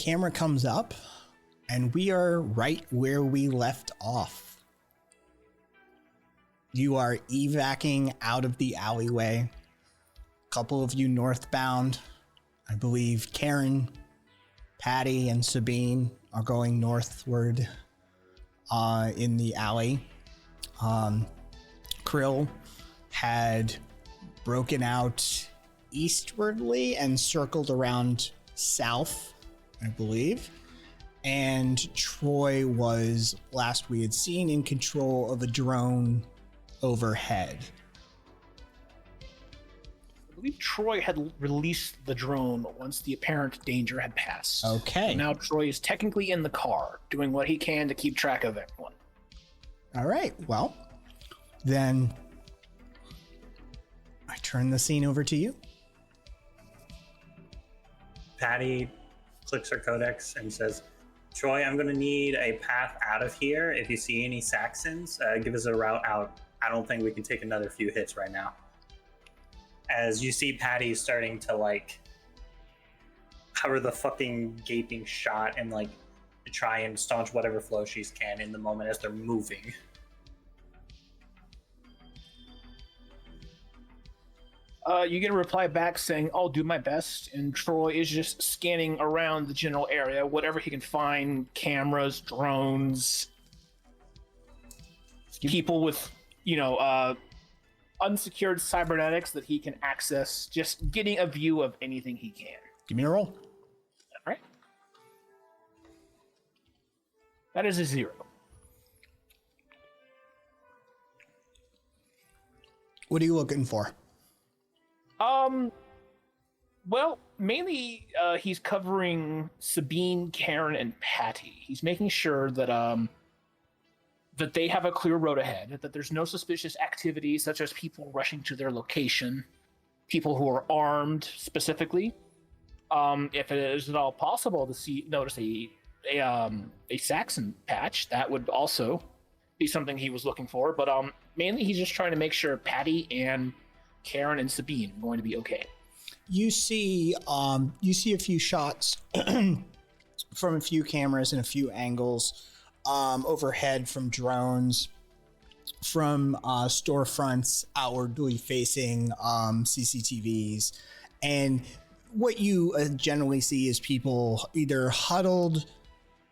camera comes up, and we are right where we left off. You are evacing out of the alleyway. A couple of you northbound. I believe Karen, Patty, and Sabine are going northward in the alley. Krill had broken out eastwardly and circled around south, I believe. And Troy was, last we had seen, in control of a drone overhead. I believe Troy had released the drone once the apparent danger had passed. Okay. So now Troy is technically in the car, doing what he can to keep track of everyone. All right, well, then I turn the scene over to you. Patty clicks her codex and says, Troy, I'm going to need a path out of here. If you see any Saxons, give us a route out. I don't think we can take another few hits right now. As you see Patty starting to, cover the fucking gaping shot and, try and staunch whatever flow she can in the moment as they're moving. You get a reply back saying, I'll do my best, and Troy is just scanning around the general area, whatever he can find, cameras, drones, people with, unsecured cybernetics that he can access, just getting a view of anything he can. Give me a roll. All right. That is a 0. What are you looking for? Well, mainly, he's covering Sabine, Karen, and Patty. He's making sure that, that they have a clear road ahead, that there's no suspicious activity, such as people rushing to their location, people who are armed specifically. If it is at all possible to notice a Saxon patch, that would also be something he was looking for. But mainly, he's just trying to make sure Patty and Karen and Sabine are going to be okay. You see a few shots from a few cameras and a few angles overhead from drones, from storefronts outwardly facing CCTVs, and what you generally see is people either huddled,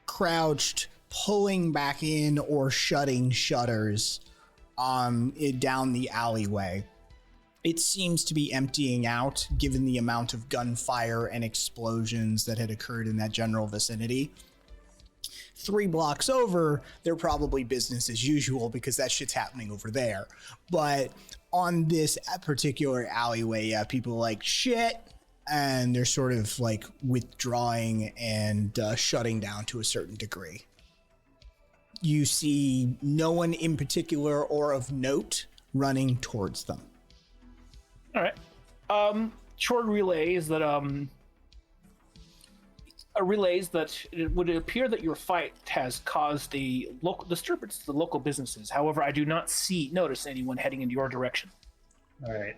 crouched, pulling back in, or shutting shutters down the alleyway. It seems to be emptying out, given the amount of gunfire and explosions that had occurred in that general vicinity. 3 blocks over, they're probably business as usual because that shit's happening over there. But on this particular alleyway, people are like, shit, and they're sort of withdrawing and shutting down to a certain degree. You see no one in particular or of note running towards them. All right. Short relays that it would appear that your fight has caused a local disturbance to the local businesses. However, I do not notice anyone heading in your direction. All right.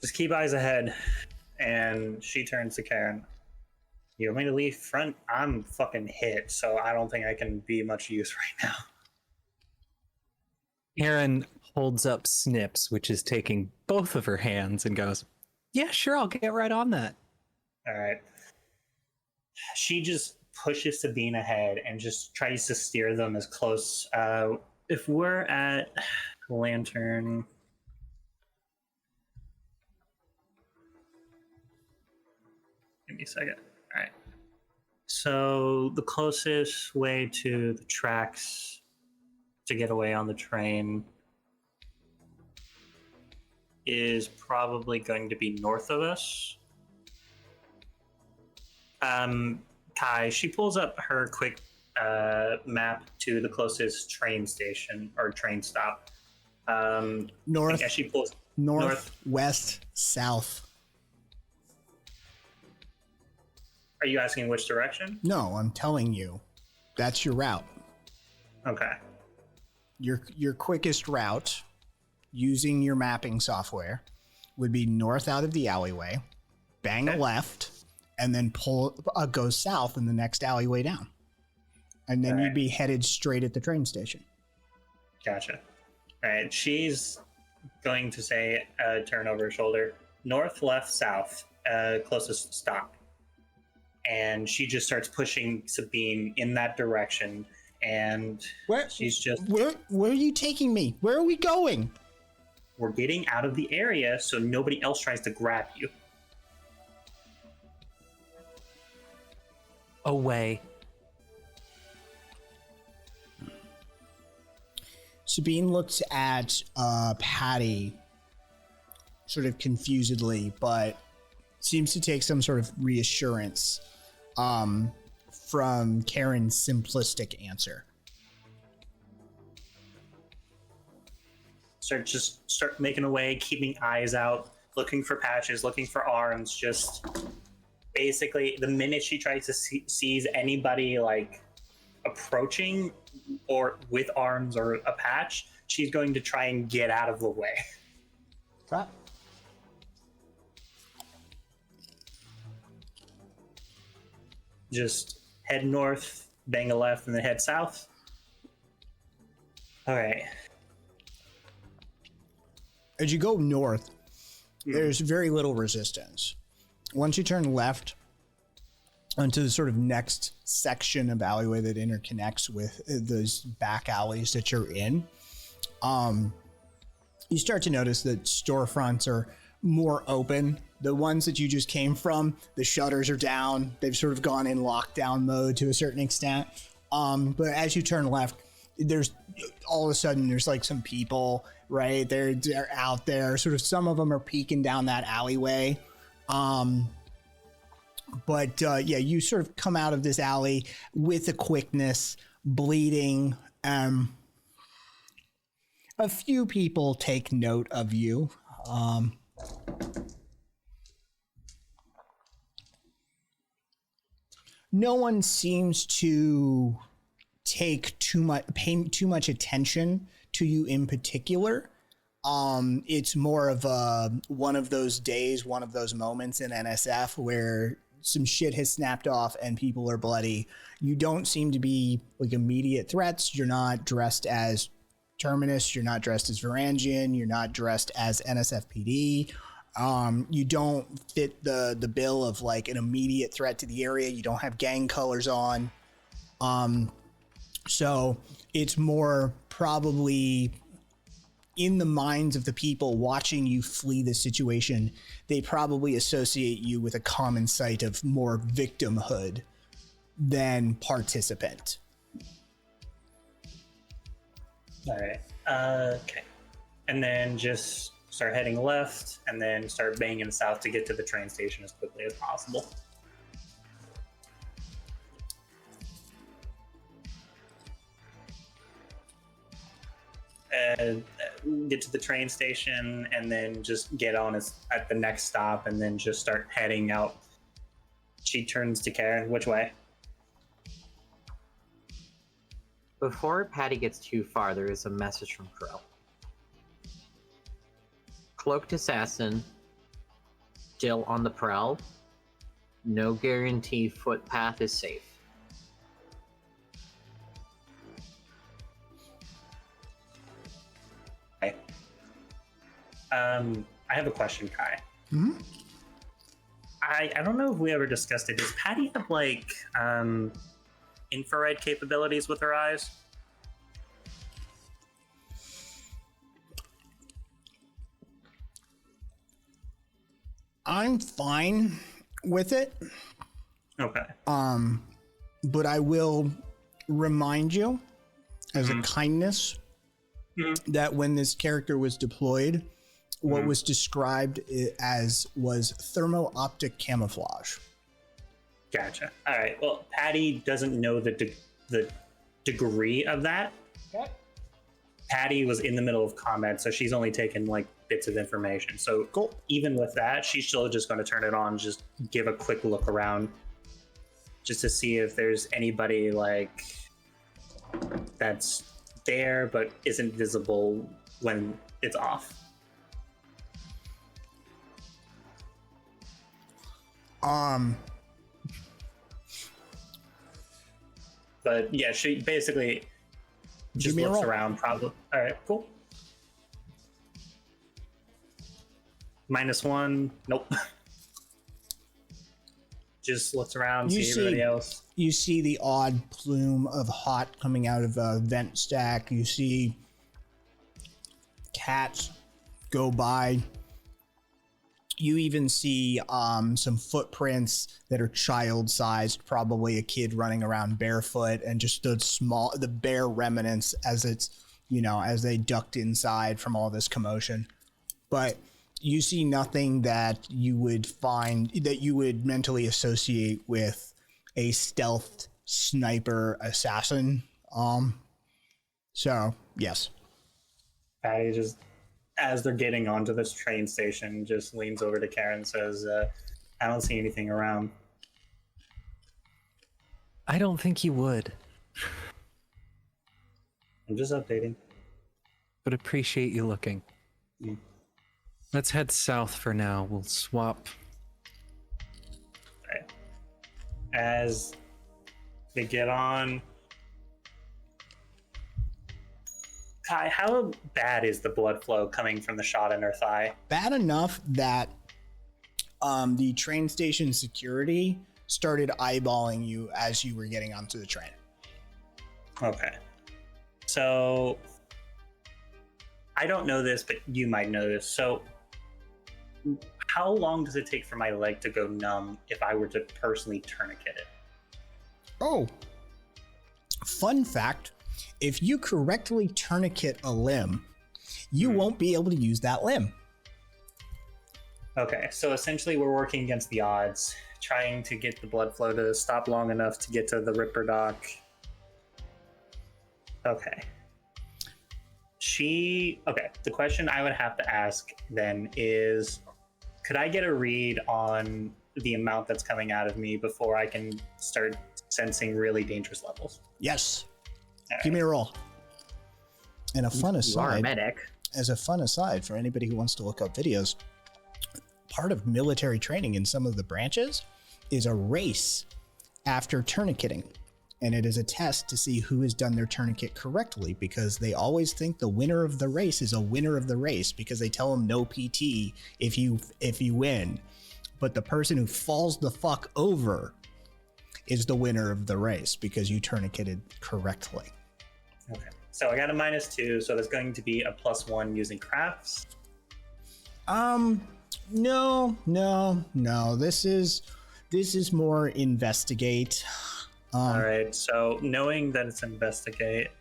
Just keep eyes ahead. And she turns to Karen. You want me to leave front? I'm fucking hit, so I don't think I can be much use right now. Karen holds up Snips, which is taking both of her hands, and goes, yeah, sure, I'll get right on that. All right. She just pushes Sabine ahead and just tries to steer them as close. If we're at Lantern... Give me a second. All right. So the closest way to the tracks to get away on the train is probably going to be north of us. Kai, she pulls up her quick map to the closest train station or train stop. North, yeah, she pulls north, west, south. Are you asking which direction? No, I'm telling you. That's your route. Okay. Your quickest route, using your mapping software, would be north out of the alleyway, bang a left, and then go south in the next alleyway down. And then you'd be headed straight at the train station. Gotcha. All right, she's going to say, turn over her shoulder, north, left, south, closest stop. And she just starts pushing Sabine in that direction. And she's just... Where are you taking me? Where are we going? We're getting out of the area so nobody else tries to grab you. Away. Sabine looks at Patty sort of confusedly, but seems to take some sort of reassurance from Karen's simplistic answer. Start making away, keeping eyes out, looking for patches, looking for arms. Just basically, the minute she tries to sees anybody like approaching or with arms or a patch, she's going to try and get out of the way. Right. Just head north, bang a left, and then head south. All right. As you go north, there's very little resistance. Once you turn left onto the sort of next section of alleyway that interconnects with those back alleys that you're in, you start to notice that storefronts are more open. The ones that you just came from, the shutters are down. They've sort of gone in lockdown mode to a certain extent. But as you turn left, there's all of a sudden there's like some people, right? They're out there. Sort of some of them are peeking down that alleyway. But you sort of come out of this alley with a quickness, bleeding. A few people take note of you. No one seems to pay too much attention to you in particular. It's more of one of those days, one of those moments in NSF where some shit has snapped off and people are bloody. You don't seem to be like immediate threats. You're not dressed as Terminus. You're not dressed as Varangian. You're not dressed as NSFPD. You don't fit the bill of like an immediate threat to the area. You don't have gang colors on. So it's more probably in the minds of the people watching you flee the situation, they probably associate you with a common sight of more victimhood than participant. All right. Okay. And then just start heading left and then start banging south to get to the train station as quickly as possible. Get to the train station and then just get on at the next stop and then just start heading out. She turns to Karen. Which way? Before Patty gets too far, there is a message from Crow. Cloaked assassin, still on the prowl. No guarantee footpath is safe. Okay. I have a question, Kai. Mm-hmm. I don't know if we ever discussed it. Does Patty have like infrared capabilities with her eyes? I'm fine with it. Okay. But I will remind you as a kindness that when this character was deployed, what was described as was thermo-optic camouflage. Gotcha. All right. Well, Patty doesn't know the degree of that. Okay. Patty was in the middle of combat, so she's only taken like bits of information. So Cool. Even with that, she's still just going to turn it on, just give a quick look around, just to see if there's anybody like that's there but isn't visible when it's off. But yeah, she basically just looks around. Probably. All right, cool. -1. Nope. Just looks around, see everybody else. You see the odd plume of hot coming out of a vent stack. You see cats go by. You even see some footprints that are child-sized, probably a kid running around barefoot, and just the bare remnants as as they ducked inside from all this commotion. But you see nothing that you would mentally associate with a stealth sniper assassin. So yes. Patty just, as they're getting onto this train station, just leans over to Karen and says, I don't see anything around. I don't think you would. I'm just updating. But appreciate you looking. Mm. Let's head south for now. We'll swap. Okay. As they get on... Kai, how bad is the blood flow coming from the shot in her thigh? Bad enough that the train station security started eyeballing you as you were getting onto the train. Okay. So, I don't know this, but you might know this. So, how long does it take for my leg to go numb if I were to personally tourniquet it? Oh, fun fact. If you correctly tourniquet a limb, you won't be able to use that limb. Okay, so essentially we're working against the odds, trying to get the blood flow to stop long enough to get to the Ripper Dock. Okay. The question I would have to ask then is, could I get a read on the amount that's coming out of me before I can start sensing really dangerous levels? Yes. All Give me a roll. And a fun You are a aside, medic. as a fun aside for anybody who wants to look up videos, part of military training in some of the branches is a race after tourniqueting. And it is a test to see who has done their tourniquet correctly, because they always think the winner of the race is a winner of the race because they tell them no PT if you win. But the person who falls the fuck over is the winner of the race because you tourniqueted correctly. Okay. So I got a -2, so there's going to be a +1 using crafts. No. This is more investigate. All right. So knowing that it's investigate,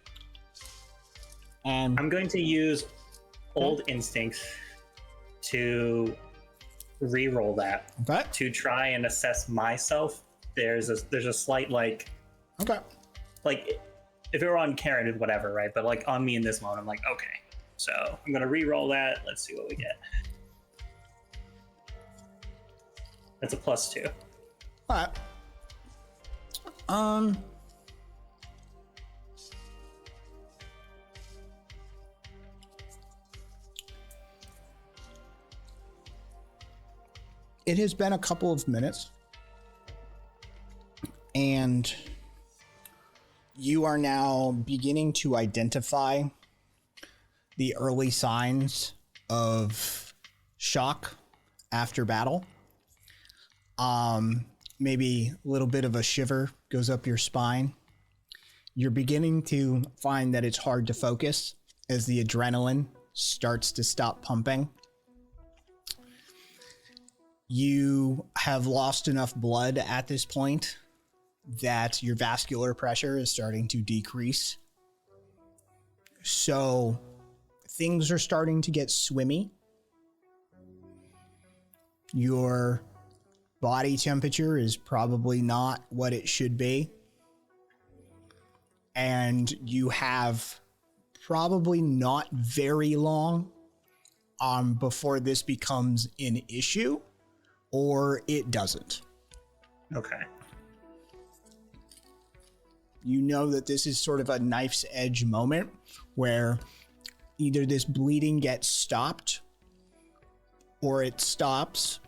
And I'm going to use old instincts to re-roll that okay. to try and assess myself. There's a slight Okay. if it were on Karen and whatever, right? But like on me in this moment, I'm like, okay. So I'm gonna re-roll that. Let's see what we get. That's a +2. All right. It has been a couple of minutes, and you are now beginning to identify the early signs of shock after battle. Maybe a little bit of a shiver goes up your spine. You're beginning to find that it's hard to focus as the adrenaline starts to stop pumping. You have lost enough blood at this point that your vascular pressure is starting to decrease. So things are starting to get swimmy. Your body temperature is probably not what it should be. And you have probably not very long before this becomes an issue, or it doesn't. Okay. You know that this is sort of a knife's edge moment where either this bleeding gets stopped, or it stops,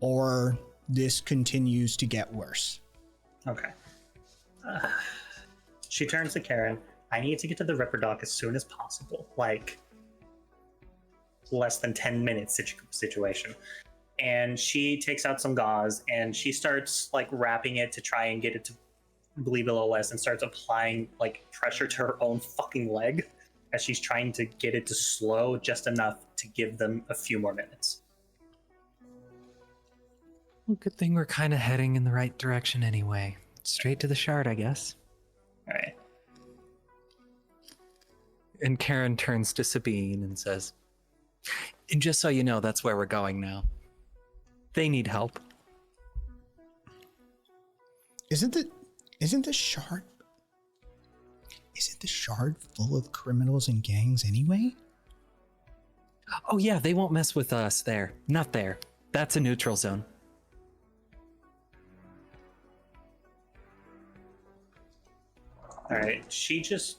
or this continues to get worse. Okay. She turns to Karen. I need to get to the Ripper Dock as soon as possible. Like, less than 10 minutes situation. And she takes out some gauze and she starts like wrapping it to try and get it to bleed a little less, and starts applying like pressure to her own fucking leg as she's trying to get it to slow just enough to give them a few more minutes. Well, good thing we're kind of heading in the right direction anyway. Straight to the shard, I guess. All right. And Karen turns to Sabine and says, and just so you know, that's where we're going now. They need help. Isn't the shard full of criminals and gangs anyway? Oh yeah, they won't mess with us there. Not there. That's a neutral zone. All right. She takes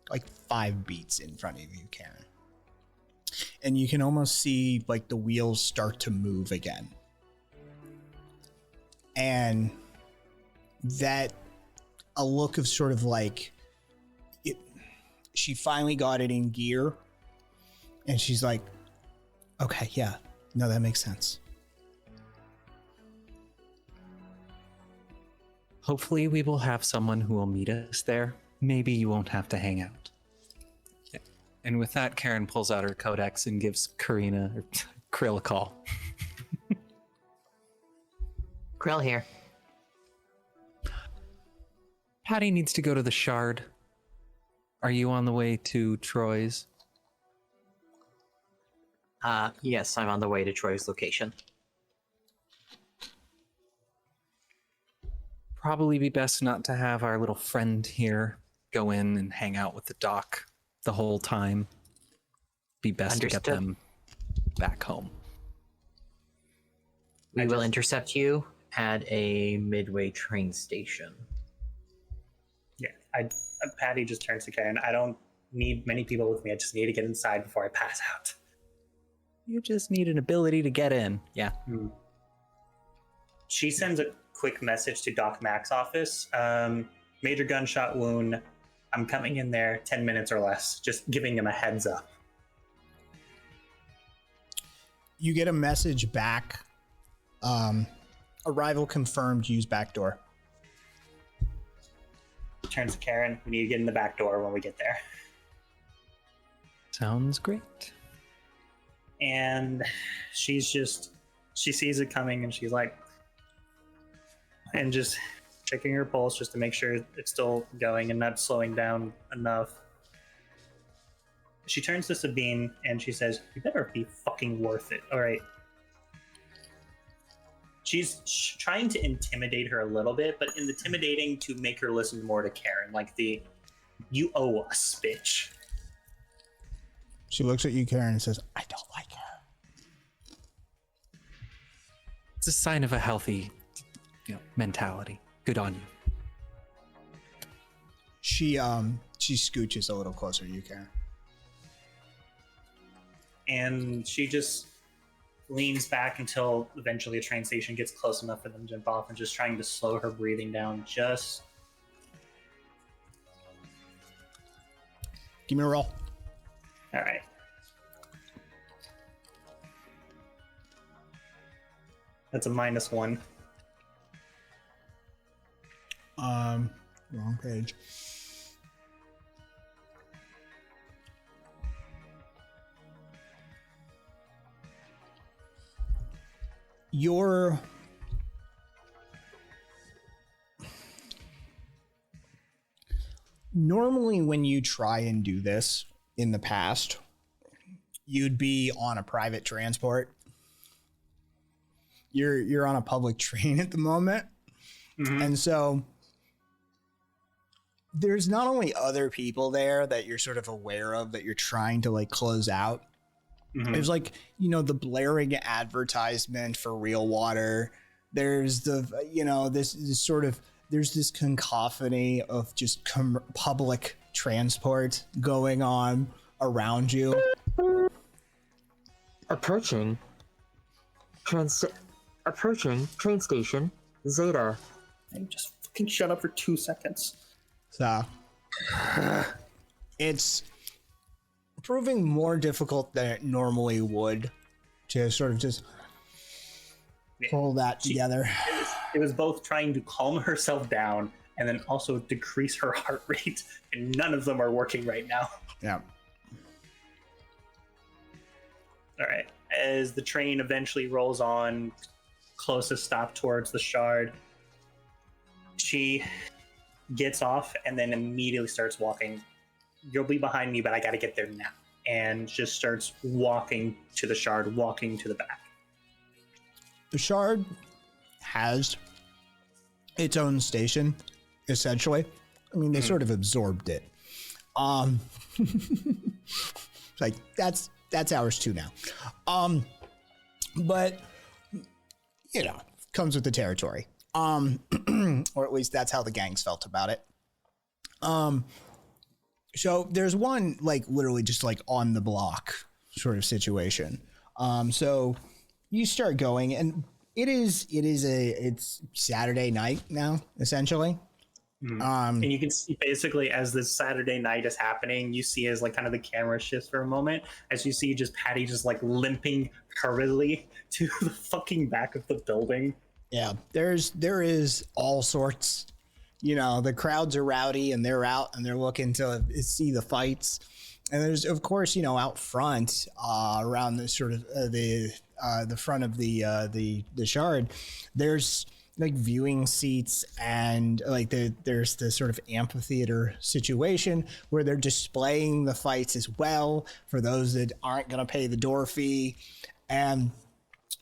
like 5 beats in front of you, Karen. And you can almost see like the wheels start to move again. And that a look of sort of like she finally got it in gear, and she's like, okay, yeah, no, that makes sense. Hopefully we will have someone who will meet us there. Maybe you won't have to hang out. And with that, Karen pulls out her codex and gives Karina or Krill a call. Krill here. Patty needs to go to the shard. Are you on the way to Troy's? Yes, I'm on the way to Troy's location. Probably be best not to have our little friend here go in and hang out with the doc the whole time. Be best to get them back home. We will intercept you at a midway train station. Yeah, Patty just turns to Karen. I don't need many people with me. I just need to get inside before I pass out. You just need an ability to get in. Yeah. She sends a quick message to Doc Mac's office. Major gunshot wound. I'm coming in there 10 minutes or less. Just giving him a heads up. You get a message back. Arrival confirmed. Use back door. Turns to Karen. We need to get in the back door when we get there. Sounds great. And she sees it coming, and she's like, and just checking her pulse just to make sure it's still going and not slowing down enough. She turns to Sabine and she says, you better be fucking worth it. All right. She's trying to intimidate her a little bit, but intimidating to make her listen more to Karen, like the you owe us, bitch. She looks at you, Karen, and says, I don't like her. It's a sign of a healthy, mentality. Good on you. She scooches a little closer to you, Karen. And she just leans back until eventually a train station gets close enough for them to jump off, and just trying to slow her breathing down just. Give me a roll. All right. That's a -1. Wrong page. Your normally when you try and do this in the past, you'd be on a private transport. You're on a public train at the moment. Mm-hmm. And so there's not only other people there that you're sort of aware of that you're trying to like close out. Mm-hmm. There's like, the blaring advertisement for real water. There's there's this cacophony of just public transport going on around you. Approaching. Approaching train station Zeta. And just fucking shut up for 2 seconds. So it's proving more difficult than it normally would to sort of just pull that together. It was both trying to calm herself down and then also decrease her heart rate, and none of them are working right now. Yeah. All right. As the train eventually rolls on, closest stop towards the shard, she gets off and then immediately starts walking. You'll be behind me, but I gotta get there now. And just starts walking to the shard, walking to the back. The shard has its own station, essentially. I mean, they sort of absorbed it. Like that's ours too now. But you know, comes with the territory. Or at least that's how the gangs felt about it. So there's one like literally just like on the block sort of situation. So you start going, and it's Saturday night now, essentially. And you can see basically as this Saturday night is happening, you see as like kind of the camera shifts for a moment, as you see just Patty just like limping hurriedly to the fucking back of the building. Yeah, there is all sorts. You know, the crowds are rowdy and they're out and they're looking to see the fights. And there's, of course, you know, out front, around the sort of the front of the shard, there's like viewing seats, and like there's the sort of amphitheater situation where they're displaying the fights as well for those that aren't going to pay the door fee. And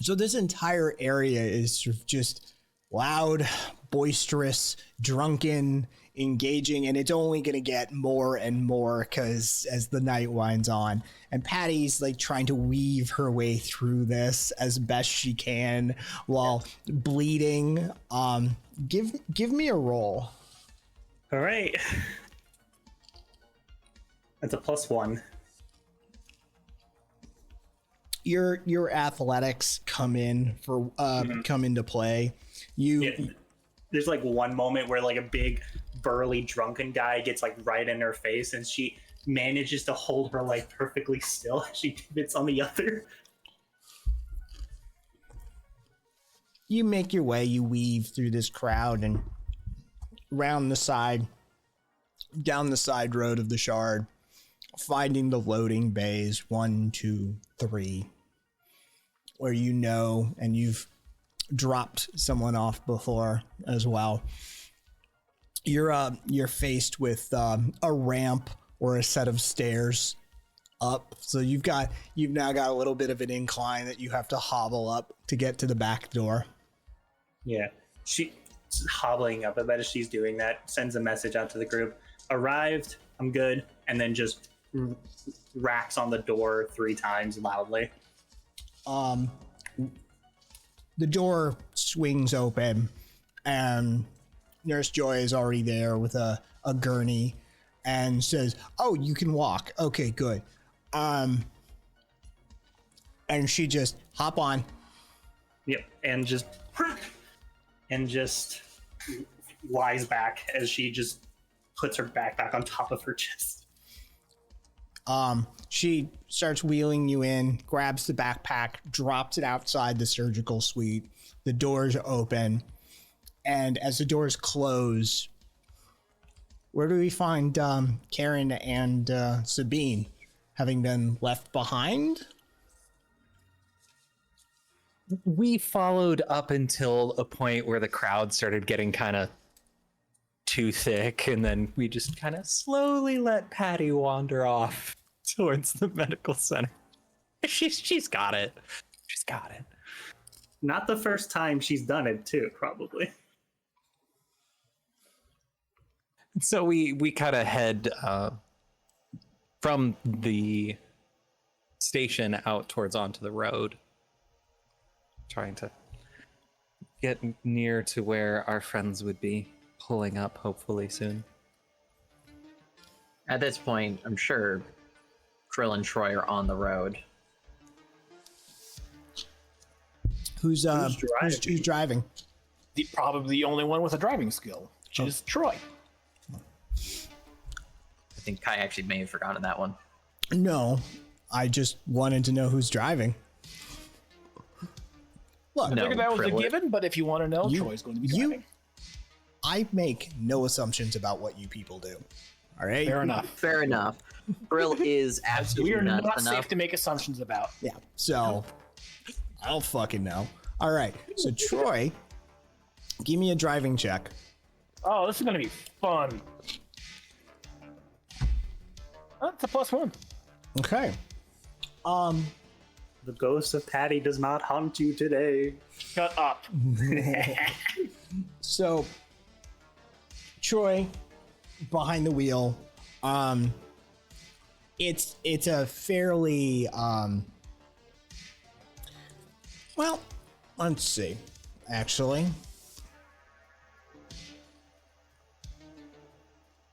so this entire area is sort of just loud, boisterous, drunken, engaging, and it's only going to get more and more because as the night winds on, and Patty's like trying to weave her way through this as best she can while bleeding. Give me a roll. All right. That's a +1. Your athletics come into play. There's like one moment where like a big burly drunken guy gets like right in her face, and she manages to hold her like perfectly still. She pivots on the other. You make your way, you weave through this crowd and round the side, down the side road of the shard, finding the loading bays 1, 2, 3, where you know, and you've dropped someone off before as well. You're faced with a ramp or a set of stairs up, so you've now got a little bit of an incline that you have to hobble up to get to the back door. Yeah, she's hobbling up. I bet as she's doing that, sends a message out to the group: "Arrived, I'm good," and then just racks on the door 3 times loudly. The door swings open, and Nurse Joy is already there with a gurney and says, "Oh, you can walk. Okay, good." And she just hop on. Yep, and just lies back as she just puts her backpack on top of her chest. She starts wheeling you in, grabs the backpack, drops it outside the surgical suite. The doors open, and as the doors close, where do we find Karen and Sabine, having been left behind? We followed up until a point where the crowd started getting kind of too thick, and then we just kind of slowly let Patty wander off towards the medical center. She's got it. She's got it. Not the first time she's done it, too, probably. So we kind of head from the station out towards onto the road, trying to get near to where our friends would be pulling up, hopefully soon. At this point, I'm sure Krill and Troy are on the road. Who's driving? Probably the only one with a driving skill, which is Troy. I think Kai actually may have forgotten that one. No, I just wanted to know who's driving. Look, I figured that was a Privilege. given, but if you want to know, Troy's going to be driving. I make no assumptions about what you people do. All right. Fair enough. Fair enough. Brill is We absolutely are not nuts safe enough. to make assumptions about. Yeah. So I don't fucking know. All right. So Troy, give me a driving check. Oh, this is going to be fun. Oh, it's a +1. Okay. The ghost of Patty does not haunt you today. Shut up. So Troy behind the wheel. It's a fairly well, let's see. Actually.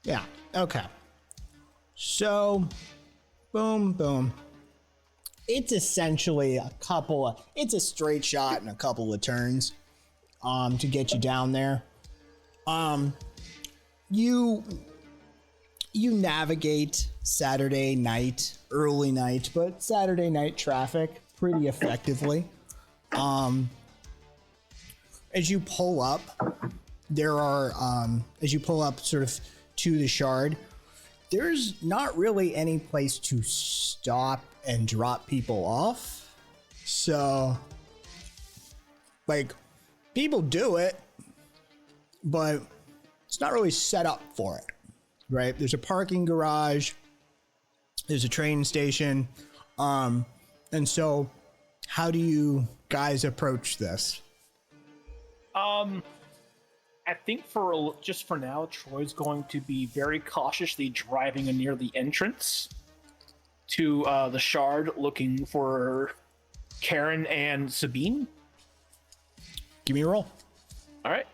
Yeah, okay. So boom, boom. It's essentially it's a straight shot and a couple of turns to get you down there. You navigate Saturday night, early night, but Saturday night traffic pretty effectively. As you pull up, as you pull up sort of to the shard, there's not really any place to stop and drop people off. So, like, people do it, but it's not really set up for it, right? There's a parking garage, there's a train station, and so how do you guys approach this? I think just for now, Troy's going to be very cautiously driving near the entrance to the shard, looking for Karen and Sabine. Give me a roll. All right.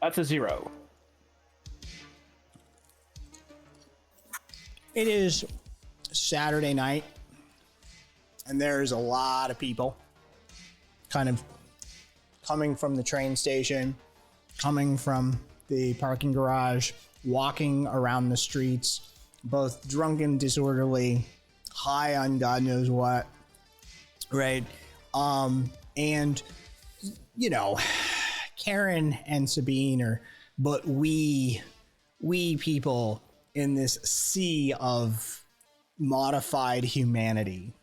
That's a 0. It is Saturday night, and there's a lot of people kind of coming from the train station, coming from the parking garage, walking around the streets, both drunken, disorderly, high on God knows what, right? And, you know, Karen and Sabine are but we people in this sea of modified humanity.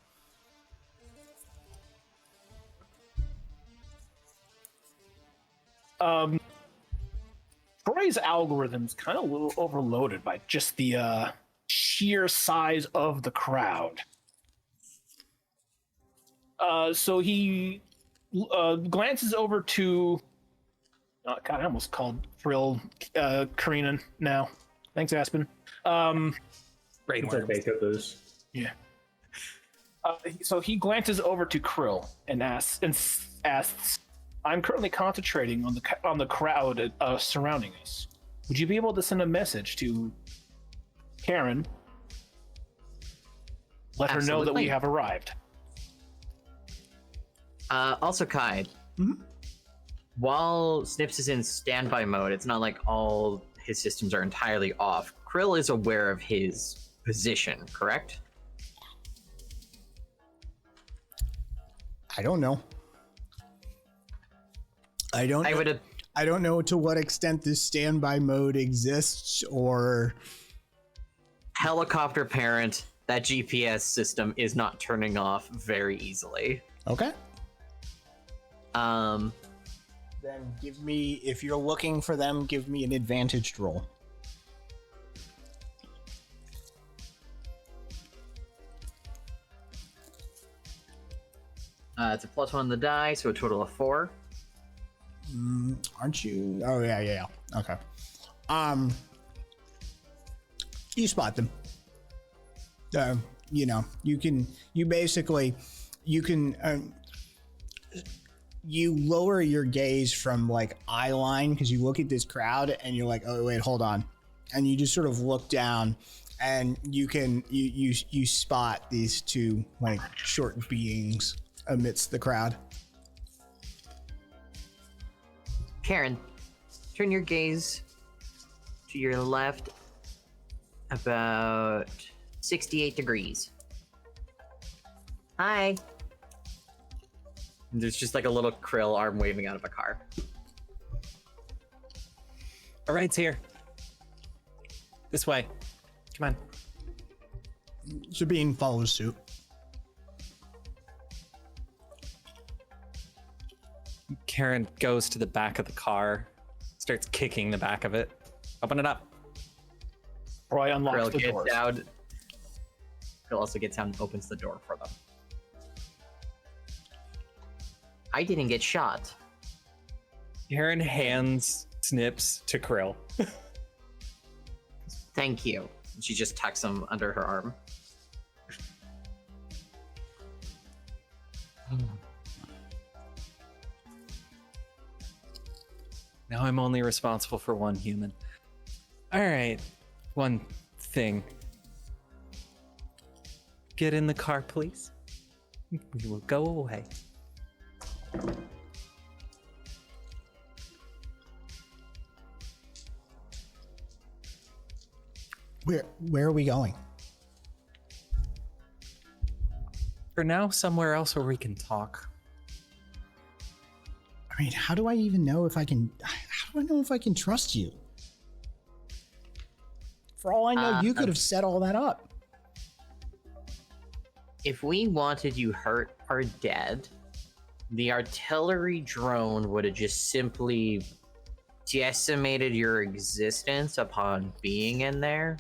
Troy's algorithm's kind of a little overloaded by just the sheer size of the crowd. So he glances over to. Oh, God, I almost called Frill Karina now. Thanks, Aspen. It's okay, Caboose. Yeah. So he glances over to Krill and asks, "I'm currently concentrating on the crowd surrounding us. Would you be able to send a message to Karen? Let her know that we Absolutely. have arrived." Also, Kai, while Snips is in standby mode, it's not like all his systems are entirely off. Krill is aware of his position, correct? I don't know. I don't know to what extent this standby mode exists, or Helicopter parent, that GPS system is not turning off very easily. okay. Um, Then give me, if you're looking for them, give me an advantaged roll. it's a +1 on the die, so a total of 4. Aren't you? Oh yeah. Okay. You spot them. You know, you lower your gaze from like eye line because you look at this crowd and you're like, oh wait, hold on, and you just sort of look down and you spot these two like short beings amidst the crowd. Karen, turn your gaze to your left about 68 degrees. Hi. And there's just like a little krill arm waving out of a car. All right's here. This way. Come on. Sabine follows suit. Karen goes to the back of the car, starts kicking the back of it. Open it up. Troy unlocks Krill the gets doors. down. Krill also gets down and opens the door for them. I didn't get shot. Karen hands Snips to Krill. Thank you. And she just tucks him under her arm. Now I'm only responsible for one human. All right, one thing. Get in the car, please. We will go away. Where are we going? For now, somewhere else where we can talk. I mean, how do I even know if I can? How do I know if I can trust you? For all I know, you could have set all that up. If we wanted you hurt or dead, the artillery drone would have just simply decimated your existence upon being in there.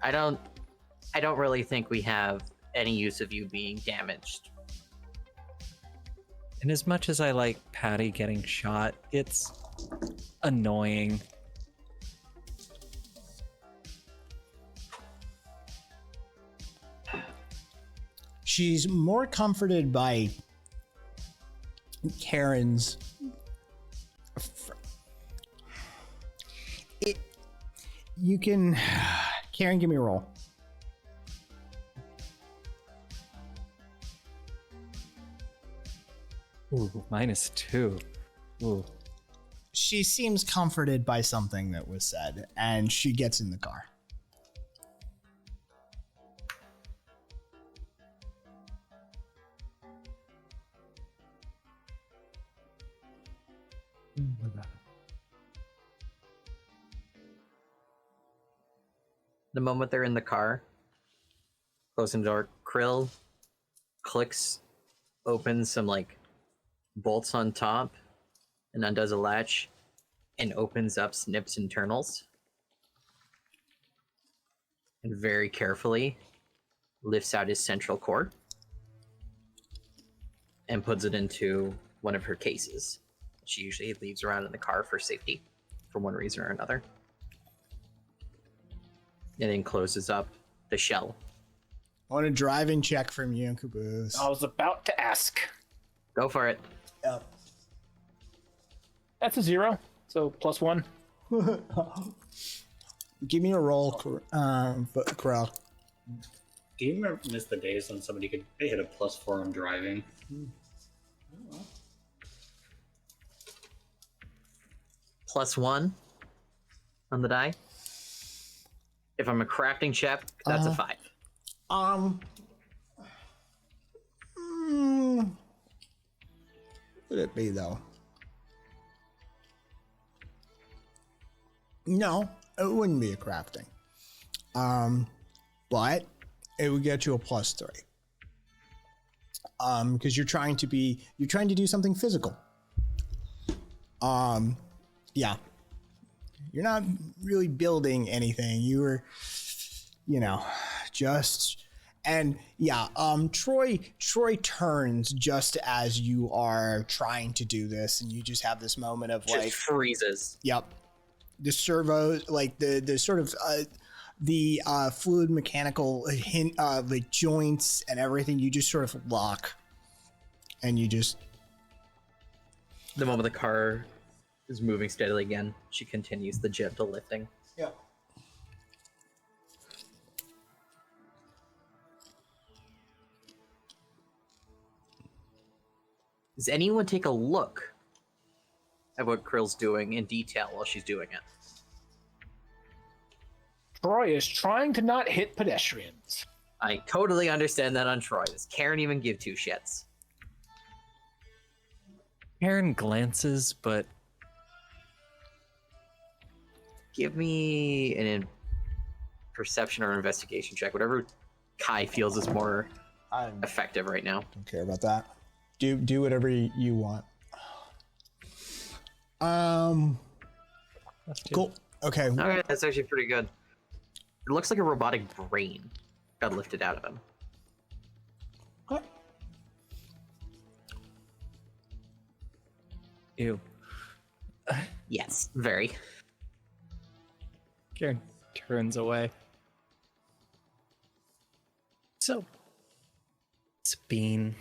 I don't really think we have any use of you being damaged. And as much as I like Patty getting shot, it's annoying. She's more comforted by Karen's. You can, Karen, give me a roll. Ooh, -2. Ooh. She seems comforted by something that was said, and she gets in the car. The moment they're in the car, closing the door, Krill clicks, opens some like bolts on top, and undoes a latch, and opens up Snip's internals. And very carefully lifts out his central core and puts it into one of her cases. She usually leaves around in the car for safety, for one reason or another. And then closes up the shell. I want a driving check from you, Caboose. I was about to ask. Go for it. Yep. That's a 0, so +1. Give me a roll, Corral. Do you remember miss the days when somebody could hit a +4 on driving? +1 on the die. If I'm a crafting check, that's a 5. Would it be though? No, it wouldn't be a crafting. But it would get you a +3. Because you're trying to do something physical. Yeah. You're not really building anything. You were, just, and yeah, Troy turns just as you are trying to do this, and you just have this moment of Just like, freezes. yep, the servos, like the sort of the fluid mechanical hint, like joints and everything, you just sort of lock, and you just. The moment the car is moving steadily again, she continues the gentle lifting. Yep. Does anyone take a look at what Krill's doing in detail while she's doing it? Troy is trying to not hit pedestrians. I totally understand that on Troy. Does Karen even give two shits? Karen glances, but Give me an perception or investigation check, whatever Kai feels is more I effective right now. don't care about that. Do whatever you want. Cool. Okay. Okay, that's actually pretty good. It looks like a robotic brain got lifted out of him. ew. Yes, very. Karen turns away. So, Sabine,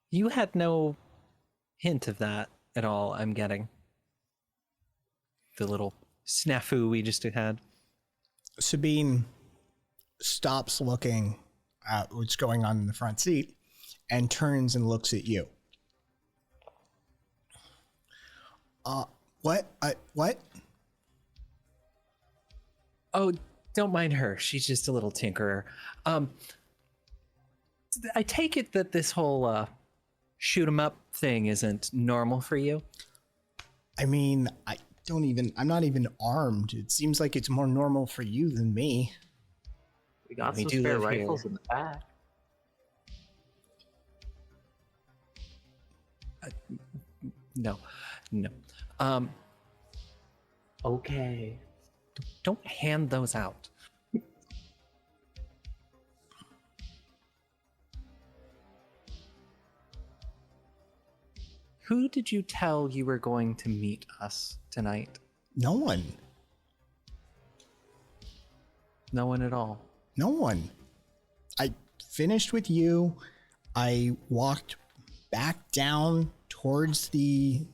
you had no hint of that at all, I'm getting. The little snafu we just had. Sabine stops looking at what's going on in the front seat and turns and looks at you. What? What? Oh, don't mind her. She's just a little tinkerer. I take it that this whole shoot 'em up thing isn't normal for you? I mean, I'm not even armed. It seems like it's more normal for you than me. We got We some do spare live here. rifles in the back. No. Okay. Don't hand those out. Who did you tell you were going to meet us tonight? No one. No one at all. No one. I finished with you. I walked back down towards the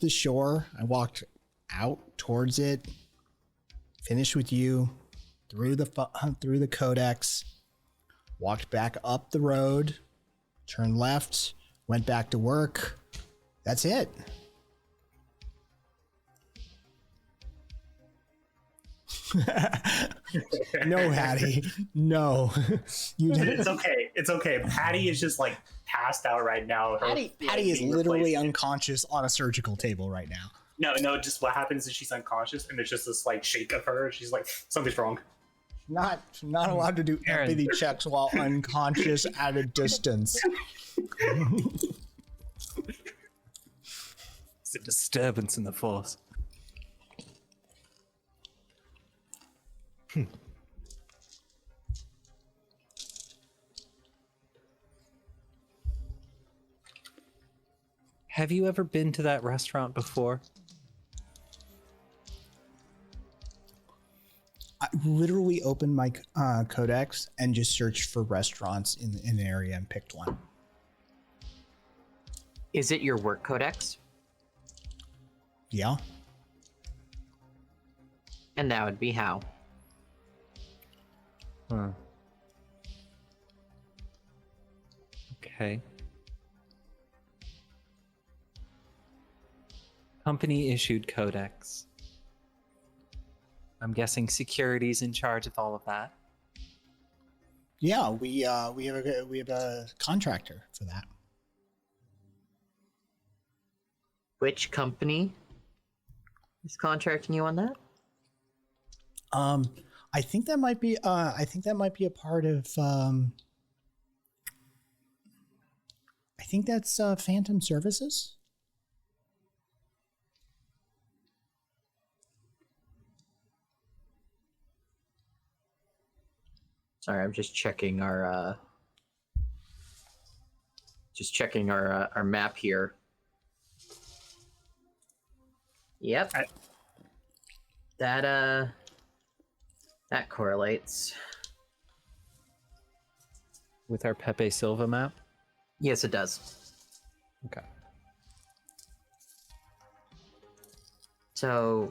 shore. I walked out towards it. Finished with you. Through the codex. Walked back up the road. Turned left. Went back to work. That's it. No, Hattie. No. You It's okay. It's okay. Patty is just like passed out right now. Her Patty leg is being literally replaced. unconscious on a surgical table right now. No. Just what happens is she's unconscious, and it's just this like shake of her. She's like, something's wrong. Not allowed to do Aaron. empathy checks while unconscious at a distance. It's a disturbance in the force. Have you ever been to that restaurant before? I literally opened my codex and just searched for restaurants in the area and picked one. Is it your work codex? Yeah. And that would be how? Huh. Okay. Company issued codex. I'm guessing security's in charge of all of that. Yeah, we have a contractor for that. Which company is contracting you on that? I think that might be a part of I think that's Phantom Services. Sorry, I'm just checking our our map here. Yep. That correlates. With our Pepe Silva map? Yes, it does. Okay. So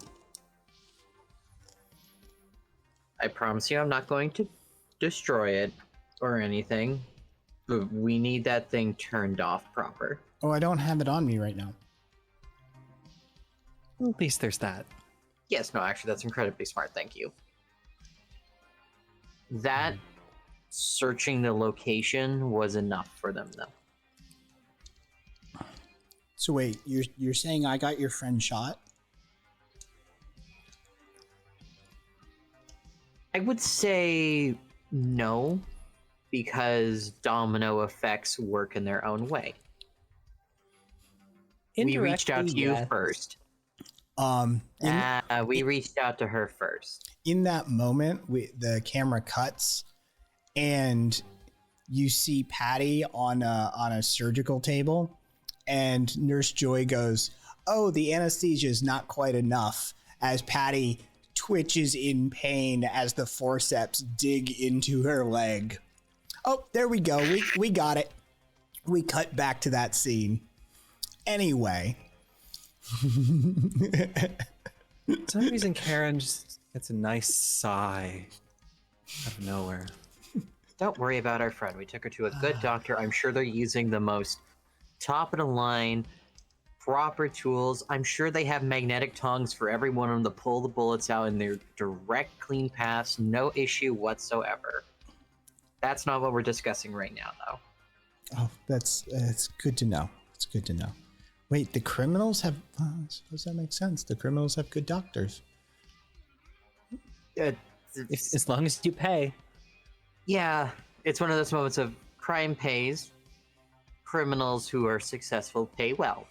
I promise you I'm not going to destroy it or anything. But we need that thing turned off proper. Oh, I don't have it on me right now. At least there's that. Yes, no, actually, that's incredibly smart. Thank you. That searching the location was enough for them, though. So wait, you're saying I got your friend shot? I would say no, because domino effects work in their own way. We reached out to Indirectly, you yes. first. In We reached out to her first. that moment, the camera cuts, and you see Patty on a surgical table, and Nurse Joy goes, "Oh, the anesthesia is not quite enough," as Patty twitches in pain as the forceps dig into her leg. Oh, there we go. We got it. We cut back to that scene. Anyway. For some reason, Karen just gets a nice sigh out of nowhere. Don't worry about our friend. We took her to a good doctor. I'm sure they're using the most top of the line, proper tools. I'm sure they have magnetic tongs for every one of them to pull the bullets out in their direct, clean paths. No issue whatsoever. That's not what we're discussing right now, though. Oh, that's good to know. It's good to know. Wait, the criminals have... I suppose that makes sense. The criminals have good doctors. As long as you pay. Yeah, it's one of those moments of crime pays. Criminals who are successful pay well.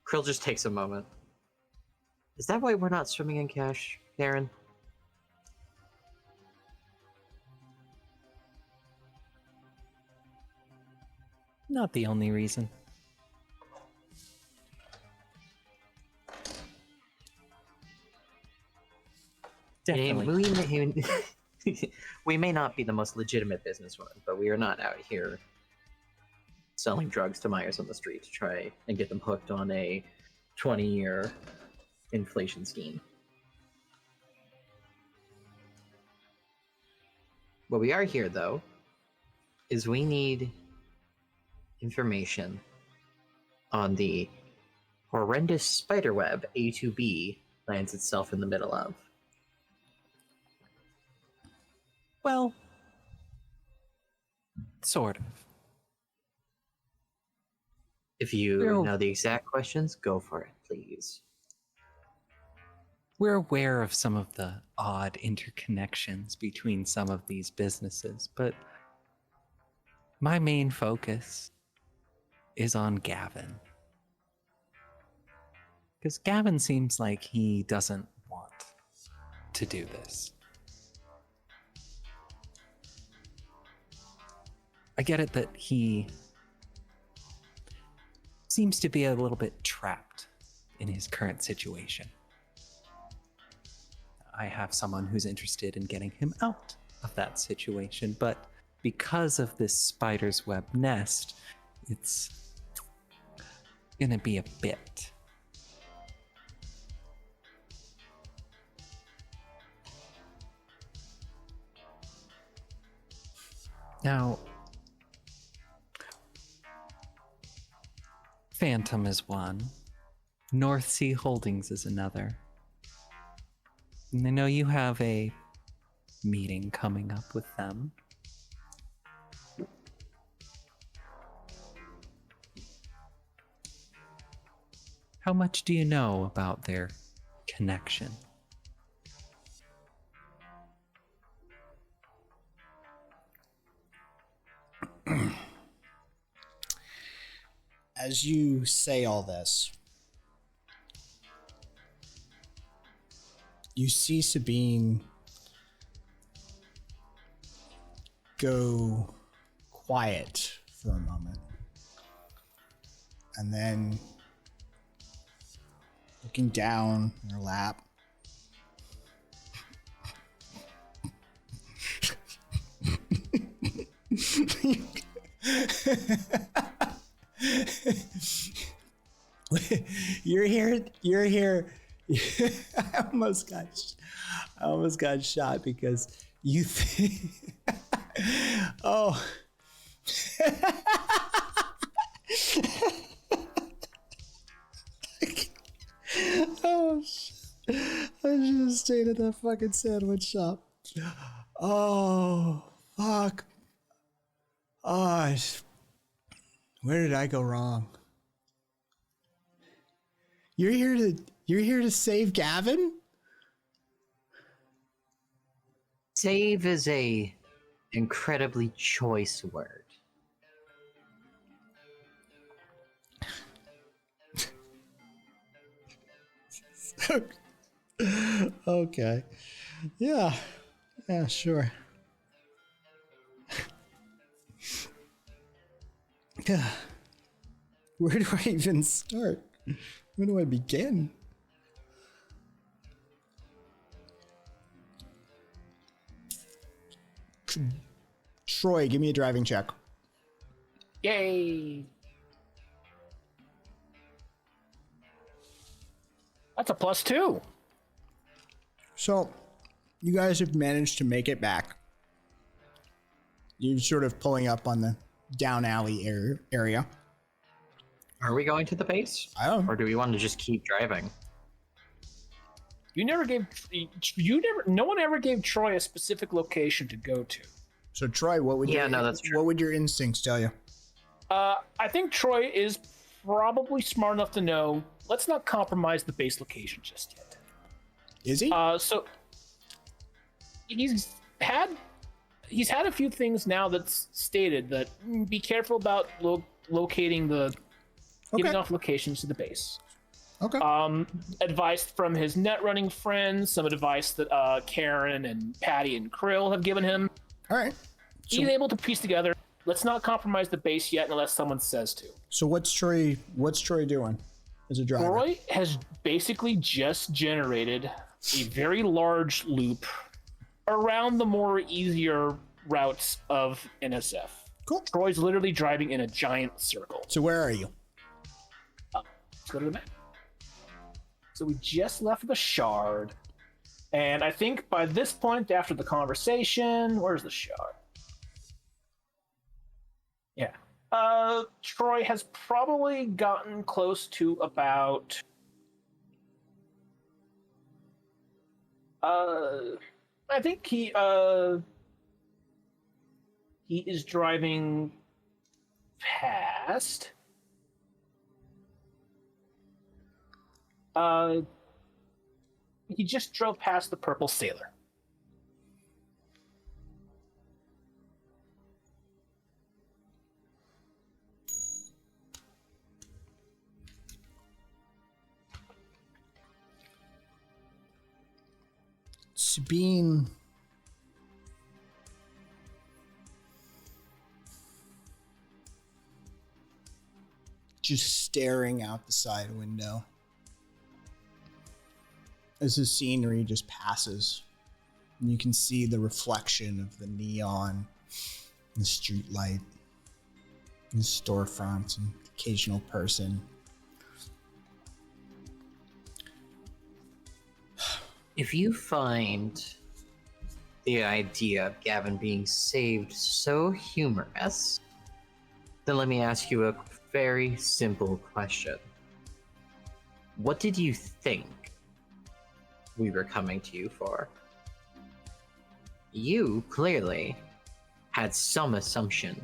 Krill just takes a moment. Is that why we're not swimming in cash, Karen? Not the only reason. Definitely. We may not be the most legitimate businesswoman, but we are not out here selling drugs to Myers on the street to try and get them hooked on a 20-year inflation scheme. What we are here, though, is we need information on the horrendous spiderweb A2B lands itself in the middle of. Well, sort of. If you Well- know the exact questions, go for it, please. We're aware of some of the odd interconnections between some of these businesses, but my main focus is on Gavin. Because Gavin seems like he doesn't want to do this. I get it that he seems to be a little bit trapped in his current situation. I have someone who's interested in getting him out of that situation, but because of this spider's web nest, it's gonna be a bit. Now, Phantom is one, North Sea Holdings is another. And I know you have a meeting coming up with them. How much do you know about their connection? As you say all this, you see Sabine go quiet for a moment. And then, looking down in her lap, you're here I almost got shot because you think. Oh. Oh, I should have stayed at that fucking sandwich shop. Oh, fuck. Oh, where did I go wrong? You're here to save Gavin? Save is a incredibly choice word. Okay. Yeah. Yeah, sure. Yeah. Where do I even start? Where do I begin? Troy, give me a driving check. Yay! That's a +2. So, you guys have managed to make it back. You're sort of pulling up on the down alley area. Are we going to the base? I don't know. Or do we want to just keep driving? No one ever gave Troy a specific location to go to. So, Troy, what would that's true. what would your instincts tell you? I think Troy is probably smart enough to know, let's not compromise the base location just yet. Is he? So he's had a few things now that's stated that be careful about locating the giving off locations to the base. Okay. Advice from his net running friends, some advice that Karen and Patty and Krill have given him. All right. So, He's able to piece together, let's not compromise the base yet unless someone says to. so what's Troy doing as a driver? Troy has basically just generated a very large loop around the more easier routes of NSF. Cool. Troy's literally driving in a giant circle. So where are you? Let's go to the map. So we just left the shard. And I think by this point, after the conversation, where's the shard? Yeah. Troy has probably gotten close to about I think he is driving past he just drove past the purple sailor. Sabine. Just staring out the side window as the scenery just passes. And you can see the reflection of the neon, the street light, the storefronts, and occasional person. If you find the idea of Gavin being saved so humorous, then let me ask you a very simple question. What did you think we were coming to you for? You clearly had some assumption.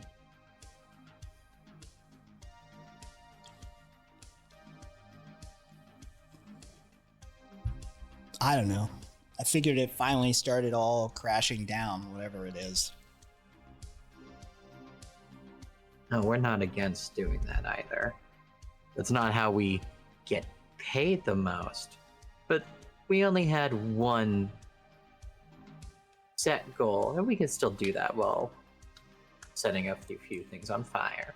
I don't know. I figured it finally started all crashing down, whatever it is. No, we're not against doing that either. That's not how we get paid the most. But we only had one set goal, and we can still do that while setting up a few things on fire.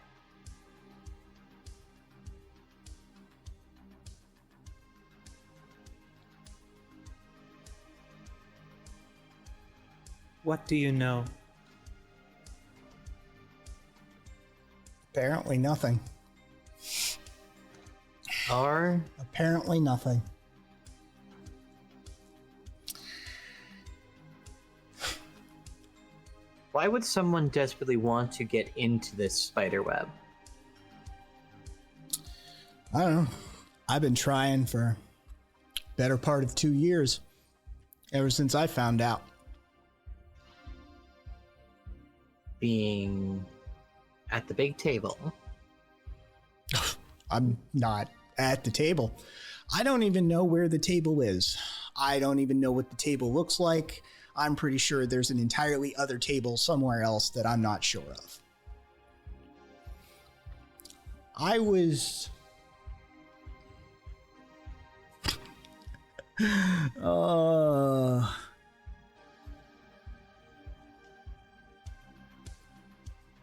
What do you know? Apparently nothing. Or Apparently nothing. Why would someone desperately want to get into this spider web? I don't know. I've been trying for better part of 2 years, ever since I found out. Being at the big table. I'm not at the table. I don't even know where the table is. I don't even know what the table looks like. I'm pretty sure there's an entirely other table somewhere else that I'm not sure of. I was...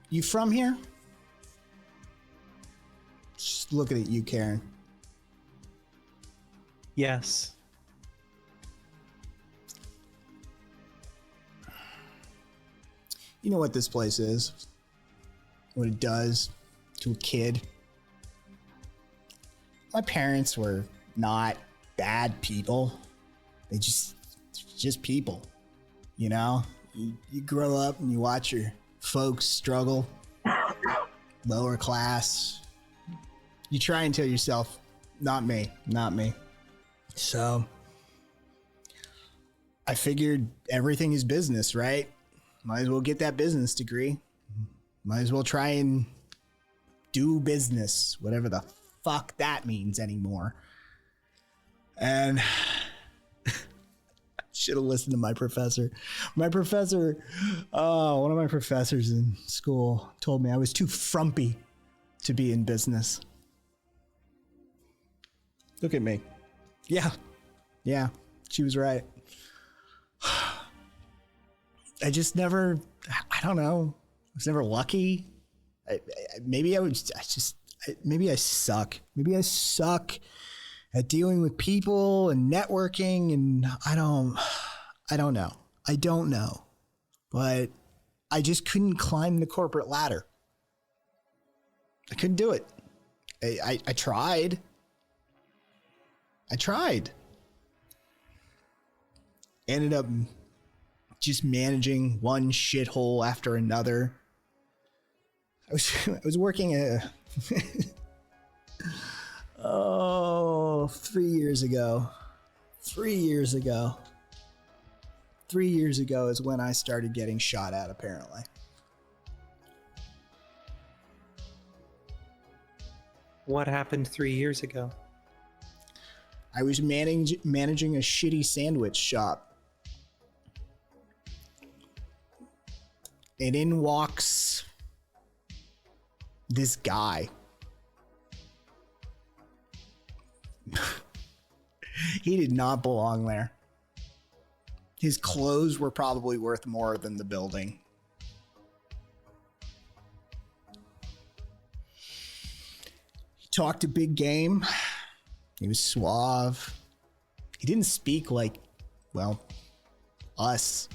You from here? Just looking at you, Karen. Yes. You know what this place is? What it does to a kid? My parents were not bad people. They just people. You know? You grow up and you watch your folks struggle. Lower class. You try and tell yourself, not me, not me. So I figured everything is business, right? Might as well get that business degree. Might as well try and do business, whatever the fuck that means anymore. And should have listened to my professor. My professor, one of my professors in school told me I was too frumpy to be in business. Look at me. Yeah, she was right. I just never, I don't know. I was never lucky. Maybe I suck. Maybe I suck at dealing with people and networking, and I don't know. I don't know. But I just couldn't climb the corporate ladder. I couldn't do it. I tried. Ended up just managing one shithole after another. I was working at 3 years ago. 3 years ago. 3 years ago is when I started getting shot at, apparently. What happened 3 years ago? I was managing a shitty sandwich shop. And in walks this guy. He did not belong there. His clothes were probably worth more than the building. He talked a big game. He was suave. He didn't speak like, well, us.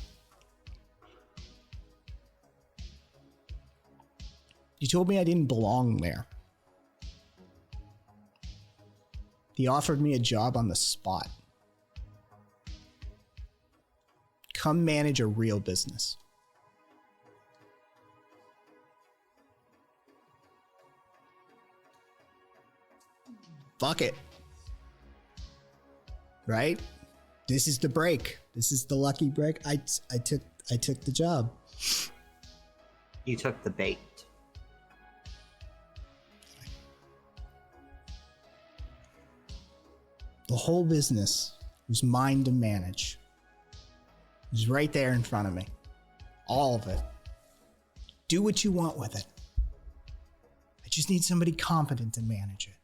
He told me I didn't belong there. He offered me a job on the spot. Come manage a real business. Fuck it. Right? This is the break. This is the lucky break. I took the job. You took the bait. The whole business was mine to manage. It was right there in front of me. All of it. Do what you want with it. I just need somebody competent to manage it.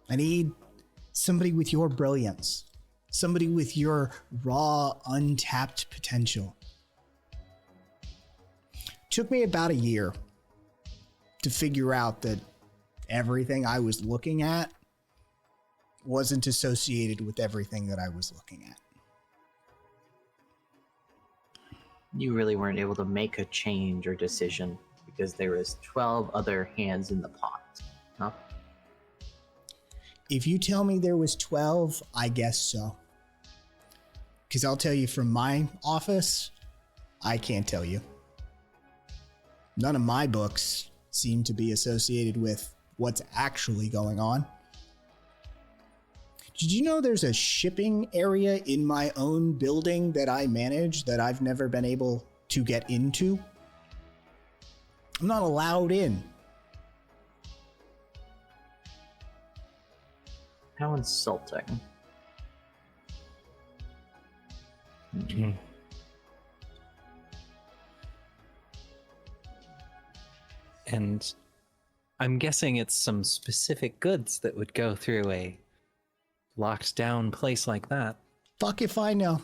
I need somebody with your brilliance. Somebody with your raw, untapped potential. Took me about a year to figure out that everything I was looking at wasn't associated with everything that I was looking at. You really weren't able to make a change or decision because there was 12 other hands in the pot, huh? If you tell me there was 12, I guess so. Because I'll tell you from my office, I can't tell you. None of my books seem to be associated with what's actually going on. Did you know there's a shipping area in my own building that I manage that I've never been able to get into? I'm not allowed in. How insulting. And I'm guessing it's some specific goods that would go through a locked down place like that. Fuck if I know.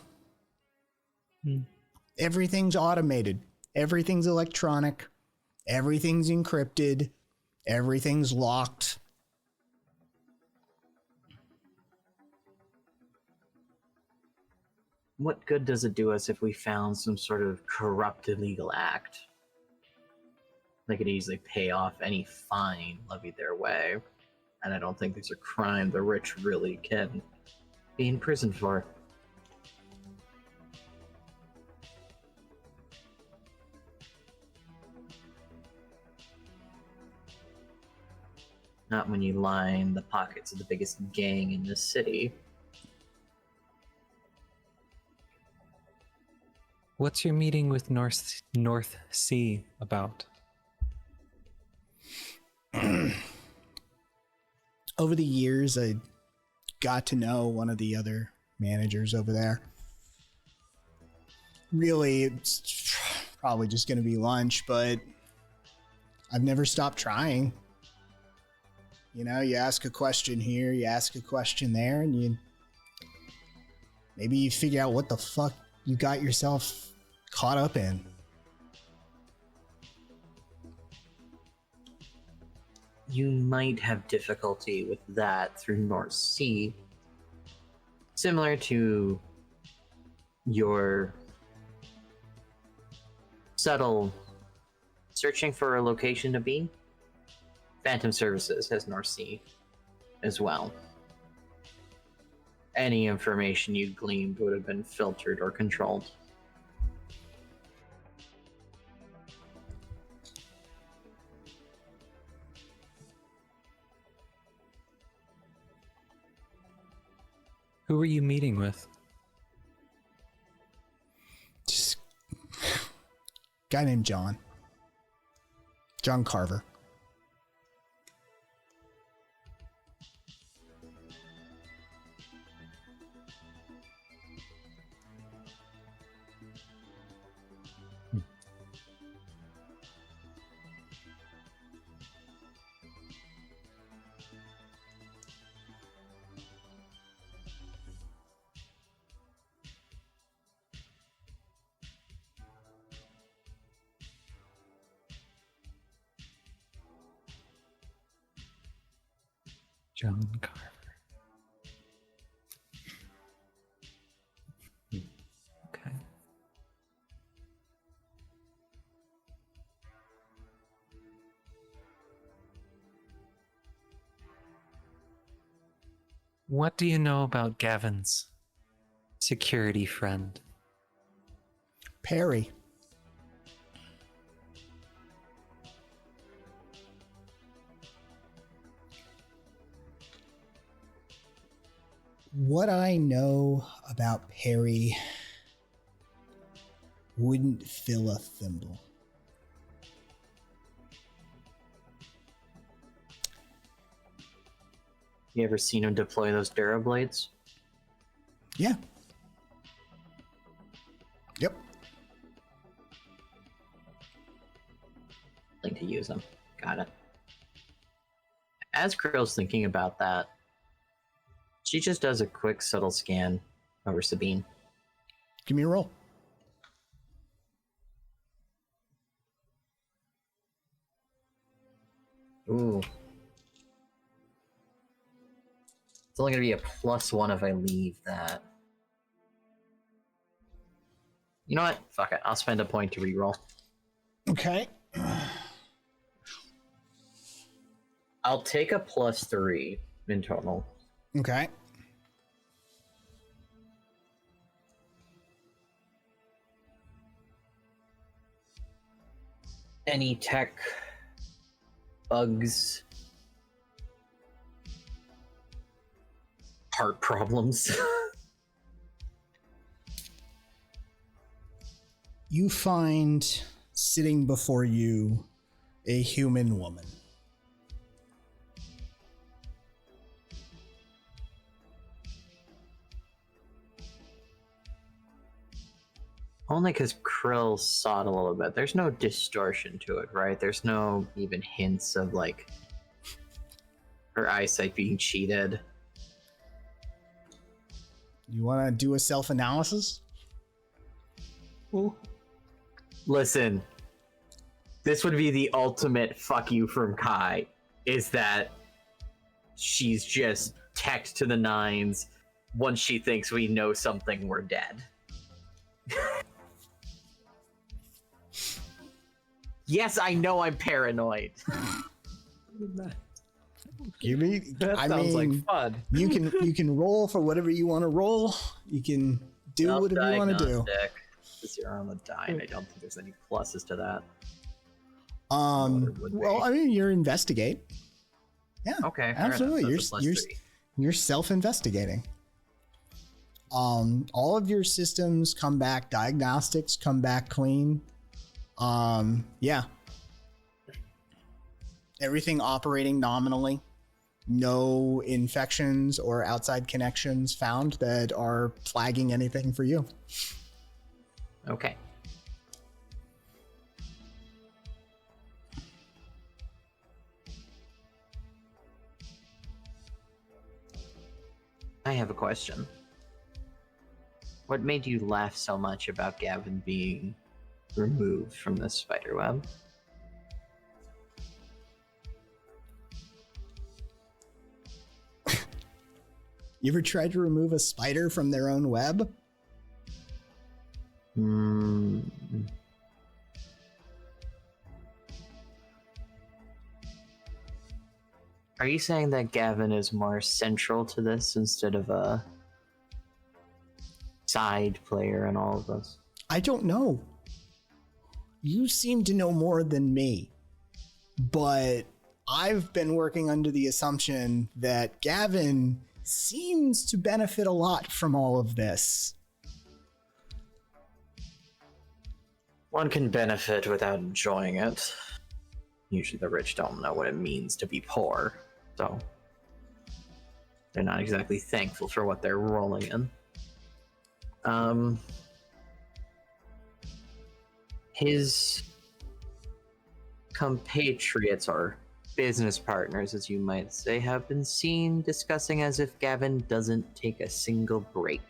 Everything's automated. Everything's electronic. Everything's encrypted. Everything's locked. What good does it do us if we found some sort of corrupt illegal act? They could easily pay off any fine levied their way. And I don't think there's a crime the rich really can be in prison for. Not when you line the pockets of the biggest gang in this city. What's your meeting with North Sea about? Over the years, I got to know one of the other managers over there. Really, it's probably just going to be lunch, but I've never stopped trying. You know, you ask a question here, you ask a question there, and maybe you figure out what the fuck you got yourself caught up in. You might have difficulty with that through North Sea. Similar to your subtle searching for a location to be. Phantom Services has North Sea as well. Any information you gleaned would have been filtered or controlled. Who were you meeting with? Just guy named John. John Carver. John Carver. Okay. What do you know about Gavin's security friend? Perry. What I know about Perry wouldn't fill a thimble. You ever seen him deploy those Durablades? Yeah. Yep. Like to use them. Got it. As Krill's thinking about that, she just does a quick, subtle scan over Sabine. Give me a roll. Ooh. It's only going to be a +1 if I leave that. You know what? Fuck it. I'll spend a point to reroll. Okay. I'll take a +3 in total. Okay. Any tech bugs? Heart problems? You find sitting before you a human woman. Only because Krill saw it a little bit. There's no distortion to it, right? There's no even hints of like her eyesight being cheated. You want to do a self-analysis? Listen, this would be the ultimate fuck you from Kai, is that she's just teched to the nines. Once she thinks we know something, we're dead. Yes, I know I'm paranoid. Give me. That I sounds mean, like fun. you can roll for whatever you want to roll. You can do whatever you want to do. Because you're on the dime, I don't think there's any pluses to that. Well, I mean, you're investigate. Yeah. Okay. Absolutely. You're self-investigating. All of your systems come back, diagnostics come back clean. Yeah. Everything operating nominally. No infections or outside connections found that are flagging anything for you. Okay. I have a question. What made you laugh so much about Gavin being removed from the spider web? You ever tried to remove a spider from their own web? Are you saying that Gavin is more central to this instead of a side player in all of this? I don't know. You seem to know more than me. But I've been working under the assumption that Gavin seems to benefit a lot from all of this. One can benefit without enjoying it. Usually the rich don't know what it means to be poor, so they're not exactly thankful for what they're rolling in. His compatriots, or business partners, as you might say, have been seen discussing as if Gavin doesn't take a single break.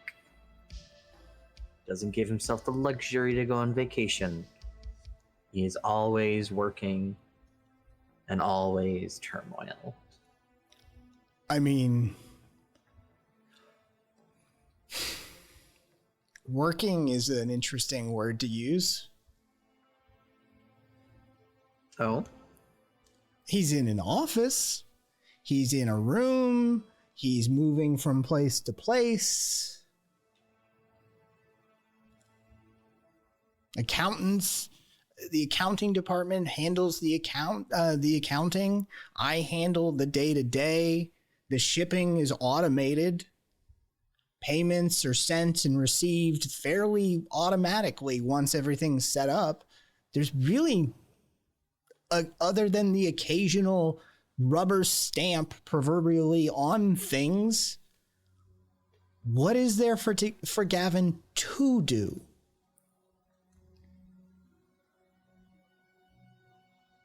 Doesn't give himself the luxury to go on vacation. He is always working and always turmoil. I mean, working is an interesting word to use. Oh? He's in an office. He's in a room. He's moving from place to place. Accountants, the accounting department handles the accounting. I handle the day-to-day. The shipping is automated. Payments are sent and received fairly automatically once everything's set up. There's really, other than the occasional rubber stamp proverbially on things, what is there for Gavin to do?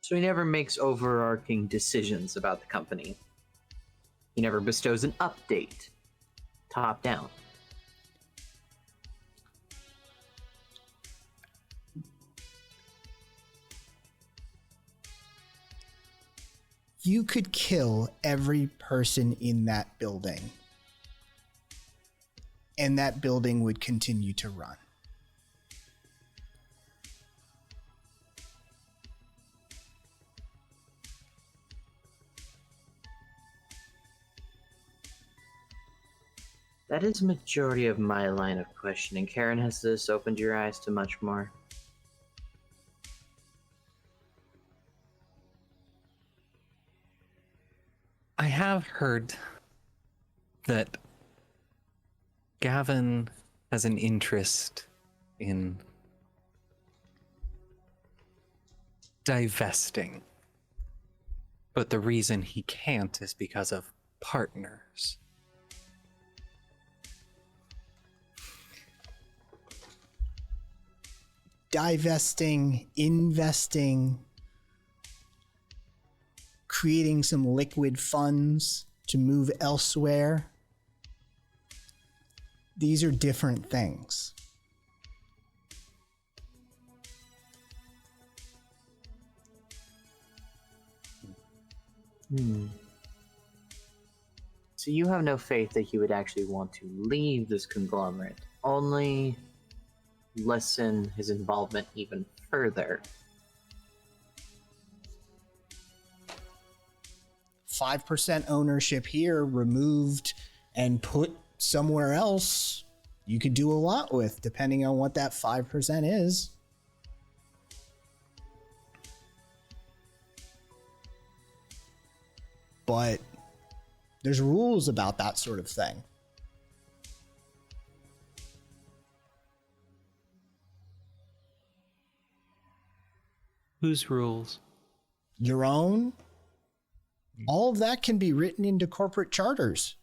So he never makes overarching decisions about the company. He never bestows an update, top down. You could kill every person in that building, and that building would continue to run. That is majority of my line of questioning. Karen, has this opened your eyes to much more? have heard that Gavin has an interest in divesting. But the reason he can't is because of partners. Divesting, investing, creating some liquid funds to move elsewhere. These are different things. So you have no faith that he would actually want to leave this conglomerate, only lessen his involvement even further. 5% ownership here removed and put somewhere else, you could do a lot with, depending on what that 5% is. But there's rules about that sort of thing. Whose rules? Your own. All of that can be written into corporate charters.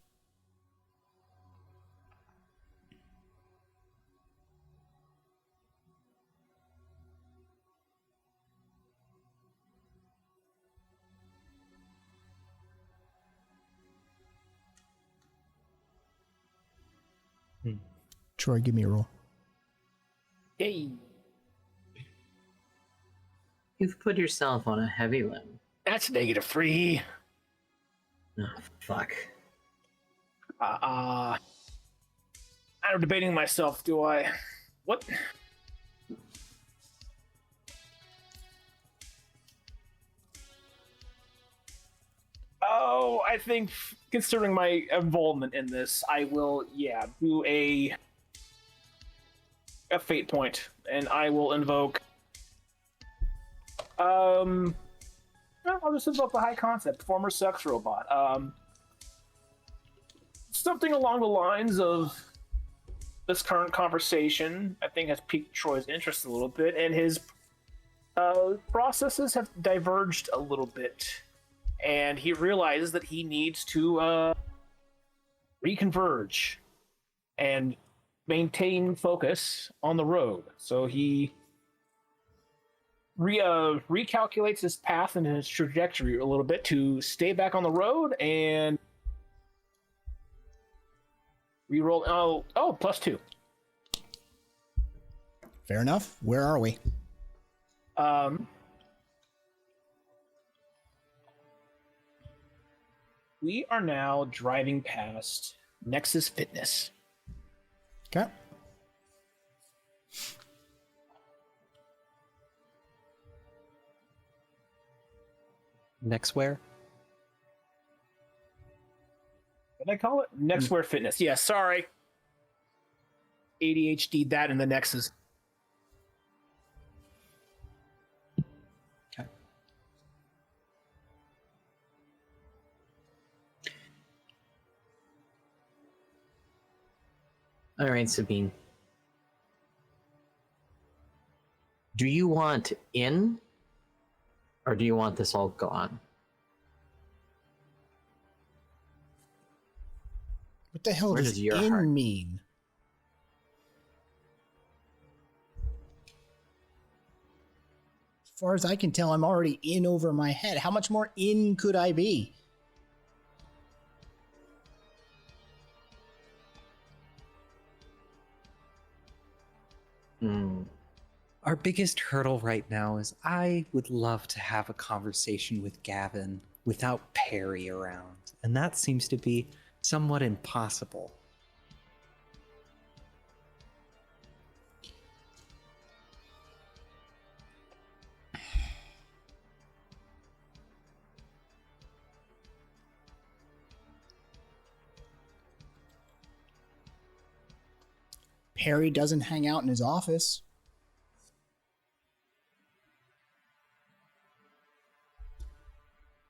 Troy, give me a roll. Yay. You've put yourself on a heavy limb. That's -3. Oh, fuck. I'm debating myself. Do I? What? Oh, I think considering my involvement in this, I will, do a fate point, and I will invoke. I'll just invoke the high concept, former sex robot. Something along the lines of this current conversation, I think, has piqued Troy's interest a little bit, and his processes have diverged a little bit, and he realizes that he needs to reconverge and maintain focus on the road. So he recalculates his path and his trajectory a little bit to stay back on the road and reroll. Oh, +2. Fair enough. Where are we? We are now driving past Nexus Fitness. Okay. Next where? What did I call it? Nextware Fitness. Yeah, sorry. ADHD, that and the Nexus. Okay. All right, Sabine. Do you want in, or do you want this all gone? What the hell Where does does your in heart- mean? As far as I can tell, I'm already in over my head. How much more in could I be? Our biggest hurdle right now is I would love to have a conversation with Gavin without Perry around, and that seems to be somewhat impossible. Perry doesn't hang out in his office.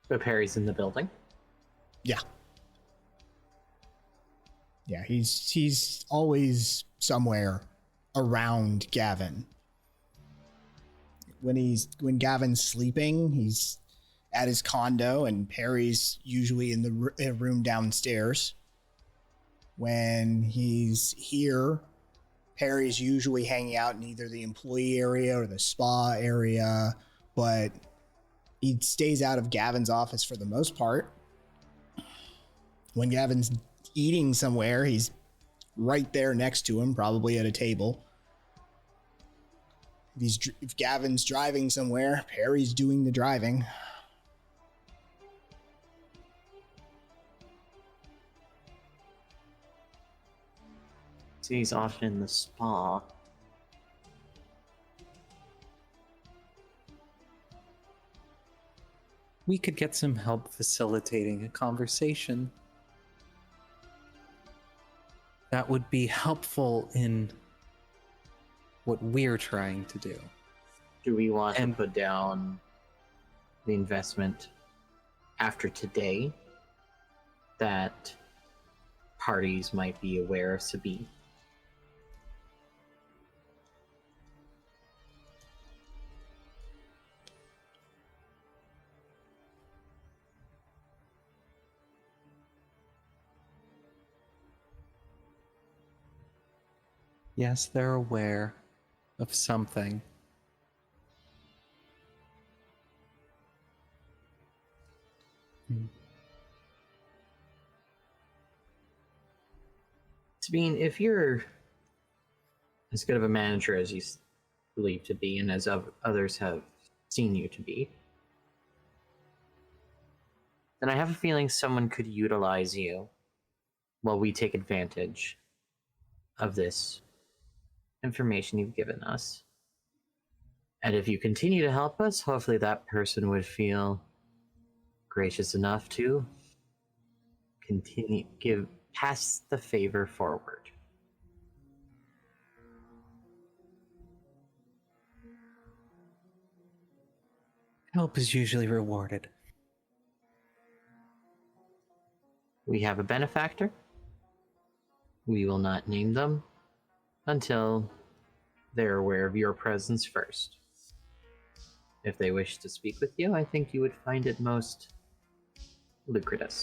But Perry's in the building. Yeah. Yeah, he's always somewhere around Gavin. When Gavin's sleeping, he's at his condo, and Perry's usually in the room downstairs. When he's here, Perry's usually hanging out in either the employee area or the spa area, but he stays out of Gavin's office for the most part. When Gavin's eating somewhere, he's right there next to him, probably at a table. If Gavin's driving somewhere, Perry's doing the driving. So he's often in the spa. We could get some help facilitating a conversation. That would be helpful in what we're trying to do. Do we want to put down the investment after today that parties might be aware of Sabine? Yes, they're aware of something. Sabine, if you're as good of a manager as you believe to be, and as others have seen you to be, then I have a feeling someone could utilize you while we take advantage of this information you've given us. And if you continue to help us, hopefully that person would feel gracious enough to pass the favor forward. Help is usually rewarded. We have a benefactor. We will not name them until they're aware of your presence first. If they wish to speak with you, I think you would find it most lucrative.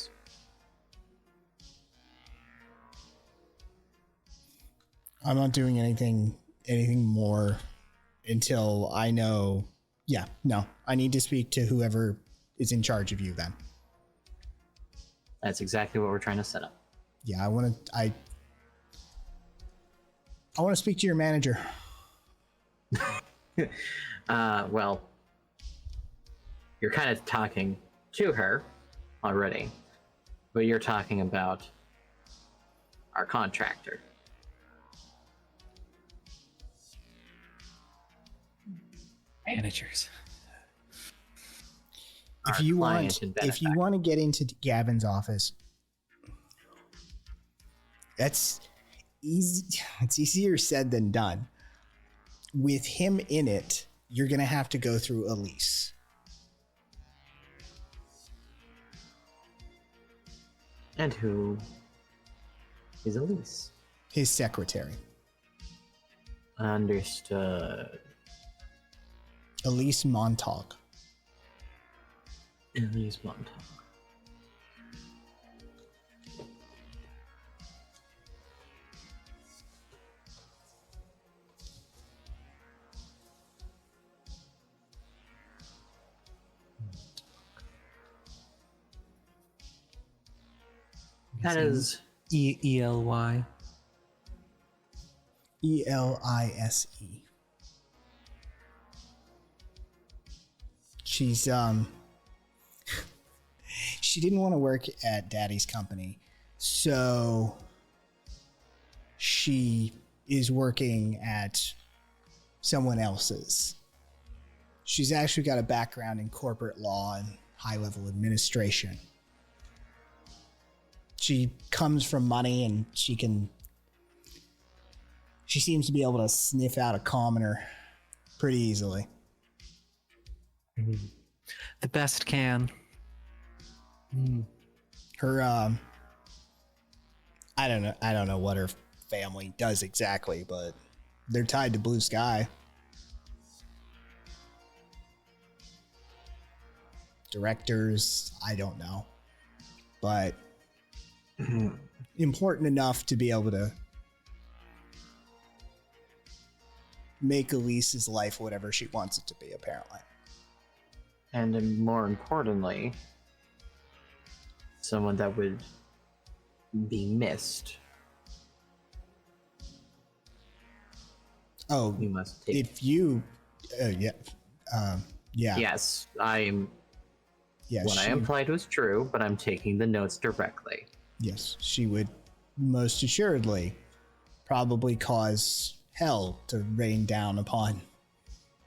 I'm not doing anything more until I know. Yeah, no, I need to speak to whoever is in charge of you then. That's exactly what we're trying to set up. Yeah, I want to speak to your manager. Well, you're kind of talking to her already, but you're talking about our contractor. Managers. If you want to get into Gavin's office, that's easy. It's easier said than done. With him in it, you're going to have to go through Elise. And who is Elise? His secretary. Understood. Elise Montauk. Elise Montauk. That is Ely. Elise. She's she didn't want to work at Daddy's company, so she is working at someone else's. She's actually got a background in corporate law and high-level administration. She comes from money, and she seems to be able to sniff out a commoner pretty easily. The best can. Her I don't know what her family does exactly, but they're tied to Blue Sky. Directors, I don't know. But important enough to be able to make Elise's life whatever she wants it to be, apparently. And more importantly, someone that would be missed. Oh, You must take. if you, yeah, yeah, Yes, yeah. what I implied was true, but I'm taking the notes directly. Yes, she would most assuredly probably cause hell to rain down upon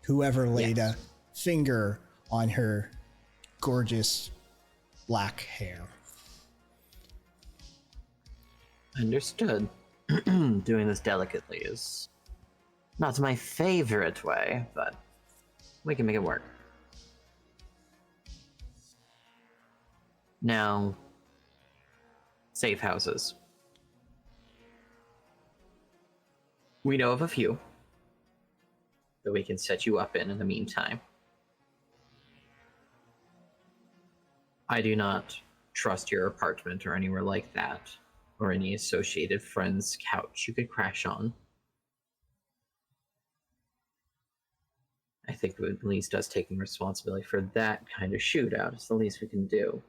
whoever laid a finger on her gorgeous black hair. Understood. Doing this delicately is not my favorite way, but we can make it work. Now, safe houses. We know of a few that we can set you up in the meantime. I do not trust your apartment or anywhere like that, or any associated friend's couch you could crash on. I think at least us taking responsibility for that kind of shootout is the least we can do.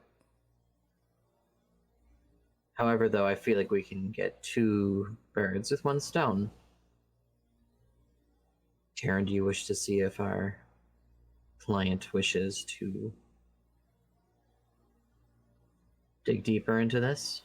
However, though, I feel like we can get 2 birds with 1 stone. Karen, do you wish to see if our client wishes to dig deeper into this?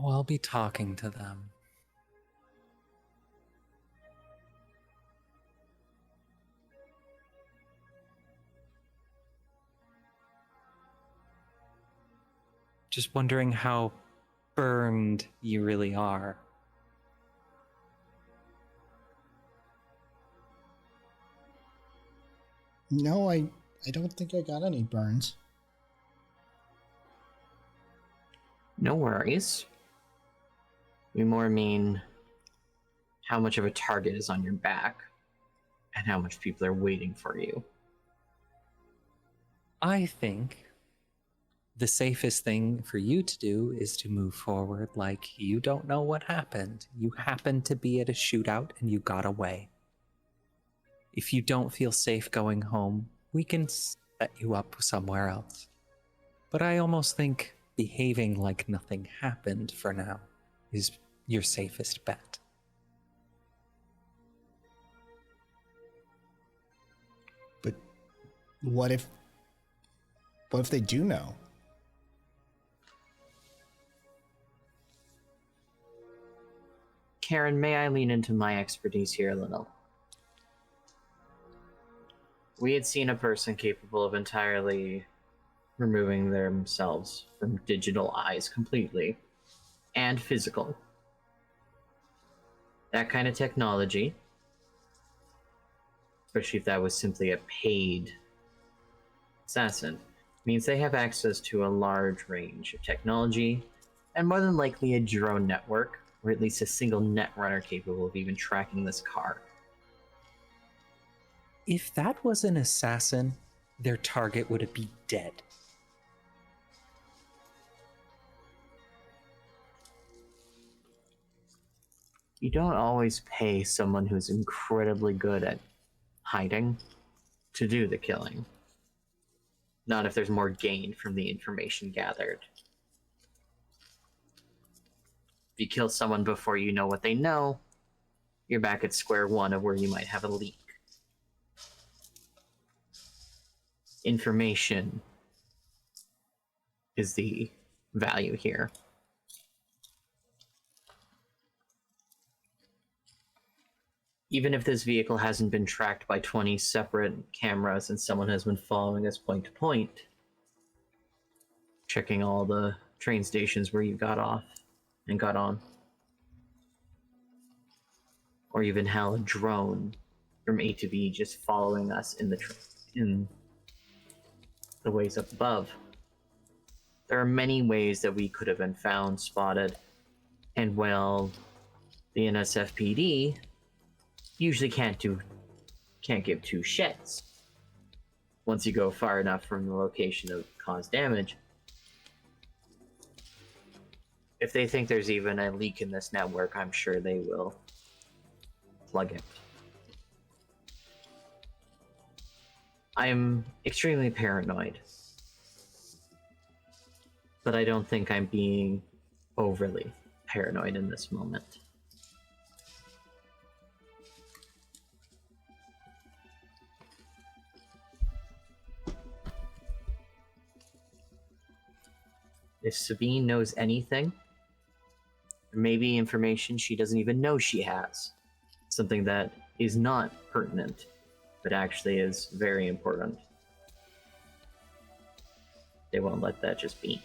Oh, I'll be talking to them. Just wondering how burned you really are. No, I don't think I got any burns. No worries. We more mean how much of a target is on your back and how much people are waiting for you. I think the safest thing for you to do is to move forward like you don't know what happened. You happened to be at a shootout and you got away. If you don't feel safe going home, we can set you up somewhere else. But I almost think behaving like nothing happened for now is your safest bet. But what if they do know? Karen, may I lean into my expertise here a little? We had seen a person capable of entirely removing themselves from digital eyes completely, and physical. That kind of technology, especially if that was simply a paid assassin, means they have access to a large range of technology, and more than likely a drone network, or at least a single netrunner capable of even tracking this car. If that was an assassin, their target would be dead. You don't always pay someone who's incredibly good at hiding to do the killing. Not if there's more gain from the information gathered. If you kill someone before you know what they know, you're back at square one of where you might have a leak. Information is the value here. Even if this vehicle hasn't been tracked by 20 separate cameras and someone has been following us point to point, checking all the train stations where you got off and got on. Or even how a drone from A to B just following us in in the ways up above. There are many ways that we could have been found, spotted, and well, the NSFPD usually can't give two shits once you go far enough from the location of caused damage. If they think there's even a leak in this network, I'm sure they will plug it. I'm extremely paranoid, but I don't think I'm being overly paranoid in this moment. If Sabine knows anything, or maybe information she doesn't even know she has, something that is not pertinent, but actually is very important, they won't let that just be.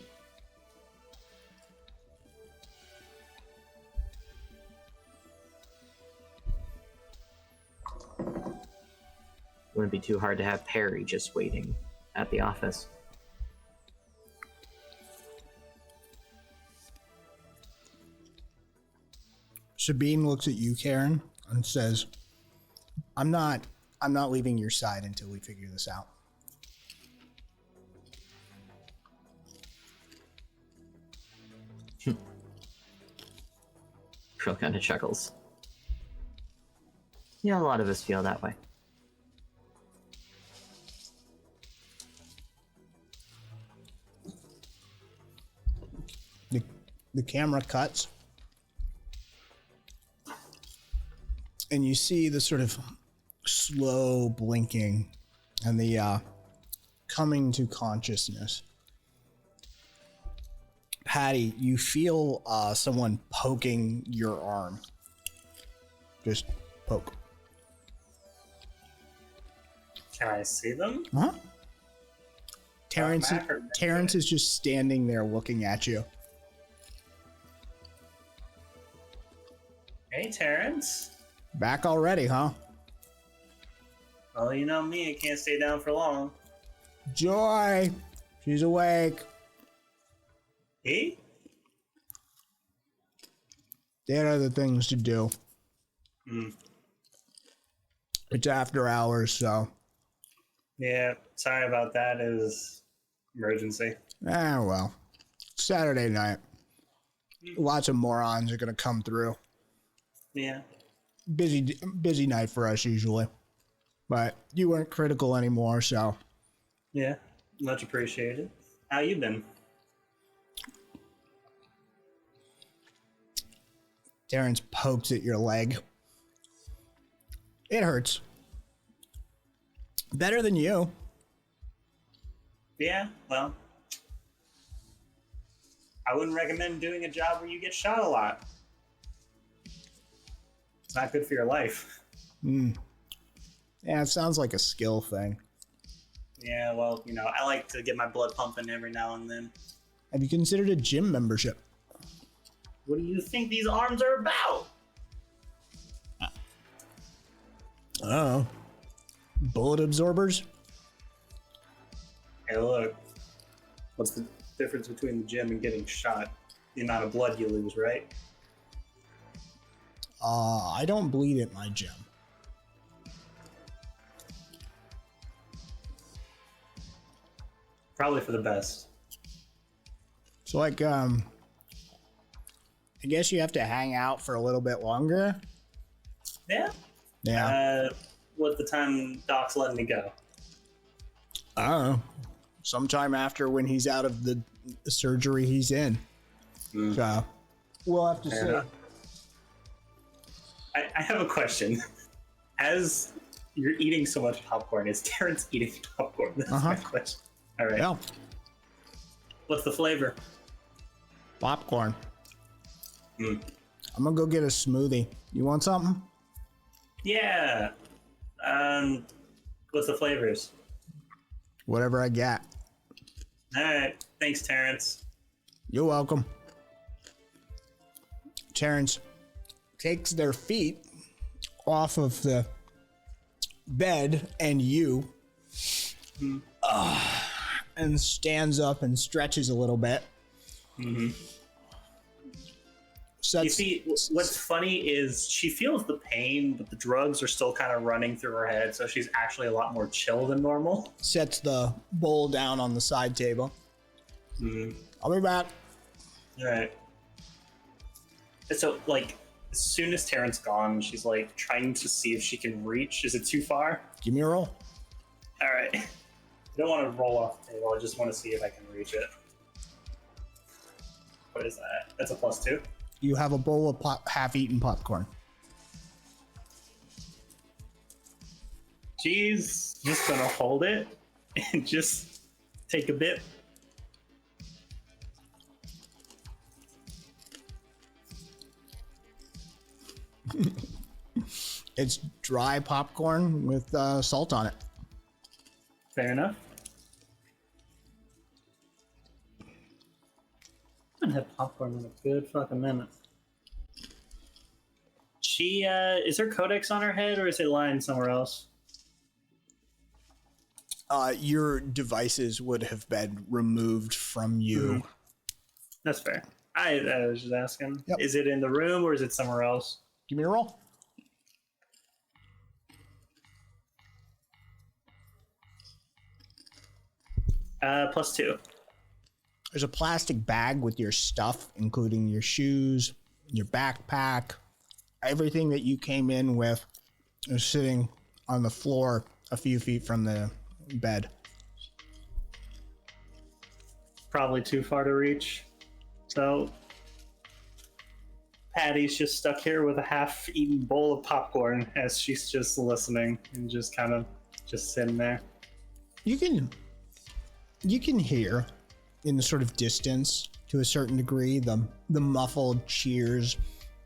Wouldn't be too hard to have Perry just waiting at the office. Sabine looks at you, Karen, and says, I'm not leaving your side until we figure this out. Krill kind of chuckles. Yeah, a lot of us feel that way. The camera cuts, and you see the sort of slow blinking and the coming to consciousness. Patty, you feel someone poking your arm. Just poke. Can I see them? Huh? Terrence is just standing there looking at you. Hey, Terrence. Back already, huh? Well, you know me, I can't stay down for long. Joy! She's awake. He? They had other things to do. It's after hours, so. Yeah, sorry about that. It was emergency. Ah, well. Saturday night. Lots of morons are gonna come through. Yeah. Busy night for us usually. But you weren't critical anymore, so. Yeah, much appreciated. How you been? Terrence pokes at your leg. It hurts. Better than you. Yeah, well, I wouldn't recommend doing a job where you get shot a lot. It's not good for your life. Yeah, it sounds like a skill thing. Yeah, well, you know, I like to get my blood pumping every now and then. Have you considered a gym membership? What do you think these arms are about? Oh. Bullet absorbers? Hey, look. What's the difference between the gym and getting shot? The amount of blood you lose, right? I don't bleed at my gym. Probably for the best. So, like, I guess you have to hang out for a little bit longer. Yeah. Yeah. What's the time Doc's letting me go? I don't know. Sometime after when he's out of the surgery he's in. So, we'll have to see. enough. I have a question. As you're eating so much popcorn, is Terrence eating popcorn? That's my question. All right. Yeah. What's the flavor? Popcorn. I'm gonna go get a smoothie. You want something? Yeah. What's the flavors? Whatever I got. All right. Thanks, Terrence. You're welcome. Terrence takes their feet off of the bed and and stands up and stretches a little bit. Mm-hmm. You see, what's funny is she feels the pain, but the drugs are still kind of running through her head, so she's actually a lot more chill than normal. Sets the bowl down on the side table. I'll be back. All right. And so, like, as soon as Terrence gone, she's like trying to see if she can reach. Is it too far? Give me a roll. All right. I don't want to roll off the table. I just want to see if I can reach it. What is that? That's a +2. You have a bowl of half-eaten popcorn. She's just gonna hold it and just take a bit. It's dry popcorn with salt on it. Fair enough. I haven't had popcorn in a good fucking minute. She, is her codex on her head or is it lying somewhere else? Your devices would have been removed from you. That's fair. I was just asking. Yep. Is it in the room or is it somewhere else? Give me a roll. +2. There's a plastic bag with your stuff, including your shoes, your backpack, everything that you came in with is sitting on the floor a few feet from the bed. Probably too far to reach. So Patty's just stuck here with a half-eaten bowl of popcorn as she's just listening and just kind of just sitting there. You can hear in the sort of distance to a certain degree the muffled cheers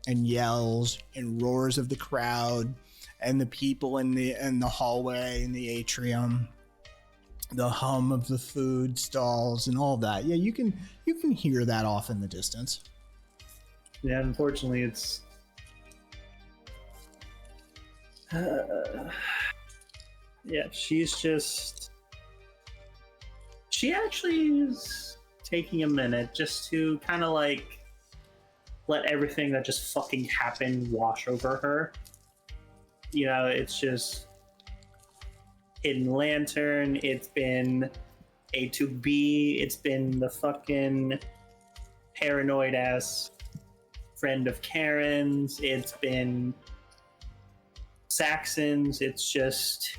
and yells and roars of the crowd and the people in the hallway and the atrium, the hum of the food stalls and all that. Yeah, you can hear that off in the distance. Yeah, unfortunately, it's yeah. She actually is taking a minute just to kind of like let everything that just fucking happened wash over her. You know, it's just Hidden Lantern, it's been A to B, it's been the fucking paranoid ass friend of Karen's, it's been Saxon's, it's just,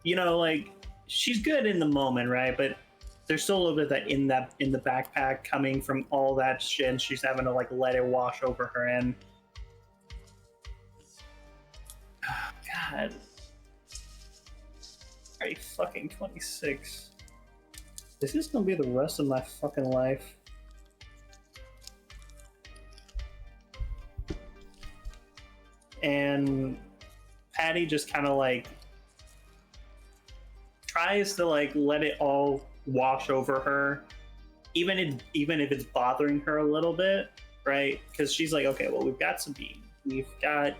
you know, like, she's good in the moment, right? But there's still a little bit of that in the backpack coming from all that shit, and she's having to like let it wash over her. And oh, God, already fucking 26. Is this gonna be the rest of my fucking life? And Patty just kind of like tries to like let it all wash over her, even if it's bothering her a little bit, right? Because she's like, okay, well, we've got Sabine, we've got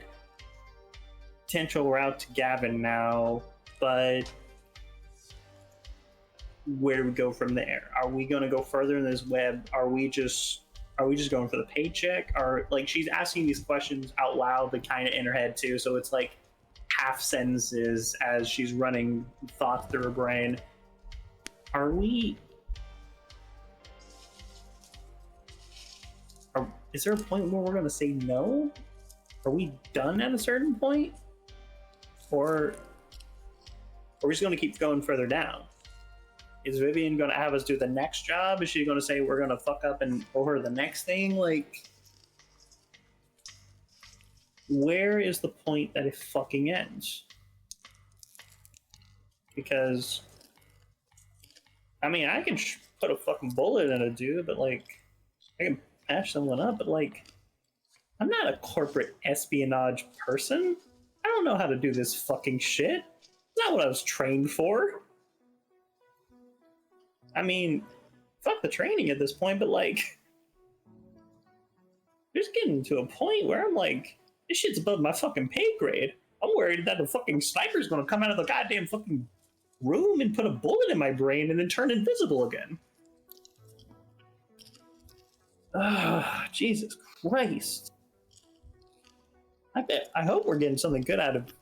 potential route to Gavin now, but where do we go from there? Are we going to go further in this web? Are we just going for the paycheck? Or like, she's asking these questions out loud, but kind of in her head too, so it's like half sentences as she's running thoughts through her brain. Is there a point where we're going to say no? Are we done at a certain point? Or are we just going to keep going further down? Is Vivian going to have us do the next job? Is she going to say we're going to fuck up and over the next thing? Like, where is the point that it fucking ends? Because, I mean, I can put a fucking bullet in a dude, but like, I can patch someone up, but like, I'm not a corporate espionage person. I don't know how to do this fucking shit. It's not what I was trained for. I mean, fuck the training at this point, but like, just getting to a point where I'm like, this shit's above my fucking pay grade. I'm worried that the fucking sniper's gonna come out of the goddamn fucking room and put a bullet in my brain and then turn invisible again. Ah, Jesus Christ. I hope we're getting something good out of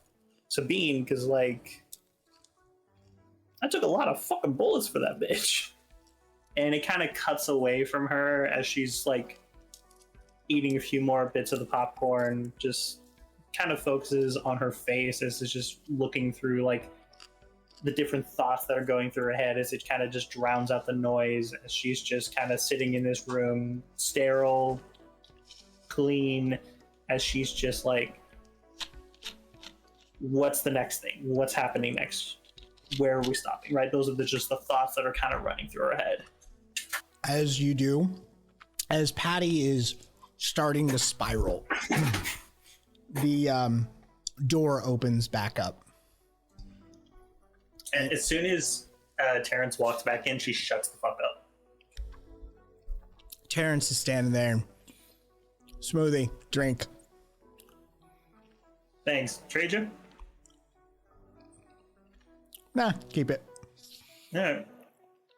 Sabine, because like, I took a lot of fucking bullets for that bitch. And it kind of cuts away from her as she's like eating a few more bits of the popcorn, just kind of focuses on her face as it's just looking through like the different thoughts that are going through her head, as it kind of just drowns out the noise as she's just kind of sitting in this room, sterile, clean, as she's just like, what's the next thing? What's happening next? Where are we stopping? Right? Those are just the thoughts that are kind of running through her head. As you do, as Patty is starting to spiral, the door opens back up. And as soon as Terrence walks back in, she shuts the fuck up. Terrence is standing there. Smoothie, drink. Thanks. Trade you? Nah, keep it. Yeah.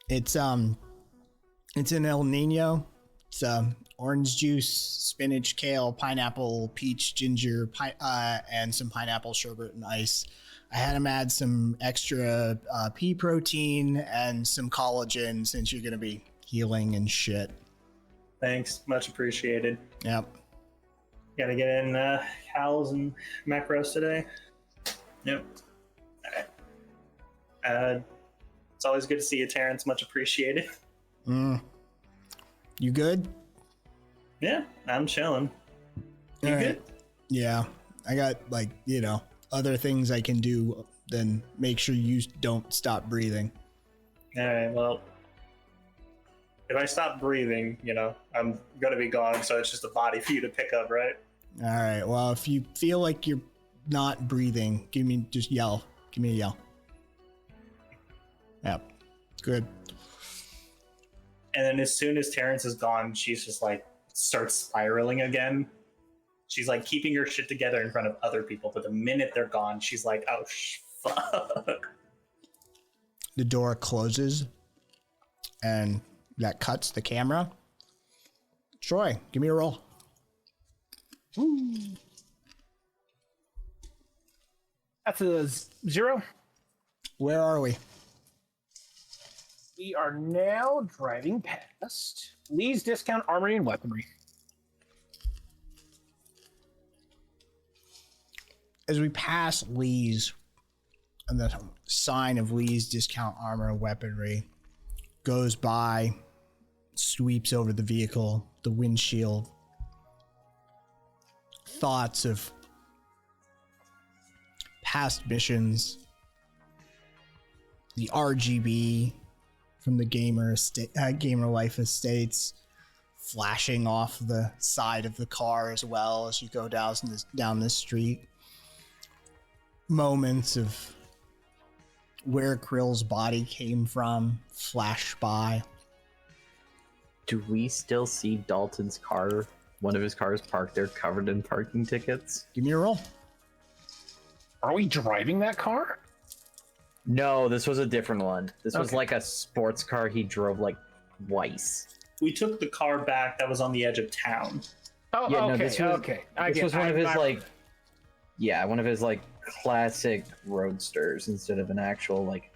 It's an El Nino. It's orange juice, spinach, kale, pineapple, peach, ginger, and some pineapple sherbet and ice. I had him add some extra pea protein and some collagen, since you're gonna be healing and shit. Thanks. Much appreciated. Yep. Gotta get in calories and macros today. Yep. All right. It's always good to see you, Terrence. Much appreciated. You good? Yeah, I'm chilling. You All right. good? Yeah. I got other things I can do than make sure you don't stop breathing. All right, well, if I stop breathing, I'm gonna be gone, so it's just a body for you to pick up, right? All right. Well, if you feel like you're not breathing, just yell. Give me a yell. Yep. Good. And then as soon as Terrence is gone, she's just like starts spiraling again. She's like keeping her shit together in front of other people, but the minute they're gone, she's like, oh, fuck. The door closes, and that cuts the camera. Troy, give me a roll. Ooh. That's a 0. Where are we? We are now driving past Lee's Discount Armory and Weaponry. As we pass Lee's, and the sign of Lee's Discount Armor and Weaponry goes by, sweeps over the vehicle, the windshield. Thoughts of past missions, the RGB from the gamer life estates flashing off the side of the car as well as you go down this street. Moments of where Krill's body came from flash by. Do we still see Dalton's car, one of his cars parked there covered in parking tickets? Give me a roll. Are we driving that car? No, this was a different one. This was Okay. like a sports car he drove like twice. We took the car back that was on the edge of town. Oh, Yeah, no, okay, this was- okay. This was one of his one of his like classic roadsters instead of an actual like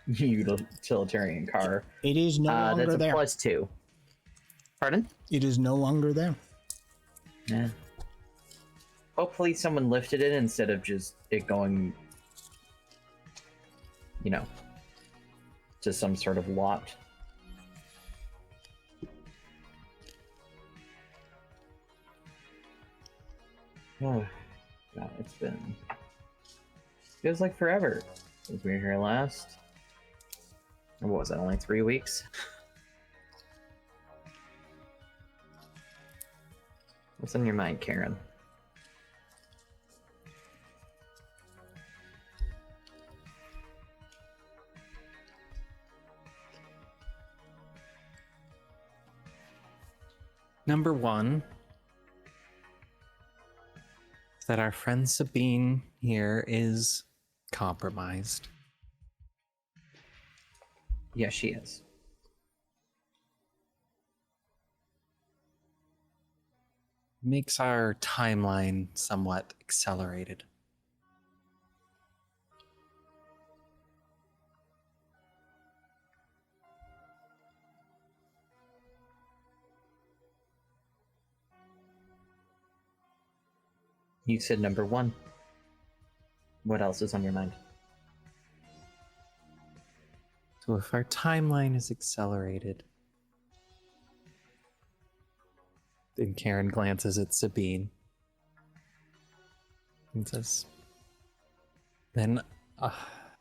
utilitarian car. It is no longer That's a there. +2. Pardon? It is no longer there. Yeah. Hopefully someone lifted it instead of just it going, to some sort of lot. Oh, God, feels like forever since we were here last. What was that, only 3 weeks? What's on your mind, Karen? Number one, that our friend Sabine here is compromised. Yes, she is. Makes our timeline somewhat accelerated. You said number one. What else is on your mind? So if our timeline is accelerated, then Karen glances at Sabine and says, then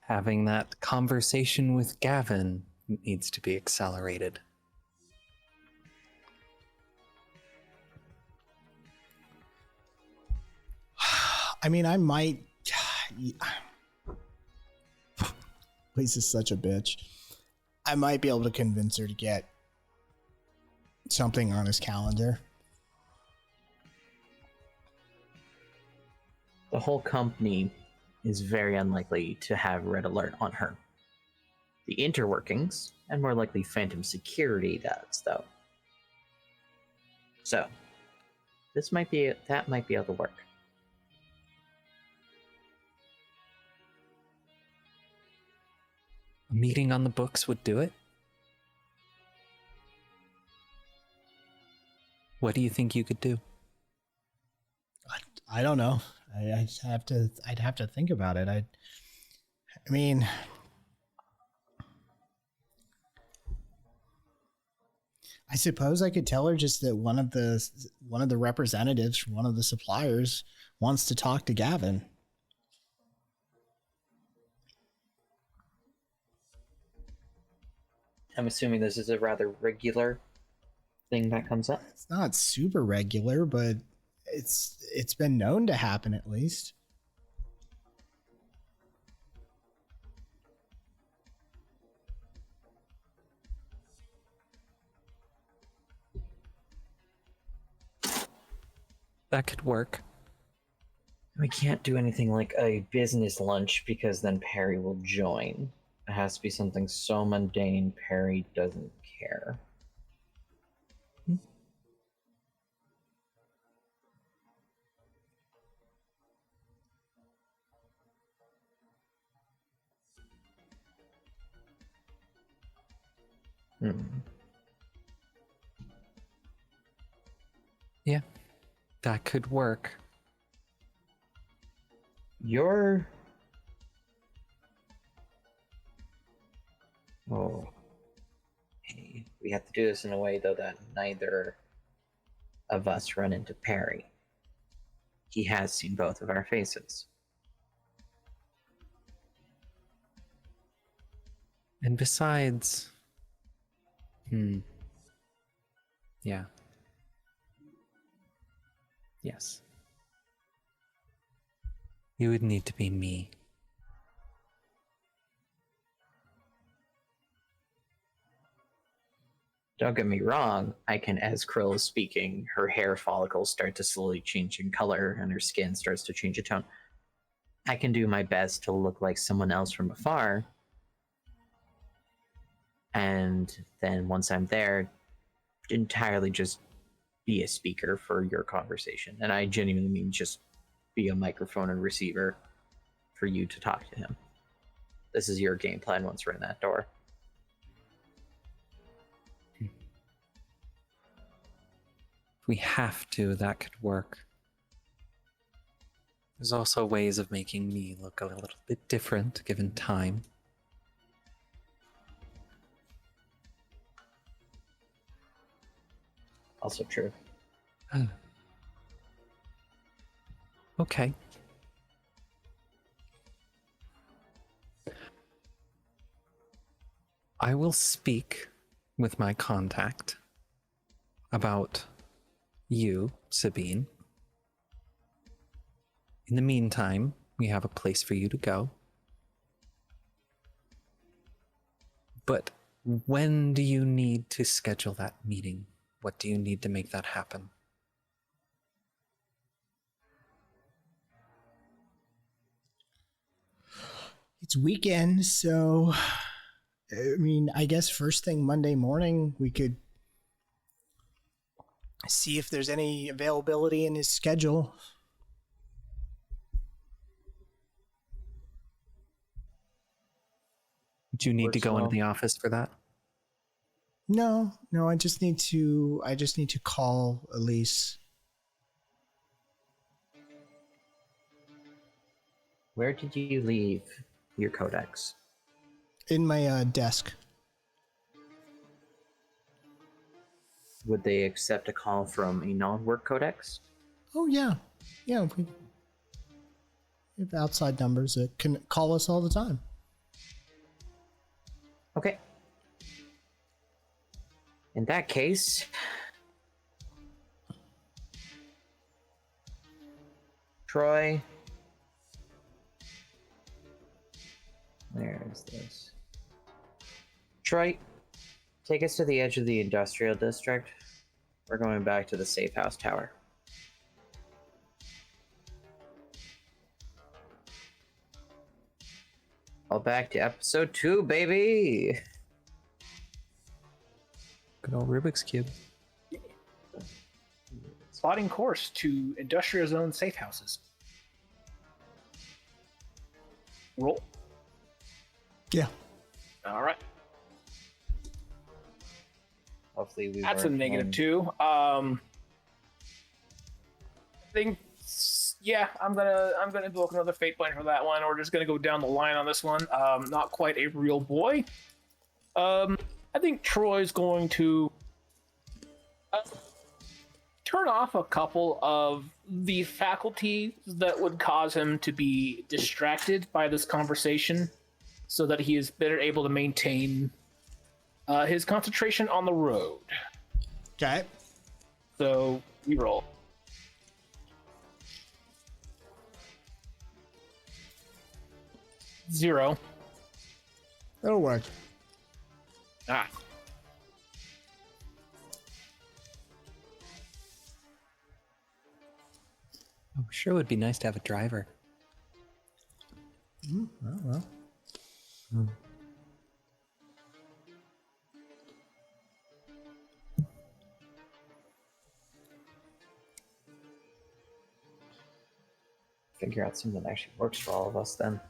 having that conversation with Gavin needs to be accelerated. I mean, I might. Lisa's such a bitch. I might be able to convince her to get something on his calendar. The whole company is very unlikely to have Red Alert on her. The interworkings, and more likely Phantom Security does, though. So, that might be able to work. A meeting on the books would do it? What do you think you could do? I don't know. I'd have to think about it. I mean, I suppose I could tell her just that one of the representatives from one of the suppliers wants to talk to Gavin. I'm assuming this is a rather regular thing that comes up. It's not super regular, but it's been known to happen at least. That could work. We can't do anything like a business lunch because then Perry will join. It has to be something so mundane Perry doesn't care. Yeah, that could work. Hey, we have to do this in a way, though, that neither of us run into Perry. He has seen both of our faces. And besides... Yeah. Yes. You would need to be me. Don't get me wrong, I can, as Krill is speaking, her hair follicles start to slowly change in color and her skin starts to change in tone. I can do my best to look like someone else from afar. And then once I'm there, entirely just be a speaker for your conversation. And I genuinely mean just be a microphone and receiver for you to talk to him. This is your game plan once we're in that door. If we have to, that could work. There's also ways of making me look a little bit different given time. Also true. Okay. I will speak with my contact about you, Sabine. In the meantime, we have a place for you to go. But when do you need to schedule that meeting What do you need to make that happen? It's weekend, so I mean, I guess first thing Monday morning we could see if there's any availability in his schedule. Do you need to Works go into well. the office for that? No, I just need to call Elise. Where did you leave your codex? In my desk. Would they accept a call from a non-work codex? Oh yeah. Yeah, we have outside numbers that can call us all the time. Okay. In that case, Troy, where is this? Troy, take us to the edge of the industrial district. We're going back to the safe house tower. All back to episode 2, baby! Good old Rubik's Cube. Plotting course to industrial zone safe houses. Roll. Yeah. All right. Hopefully we That's a weren't negative one- 2. I think, yeah, I'm gonna invoke another fate point for that one. Or just gonna go down the line on this one. Not quite a real boy. I think Troy's going to turn off a couple of the faculties that would cause him to be distracted by this conversation, so that he is better able to maintain his concentration on the road. Okay. So we roll. Zero. That'll work. Ah. Oh, sure would be nice to have a driver. Oh, well. Figure out something that actually works for all of us then.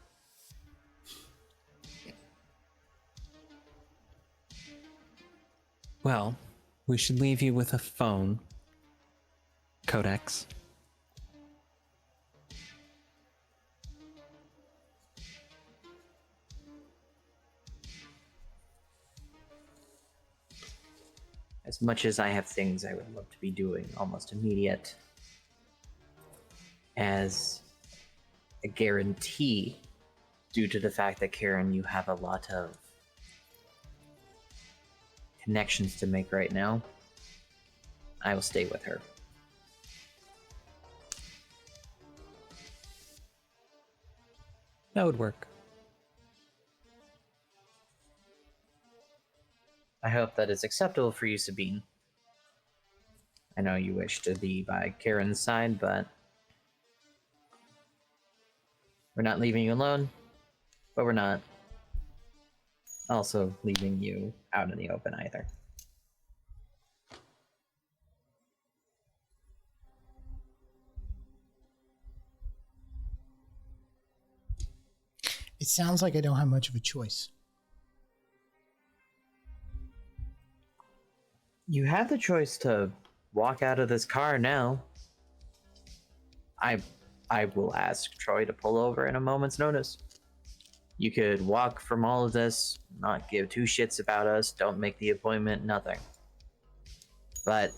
Well, we should leave you with a phone. Codex. As much as I have things I would love to be doing almost immediate, as a guarantee, due to the fact that Karen, you have a lot of connections to make right now, I will stay with her. That would work. I hope that is acceptable for you, Sabine. I know you wish to be by Karen's side, but we're not leaving you alone, but we're not also leaving you out in the open either. It sounds like I don't have much of a choice. You have the choice to walk out of this car now. I will ask Troy to pull over in a moment's notice. You could walk from all of this, not give two shits about us, don't make the appointment, nothing. But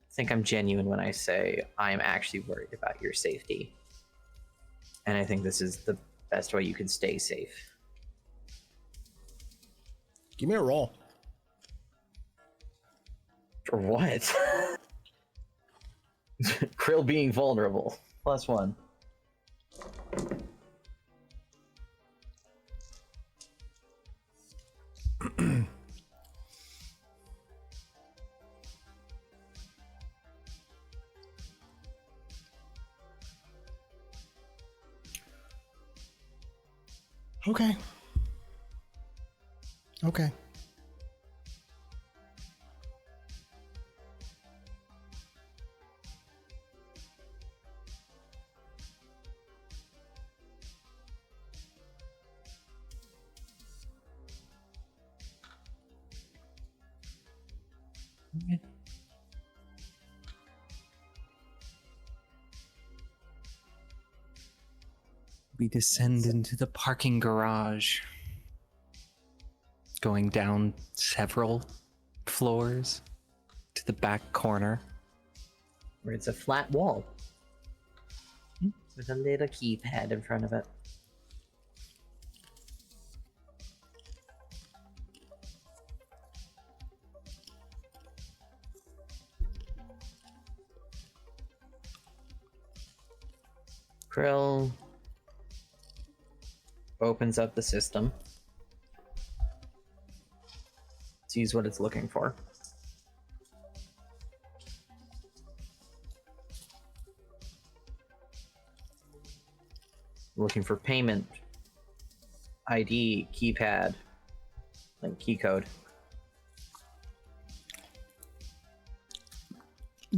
I think I'm genuine when I say I'm actually worried about your safety. And I think this is the best way you can stay safe. Give me a roll. For what? Krill being vulnerable. +1. Okay. Okay. We descend into the parking garage, going down several floors to the back corner. Where it's a flat wall with a little keypad in front of it. Krill opens up the system, sees what it's looking for. Looking for payment, ID, keypad, and key code.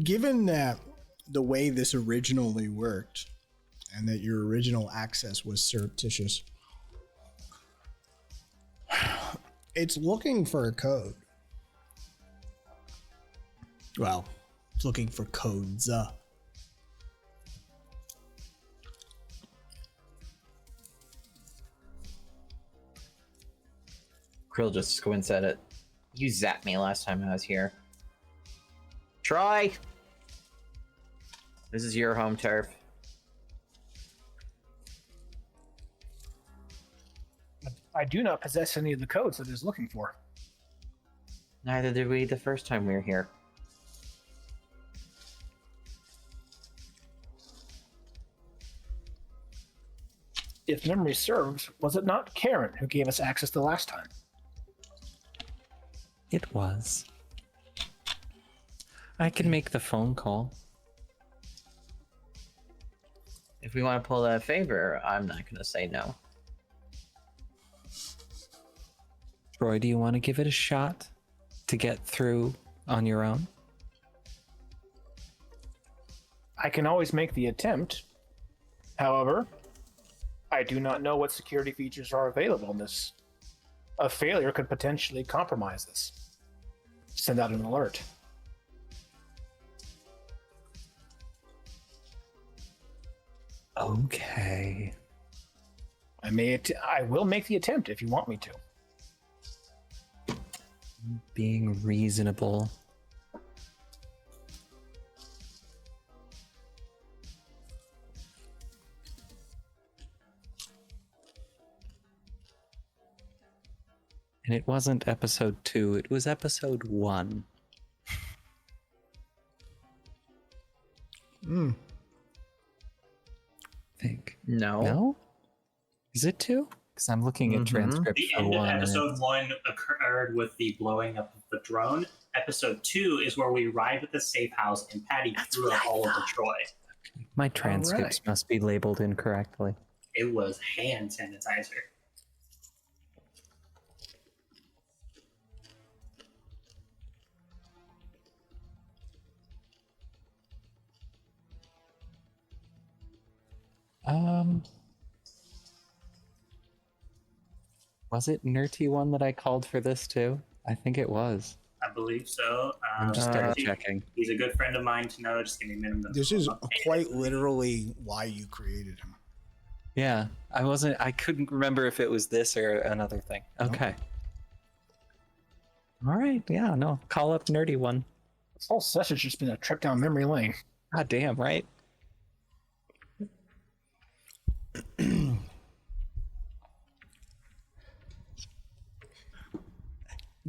Given that the way this originally worked and that your original access was surreptitious, it's looking for a code. Well, it's looking for codes. Krill just squints at it. You zapped me last time I was here. Troy! This is your home turf. I do not possess any of the codes that it is looking for. Neither did we the first time we were here. If memory serves, was it not Karen who gave us access the last time? It was. I can make the phone call. If we want to pull that favor, I'm not going to say no. Troy, do you want to give it a shot to get through on your own? I can always make the attempt. However, I do not know what security features are available in this. A failure could potentially compromise this. Send out an alert. Okay. I will make the attempt if you want me to. Being reasonable. And it wasn't episode 2, it was episode 1. Hmm. I think. No. No? Is it 2? Because I'm looking at transcripts The for end of 1. episode 1 occurred with the blowing up of the drone. Episode 2 is where we arrive at the safe house and Patty threw up all of the Troy. My transcripts must be labeled incorrectly. It was hand sanitizer. Was it Nerty one that I called for this too? I think it was. I believe so. I'm just double checking. He's a good friend of mine to know. Just give me minimum. This is quite literally why you created him. Yeah, I couldn't remember if it was this or another thing. Okay. All right, yeah, no, call up Nerdy one. This whole session's just been a trip down memory lane. God damn, right?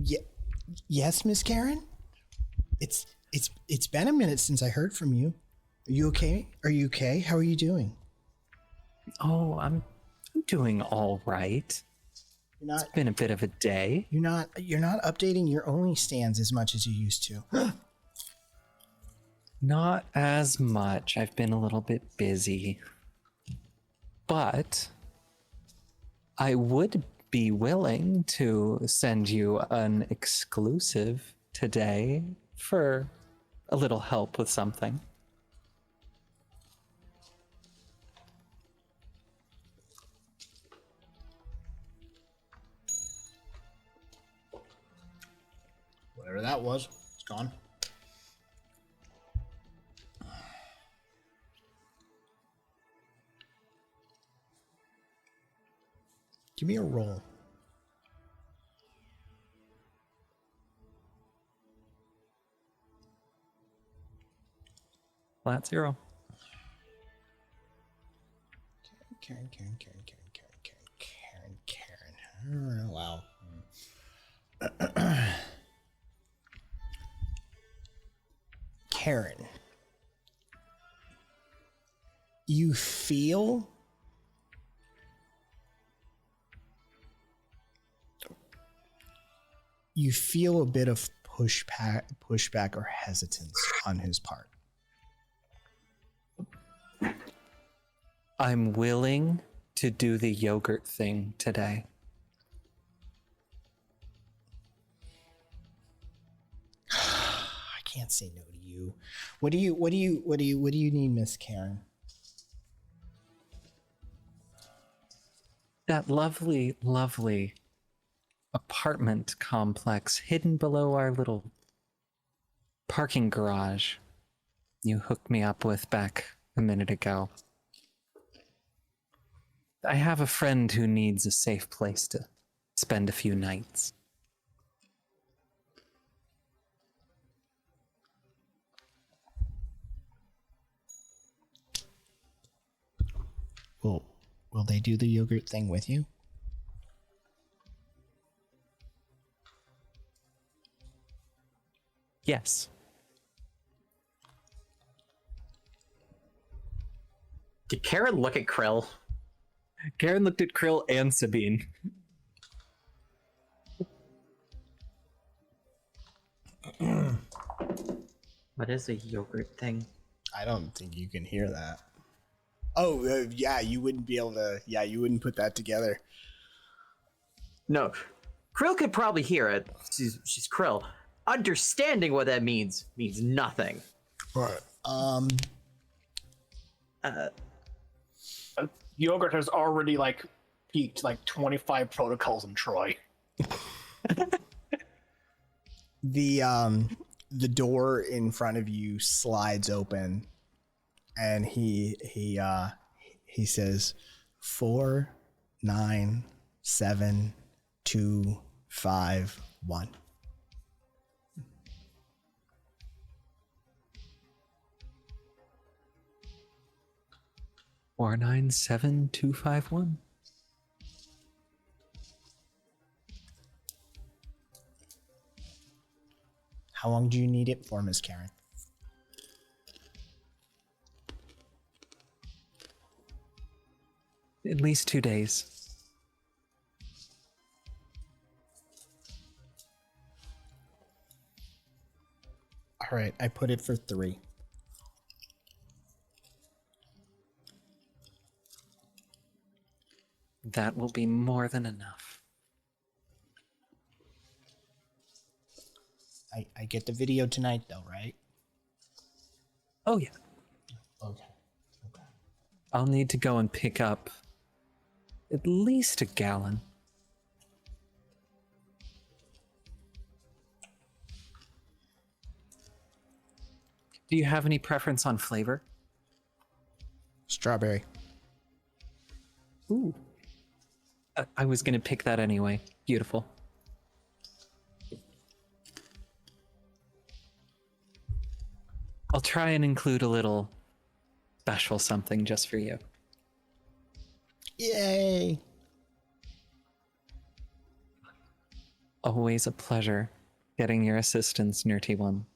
Yeah, yes, Miss Karen. It's been a minute since I heard from you. Are you okay? Are you okay? How are you doing? Oh, I'm doing all right. It's been a bit of a day. You're not updating your only stands as much as you used to. Not as much. I've been a little bit busy. But I would be willing to send you an exclusive today for a little help with something. Whatever that was, it's gone. Give me a roll. Flat 0. Karen. Oh, wow. Karen, you feel a bit of pushback or hesitance on his part. I'm willing to do the yogurt thing today. I can't say no to you. What do you need, Miss Karen? That lovely, lovely apartment complex hidden below our little parking garage you hooked me up with back a minute ago. I have a friend who needs a safe place to spend a few nights. Will they do the yogurt thing with you? Yes. Did Karen look at Krill? Karen looked at Krill and Sabine. What is a yogurt thing? I don't think you can hear that. Oh, yeah, you wouldn't be able to. Yeah, you wouldn't put that together. No, Krill could probably hear it. She's Krill. Understanding what that means nothing. Right. Yogurt has already like peaked like 25 protocols in Troy. The door in front of you slides open, and he says 4 9 7 2 5 1. Or 97251. How long do you need it for, Miss Karen? At least 2 days. All right, I put it for 3. That will be more than enough. I get the video tonight, though, right? Oh, yeah. Okay. I'll need to go and pick up at least a gallon. Do you have any preference on flavor? Strawberry. Ooh. I was going to pick that anyway. Beautiful. I'll try and include a little special something just for you. Yay! Always a pleasure getting your assistance, Nerdy One.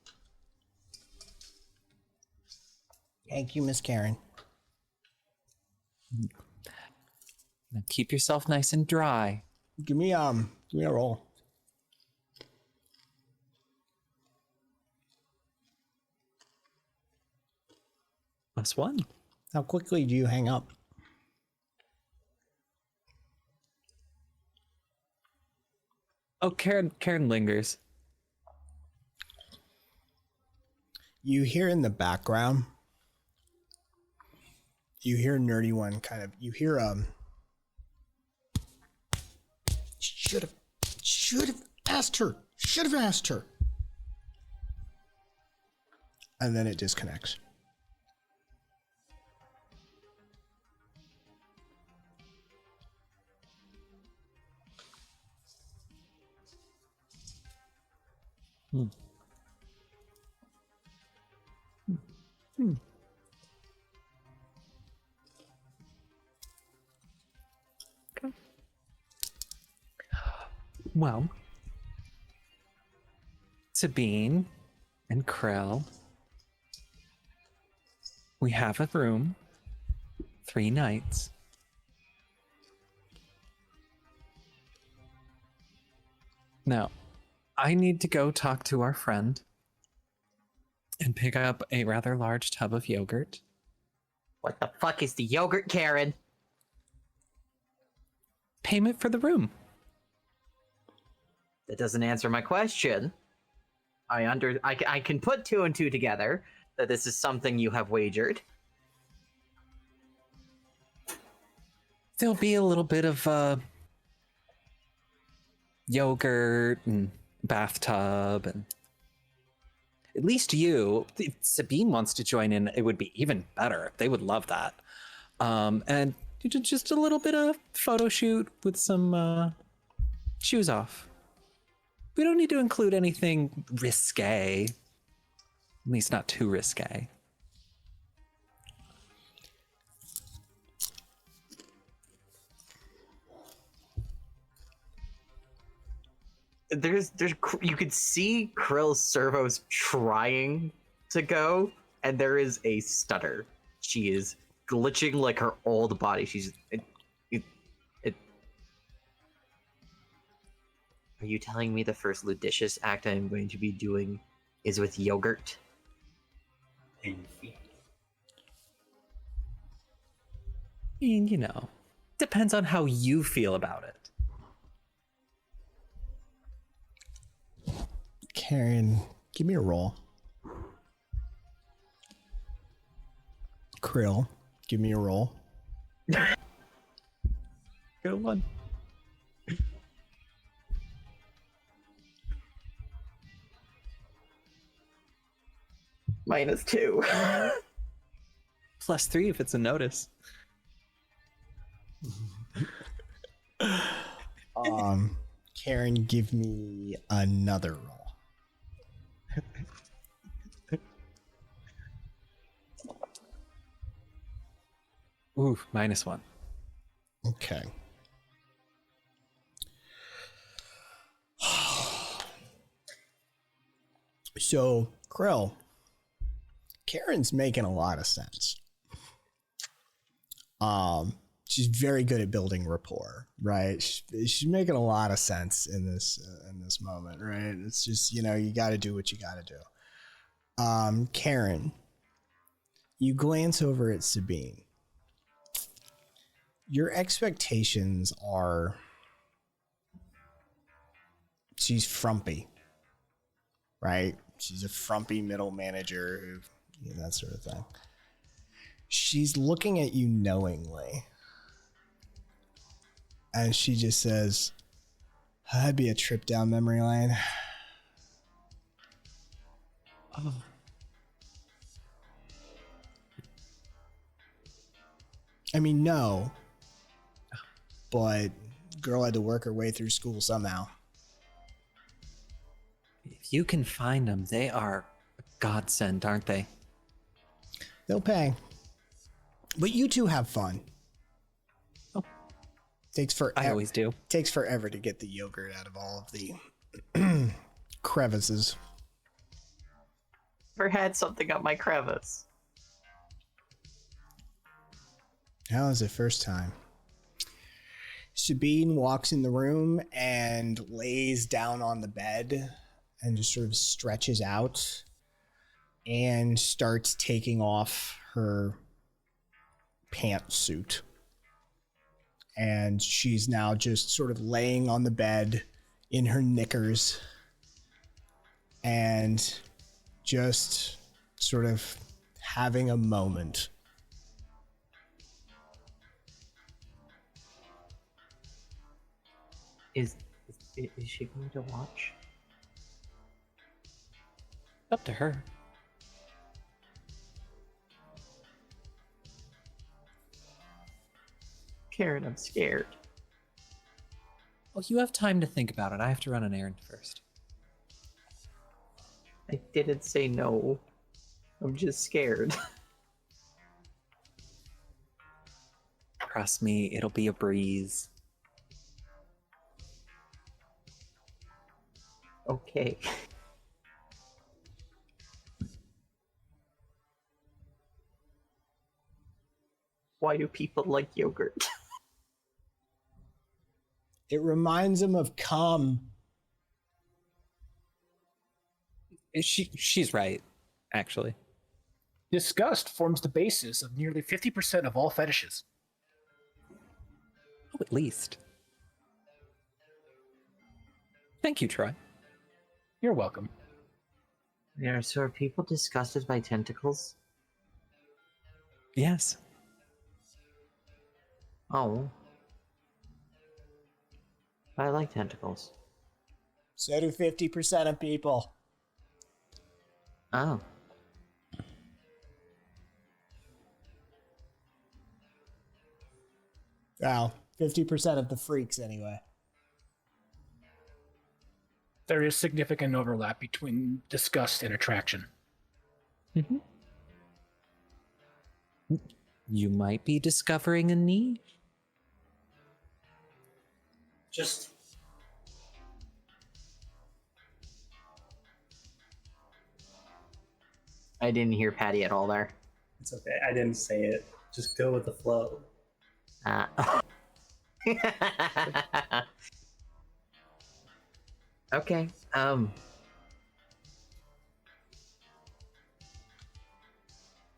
Thank you, Miss Karen. Now keep yourself nice and dry. Give me a roll. +1. How quickly do you hang up? Oh, Karen lingers. You hear in the background, you hear Nerdy One kind of, you hear, should have asked her, and then it disconnects. Well, Sabine and Krell, we have a room, 3 nights. Now, I need to go talk to our friend and pick up a rather large tub of yogurt. What the fuck is the yogurt, Karen? Payment for the room. That doesn't answer my question. I can put 2 and 2 together that this is something you have wagered. There'll be a little bit of yogurt and bathtub, and at least you, if Sabine wants to join in, it would be even better. They would love that. And just a little bit of photo shoot with some shoes off. We don't need to include anything risque. At least not too risque. There's you could see Krill's servos trying to go, and there is a stutter. She is glitching like her old body. She's Are you telling me the first ludicious act I'm going to be doing is with yogurt? And, depends on how you feel about it. Karen, give me a roll. Krill, give me a roll. Good one. -2. +3 if it's a notice. Karen, give me another roll. Ooh, -1. Okay. So, Krill, Karen's making a lot of sense. She's very good at building rapport, right? She's making a lot of sense in this moment, right? It's just, you got to do what you got to do. Karen, you glance over at Sabine. Your expectations are she's frumpy, right? She's a frumpy middle manager, that sort of thing. She's looking at you knowingly. And she just says, that'd be a trip down memory lane. Oh. I mean, no. But girl had to work her way through school somehow. If you can find them, they are a godsend, aren't they? They'll pay. But you two have fun. Oh. I always do. Takes forever to get the yogurt out of all of the crevices. Never had something up my crevice. How was the first time? Sabine walks in the room and lays down on the bed and just sort of stretches out and starts taking off her pantsuit. And she's now just sort of laying on the bed in her knickers and just sort of having a moment. Is she going to watch? Up to her. Karen, I'm scared. Well, you have time to think about it. I have to run an errand first. I didn't say no. I'm just scared. Trust me, it'll be a breeze. Okay. Why do people like yogurt? It reminds him of cum. She's right, actually. Disgust forms the basis of nearly 50% of all fetishes. Oh, at least. Thank you, Troy. You're welcome. Yeah, so are people disgusted by tentacles? Yes. Oh. I like tentacles. So do 50% of people. Oh. Wow, 50% of the freaks anyway. There is significant overlap between disgust and attraction. Mm-hmm. You might be discovering a niche. Just I didn't hear Patty at all there. it's okay. I didn't say it. Just go with the flow. Okay.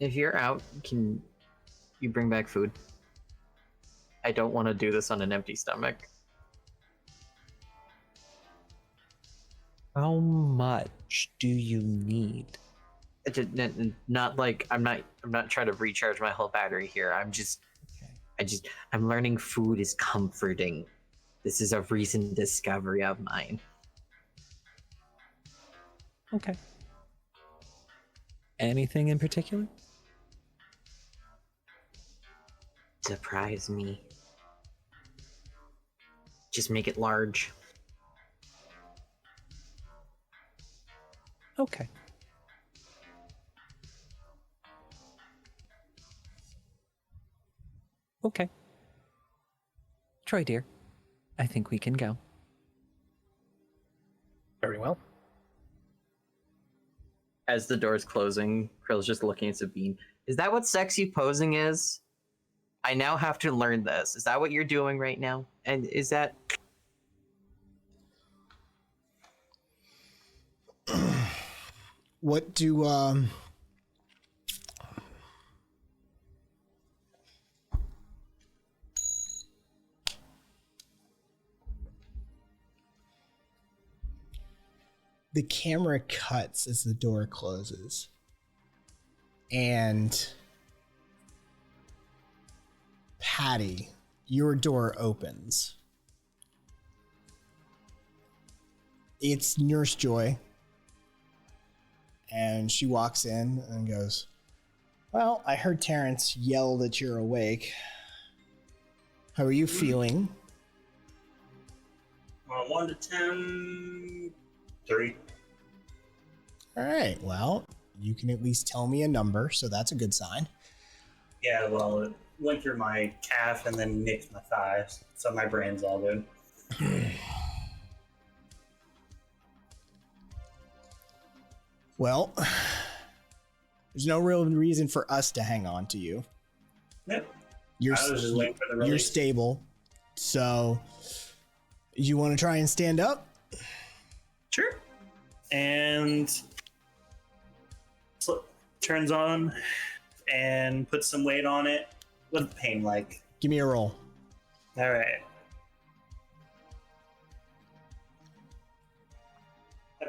If you're out, can you bring back food? I don't want to do this on an empty stomach. How much do you need? Not like I'm not trying to recharge my whole battery here. I'm learning food is comforting. This is a recent discovery of mine. Okay. Anything in particular? Surprise me. Just make it large. Okay. Okay. Troy, dear, I think we can go. Very well. As the door's closing, Krill's just looking at Sabine. Is that what sexy posing is? I now have to learn this. Is that what you're doing right now? And is that... What do the camera cuts as the door closes, and Patty, your door opens. It's Nurse Joy, and she walks in and goes, "Well, I heard Terrence yell that you're awake. How are you feeling?" 1 to 10, 3. All right, well, you can at least tell me a number, so that's a good sign. Yeah, well, it went through my calf and then nicked my thighs, so my brain's all good. Well, there's no real reason for us to hang on to you. Yep. You're, I was just waiting for the you're release. stable, so you want to try and stand up? Sure. And turns on and puts some weight on it. What's the pain like? Give me a roll. All right.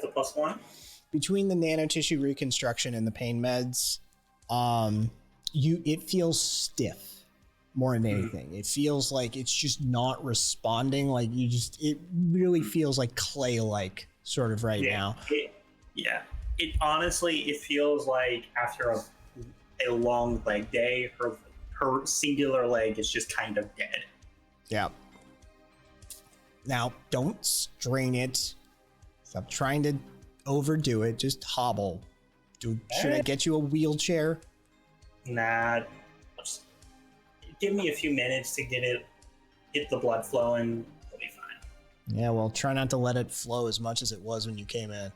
That's a +1. Between the nanotissue reconstruction and the pain meds, it feels stiff more than anything. It feels like it's just not responding. Like it really feels like clay-like sort of right now. It honestly, it feels like after a long leg day, her singular leg is just kind of dead. Yeah. Now, don't strain it. Stop trying to overdo it. Just hobble. Should I get you a wheelchair? Nah. Just give me a few minutes to get the blood flowing. It'll be fine. Yeah, well, try not to let it flow as much as it was when you came in.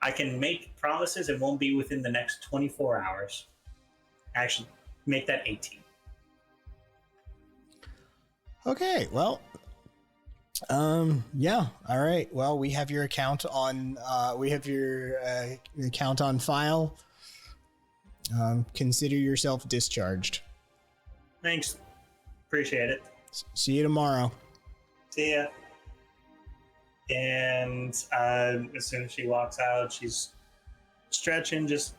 I can make promises it won't be within the next 24 hours. Actually, make that 18. Okay, well, yeah, all right. Well, we have your account on account on file. Consider yourself discharged. Thanks. Appreciate it. See you tomorrow. See ya. And as soon as she walks out, she's stretching, just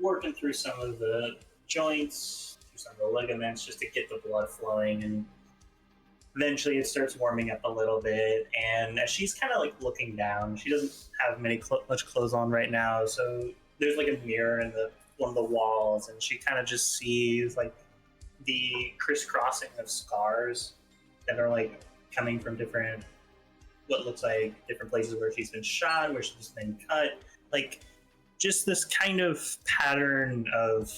working through some of the joints, through some of the ligaments, just to get the blood flowing. And eventually it starts warming up a little bit. And as she's kind of like looking down, she doesn't have much clothes on right now. So there's like a mirror in one of the walls, and she kind of just sees like the crisscrossing of scars that are like coming from what looks like different places where she's been shot, where she's been cut, like just this kind of pattern of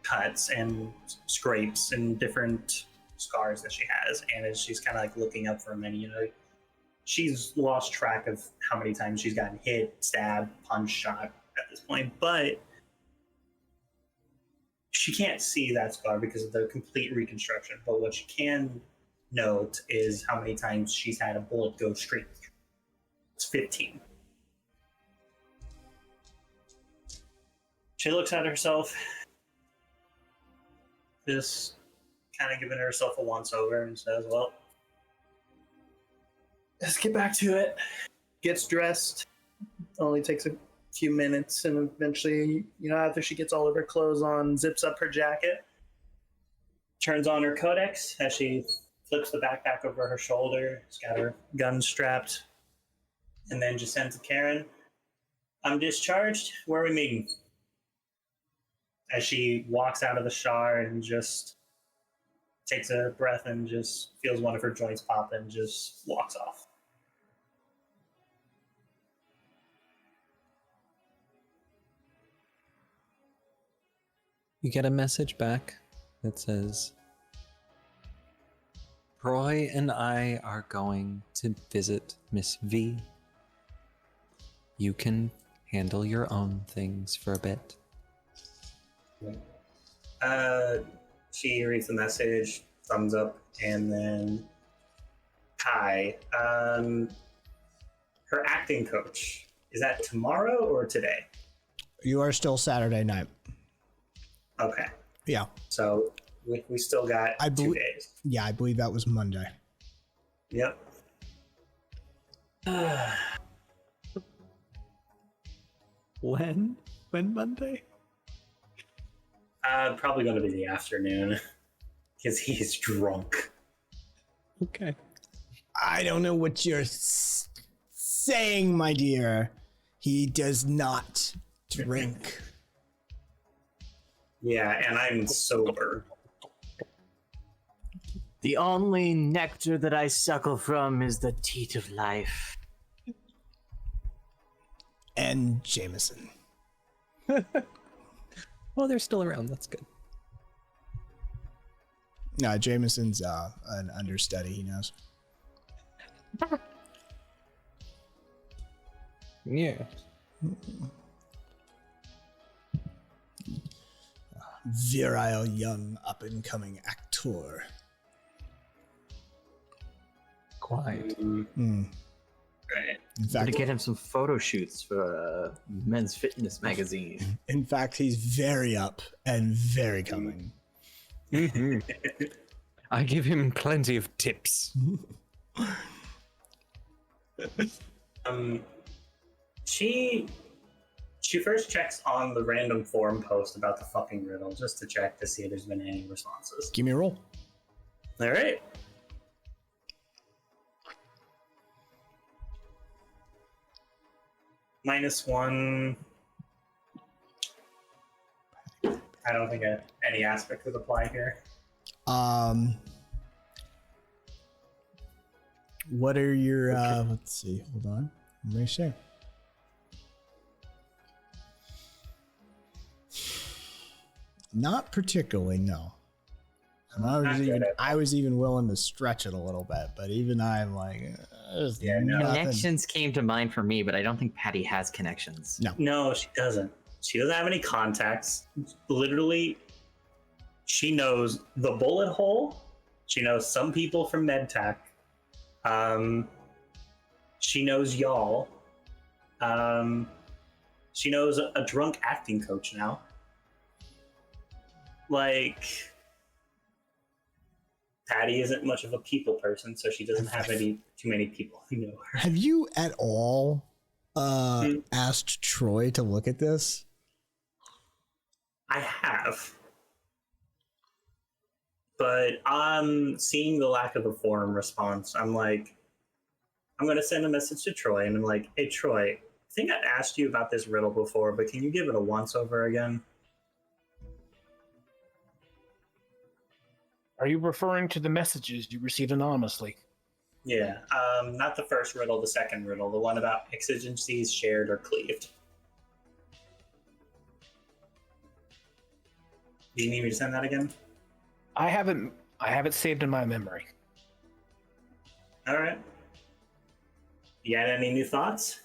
cuts and scrapes and different scars that she has. And as she's kind of like looking up for a minute, she's lost track of how many times she's gotten hit, stabbed, punched, shot at this point, but she can't see that scar because of the complete reconstruction. But what she can note is how many times she's had a bullet go straight through. It's 15. She looks at herself, just kind of giving herself a once over, and says, well, let's get back to it. Gets dressed. Only takes a few minutes, and eventually, after she gets all of her clothes on, zips up her jacket, turns on her codex as she flips the backpack over her shoulder. She's got her gun strapped, and then just sends to Karen, I'm discharged. Where are we meeting? As she walks out of the shower and just takes a breath and just feels one of her joints pop and just walks off. You get a message back that says, Roy and I are going to visit Miss V. You can handle your own things for a bit. She reads the message, thumbs up, and then hi. Her acting coach, is that tomorrow or today? You are still Saturday night. Okay. Yeah. So we still got 2 days. Yeah, I believe that was Monday. Yep. When Monday? Probably going to be the afternoon because he's drunk. Okay. I don't know what you're saying, my dear. He does not drink. Yeah, and I'm sober. The only nectar that I suckle from is the teat of life. And Jameson. Well, they're still around. That's good. No, Jameson's an understudy. He knows. Yeah. Virile young up-and-coming actor. Quite. Right. In Gotta fact, get him some photo shoots for Men's Fitness magazine. in fact, he's very up and very coming. I give him plenty of tips. She first checks on the random forum post about the fucking riddle just to check to see if there's been any responses. Give me a roll. All right. -1. I don't think any aspect would apply here. What are your let's see, hold on. Let me see. Not particularly, no. And I was even willing to stretch it a little bit, but even I'm like, Connections came to mind for me, but I don't think Patty has connections. No, she doesn't. She doesn't have any contacts. Literally, she knows the bullet hole. She knows some people from MedTech. She knows y'all. She knows a drunk acting coach now. Like, Patty isn't much of a people person, so she doesn't have too many people who know her. Have you at all asked Troy to look at this? I have. But seeing the lack of a forum response, I'm like, I'm going to send a message to Troy, and I'm like, hey, Troy, I think I asked you about this riddle before, but can you give it a once-over again? Are you referring to the messages you received anonymously? Yeah, not the first riddle, the second riddle, the one about exigencies shared or cleaved. Do you need me to send that again? I haven't saved in my memory. All right. You got any new thoughts?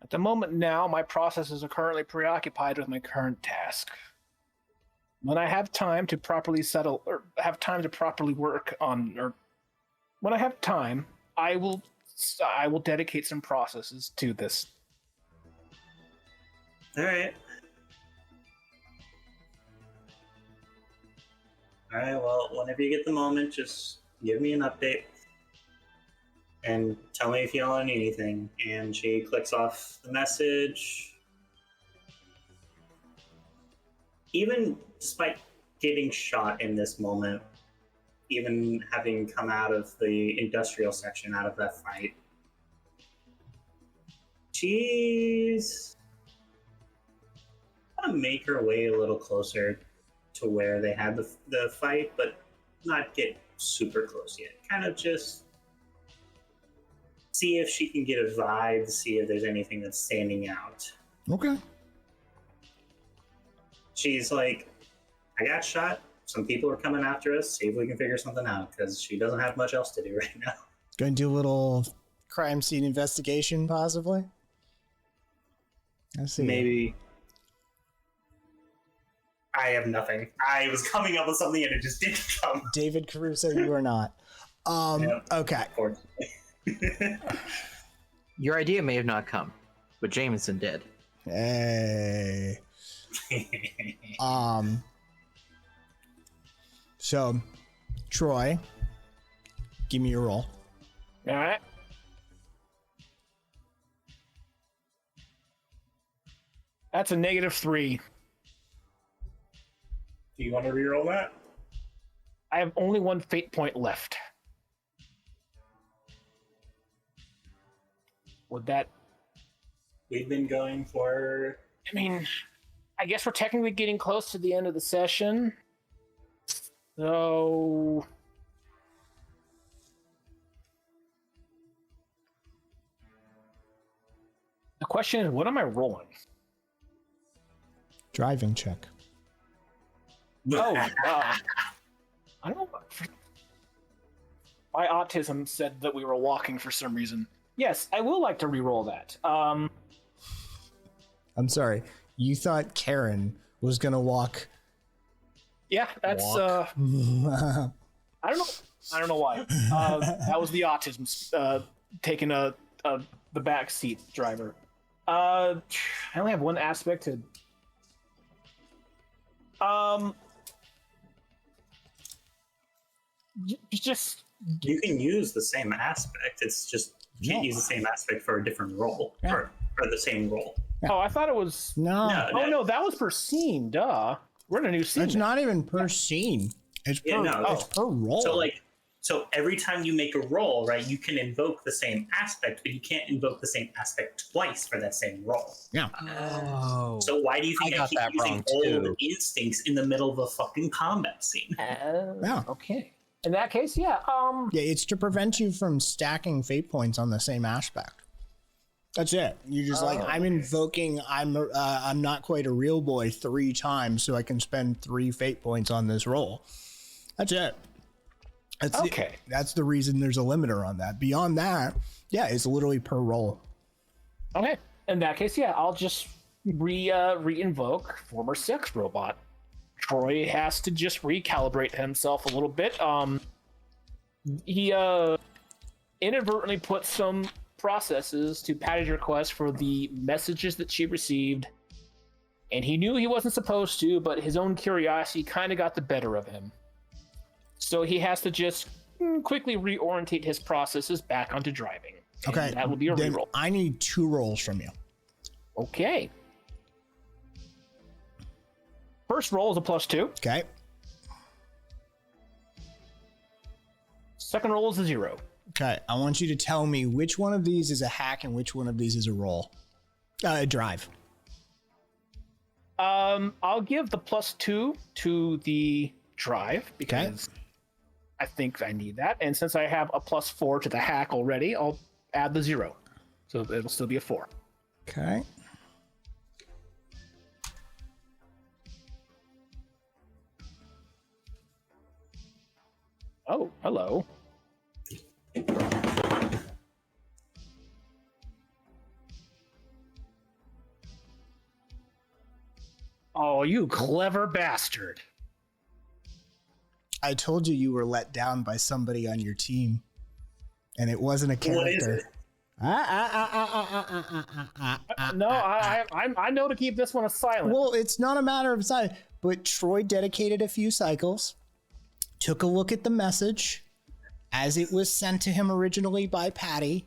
At the moment now, my processes are currently preoccupied with my current task. When I have time to properly settle, or have time to properly work on, or when I have time, I will dedicate some processes to this. All right. All right, well, whenever you get the moment, just give me an update and tell me if you all need anything. And she clicks off the message. Even despite getting shot in this moment, even having come out of the industrial section, out of that fight, she's gonna make her way a little closer to where they had the fight, but not get super close yet. Kind of just see if she can get a vibe, see if there's anything that's standing out. Okay. She's like, I got shot. Some people are coming after us. See if we can figure something out, because she doesn't have much else to do right now. Going to do a little crime scene investigation, possibly? I see. Maybe. I have nothing. I was coming up with something and it just didn't come. David Caruso, you are not. Okay. Your idea may have not come, but Jameson did. Hey. So, Troy, give me your roll. All right. That's a -3. Do you want to reroll that? I have only one fate point left. Would that... We've been going for... I mean, I guess we're technically getting close to the end of the session. So... The question is, what am I rolling? Driving check. Oh, I don't know. My autism said that we were walking for some reason. Yes, I will like to re-roll that. I'm sorry. You thought Karen was gonna walk? Yeah, that's Walk. I don't know why. That was the autism taking the back seat driver. I only have one aspect to. Just You can use the same aspect. It's just You can't No. use the same aspect for a different role, Yeah. or the same role. Yeah. Oh, I thought it was. No, Oh no, that was per scene. Duh. We're in a new scene. it's now. not even per scene. It's per, Yeah, no, it's per roll. So every time you make a roll, right, you can invoke the same aspect, but you can't invoke the same aspect twice for that same roll. Yeah. Oh. So why do you think I I, got keep that using wrong, old too. instincts in the middle of a fucking combat scene? Yeah. Okay. In that case, yeah. Yeah, it's to prevent you from stacking fate points on the same aspect. That's it. You're just like, I'm invoking, I'm not quite a real boy 3 times, so I can spend 3 fate points on this roll. That's it. That's Okay. That's the reason there's a limiter on that. Beyond that, yeah, it's literally per roll. Okay. In that case, yeah, I'll just re-invoke former sex robot. Troy has to just recalibrate himself a little bit. He inadvertently put some processes to Patty's request for the messages that she received, and he knew he wasn't supposed to, but his own curiosity kind of got the better of him. So he has to just quickly reorientate his processes back onto driving. And Okay. that will be a then reroll. I need 2 rolls from you. Okay. First roll is a +2. Okay. Second roll is a 0. Okay. I want you to tell me which one of these is a hack and which one of these is a roll. A drive. I'll give the +2 to the drive because I think I need that. And since I have a +4 to the hack already, I'll add the 0. So it'll still be a 4. Okay. Oh, hello. Oh, you clever bastard. I told you you were let down by somebody on your team, and it wasn't a character. What is it? No, I know to keep this one a silent. Well, it's not a matter of size, but Troy dedicated a few cycles, took a look at the message as it was sent to him originally by Patty,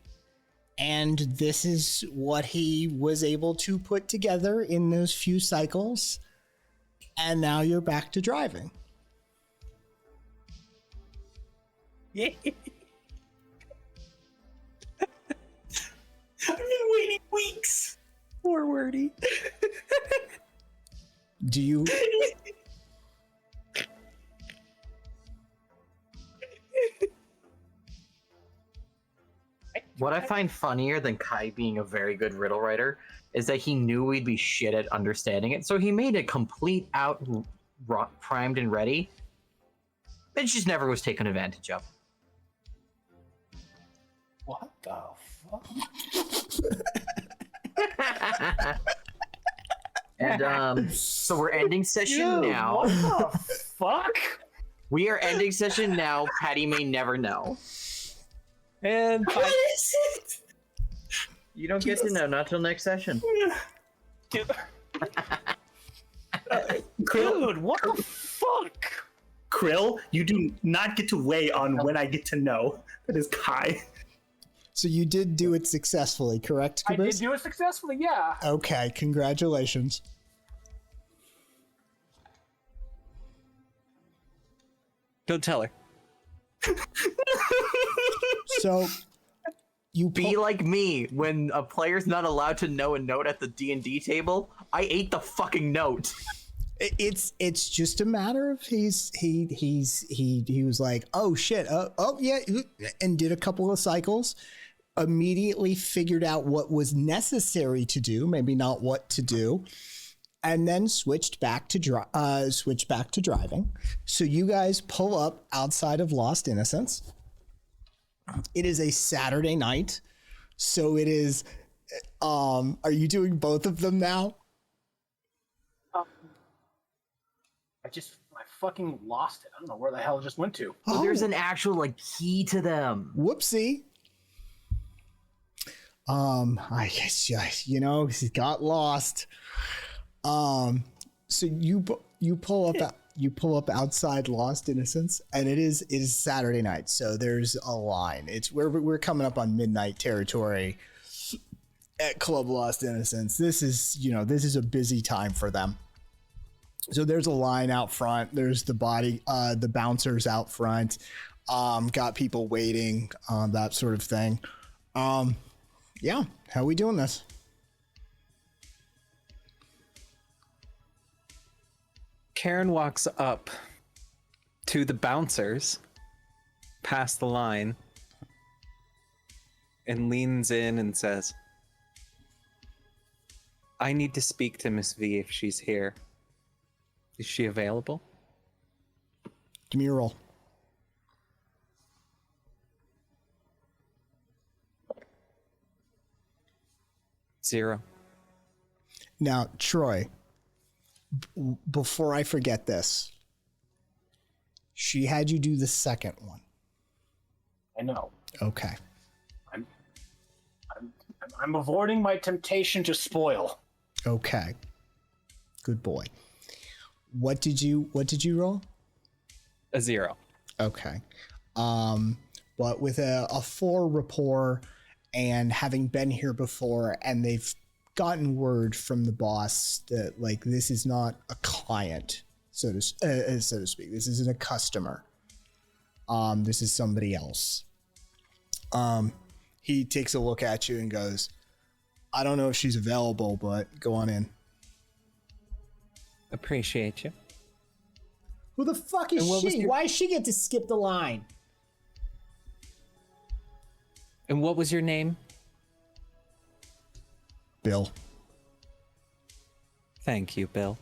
and this is what he was able to put together in those few cycles, and now you're back to driving. I've been waiting weeks. Poor Wordy. Do you... What I find funnier than Kai being a very good riddle writer is that he knew we'd be shit at understanding it, so he made it complete out, primed and ready. It just never was taken advantage of. What the fuck? And so we're ending session Dude, now. what the fuck? We are ending session now. Patty may never know. And What is it? You don't get to know, not till next session. Dude, Krill, what the fuck? Krill, you do not get to weigh on when I get to know. That is Kai. So you did do it successfully, correct, I did Caboose? do it successfully, yeah. Okay, congratulations. don't tell her. So you Be like me when a player's not allowed to know a note at the D&D table. I ate the fucking note. it's just a matter of he was like, oh shit, oh yeah, and did a couple of cycles, immediately figured out what was necessary to do, maybe not what to do, and then switched back to driving. So you guys pull up outside of Lost Innocence. It is a Saturday night, so it is. Are you doing both of them now? I fucking lost it. I don't know where the hell it just went to. But there's an actual like key to them. Whoopsie. I guess you know he got lost. So you pull up You pull up outside Lost Innocence, and it is Saturday night, so there's a line. It's we're coming up on midnight territory at Club Lost Innocence. This is a busy time for them. So there's a line out front. There's the bouncers out front. Got people waiting, that sort of thing. Yeah, how are we doing this? Karen walks up to the bouncers, past the line, and leans in and says, I need to speak to Miss V if she's here. Is she available? Give me a roll. Zero. Now, Troy, before I forget this, she had you do the second one. I know. Okay. I'm avoiding my temptation to spoil. Okay. Good boy. What did you roll? A 0. Okay. But with a 4 rapport and having been here before, and they've gotten word from the boss that like this is not a client, so to speak. This isn't a customer. This is somebody else. He takes a look at you and goes, I don't know if she's available, but go on in. Appreciate you. Who the fuck is she? Why does she get to skip the line? And what was your name? Bill. Thank you, Bill.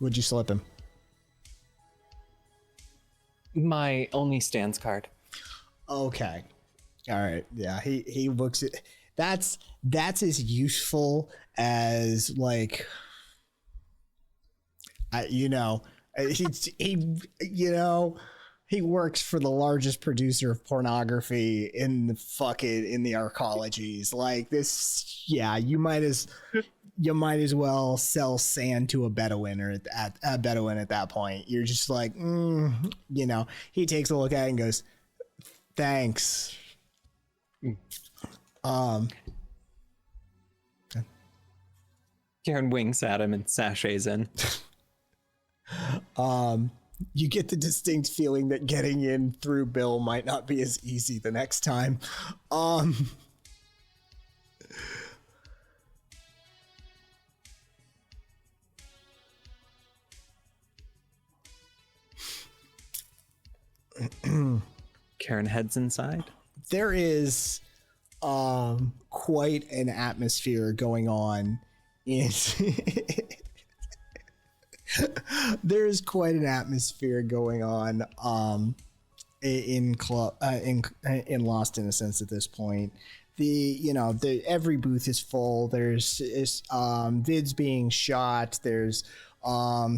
Would you slip him? My only stands card. Okay. All right. Yeah. He looks at that's as useful as like he works for the largest producer of pornography in the arcologies. Like this, yeah, you might as well sell sand to a Bedouin or at a Bedouin at that point. You're just like, he takes a look at it and goes, thanks. Karen winks at him and sachets in. You get the distinct feeling that getting in through Bill might not be as easy the next time. Karen heads inside. There is quite an atmosphere going on in there's quite an atmosphere going on in Lost Innocence at this point. Every booth is full. There's vids being shot. There's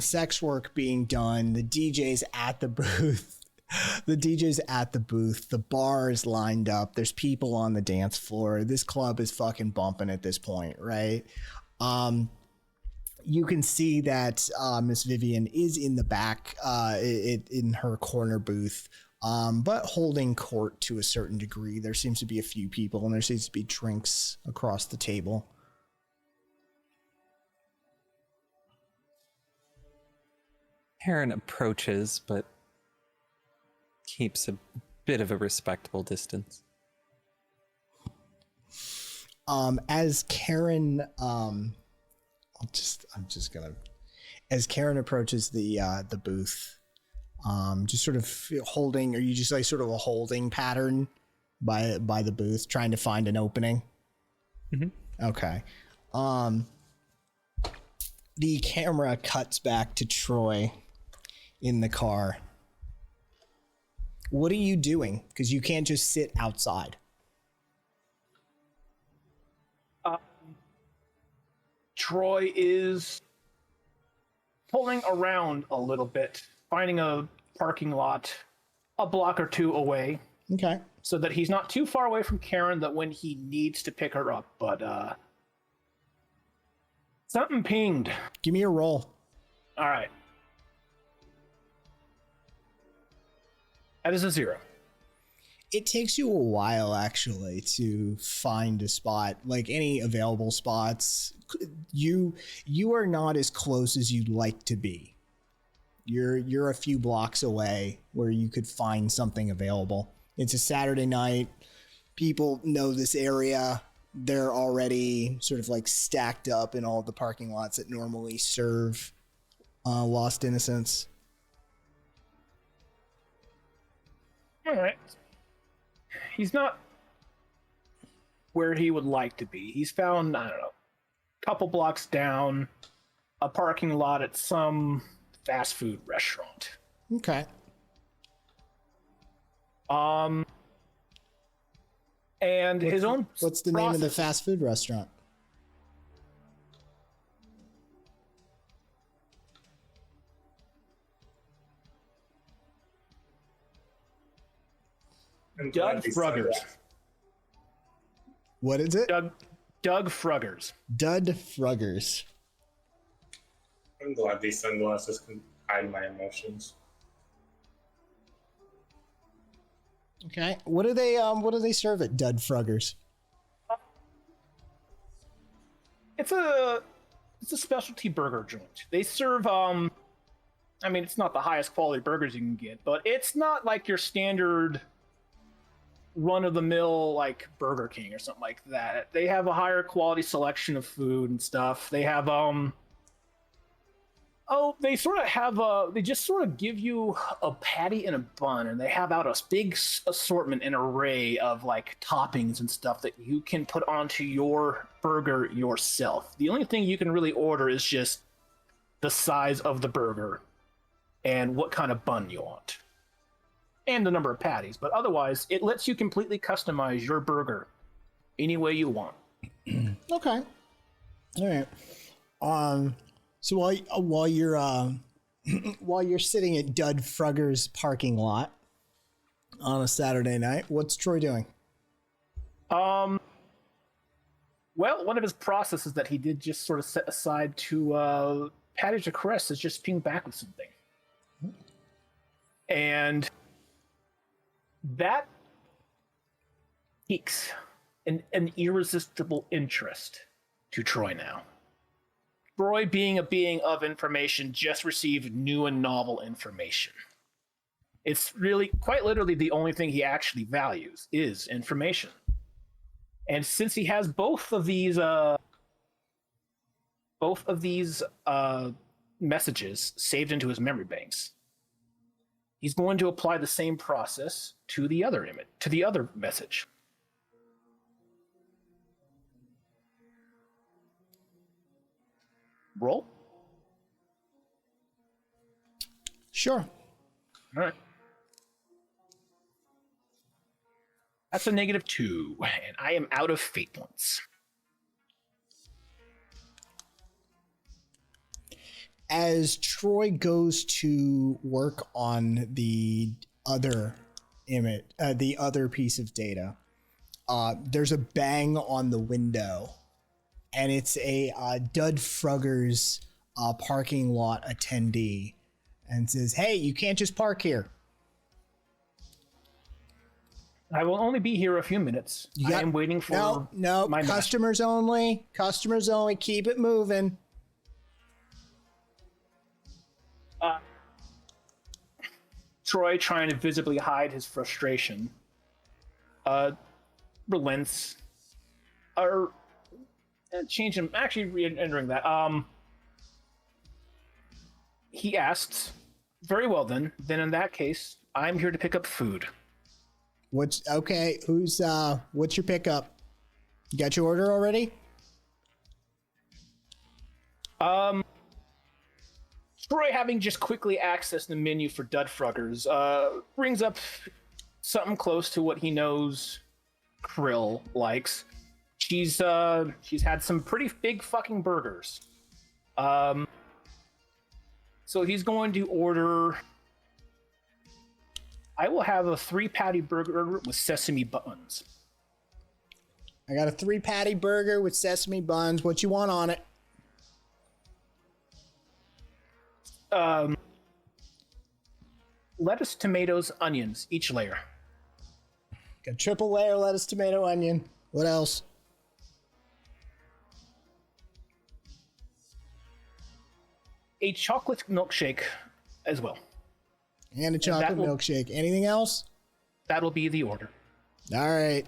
sex work being done. The DJ's at the booth. The bar is lined up. There's people on the dance floor. This club is fucking bumping at this point, right? You can see that Miss Vivian is in the back in her corner booth, but holding court to a certain degree. There seems to be a few people, and there seems to be drinks across the table. Karen approaches, but keeps a bit of a respectable distance. As Karen, as Karen approaches the booth, just sort of holding, are you just like sort of a holding pattern by the booth, trying to find an opening? Mm-hmm. Okay. The camera cuts back to Troy in the car. What are you doing? Because you can't just sit outside. Troy is pulling around a little bit, finding a parking lot a block or two away. Okay. So that he's not too far away from Karen that when he needs to pick her up, but Something pinged. Give me a roll. All right. That is a 0. It takes you a while actually to find a spot, like any available spots. You are not as close as you'd like to be. You're a few blocks away where you could find something available. It's a Saturday night. People know this area. They're already sort of like stacked up in all the parking lots that normally serve Lost Innocence. All right. He's not where he would like to be. He's found, I don't know, a couple blocks down, a parking lot at some fast food restaurant. Okay. And his own. What's the name of the fast food restaurant? Doug Fruggers. What is it? Doug Fruggers. Dud Fruggers. I'm glad these sunglasses can hide my emotions. Okay. What do they serve at Dud Fruggers? It's a specialty burger joint. They serve I mean, it's not the highest quality burgers you can get, but it's not like your standard run-of-the-mill like Burger King or something like that. They have a higher quality selection of food and stuff. They have they just sort of give you a patty and a bun, and they have out a big assortment and array of like toppings and stuff that you can put onto your burger yourself. The only thing you can really order is just the size of the burger and what kind of bun you want and the number of patties, but otherwise it lets you completely customize your burger any way you want. Okay. All right. So while you're sitting at Dud Frugger's parking lot on a Saturday night, what's Troy doing? Well, one of his processes that he did just sort of set aside to Patty to caress is just ping back with something. And that piques an irresistible interest to Troy now. Troy, being a being of information, just received new and novel information. It's really, quite literally, the only thing he actually values is information. And since he has both of these messages saved into his memory banks, he's going to apply the same process to the other image, to the other message. Roll. Sure. All right. That's a -2, and I am out of fate points. As Troy goes to work on the other image, the other piece of data, there's a bang on the window, and it's a Dud Frugger's parking lot attendee, and says, "Hey, you can't just park here. I will only be here a few minutes. I am waiting for no my customers only. Customers only. Keep it moving." Troy, trying to visibly hide his frustration, relents. Or change him. Actually, re-entering that. He asks, "Very well, then. Then in that case, I'm here to pick up food." What's okay? What's your pickup? You got your order already? Troy, having just quickly accessed the menu for Dud Fruggers, brings up something close to what he knows Krill likes. She's had some pretty big fucking burgers. So he's going to order. I will have a 3-patty burger with sesame buns. I got a 3-patty burger with sesame buns. What you want on it? lettuce, tomatoes, onions, each layer. Got triple layer lettuce, tomato, onion. What else? A chocolate milkshake as well. And a chocolate milkshake. Anything else? That'll be the order. All right.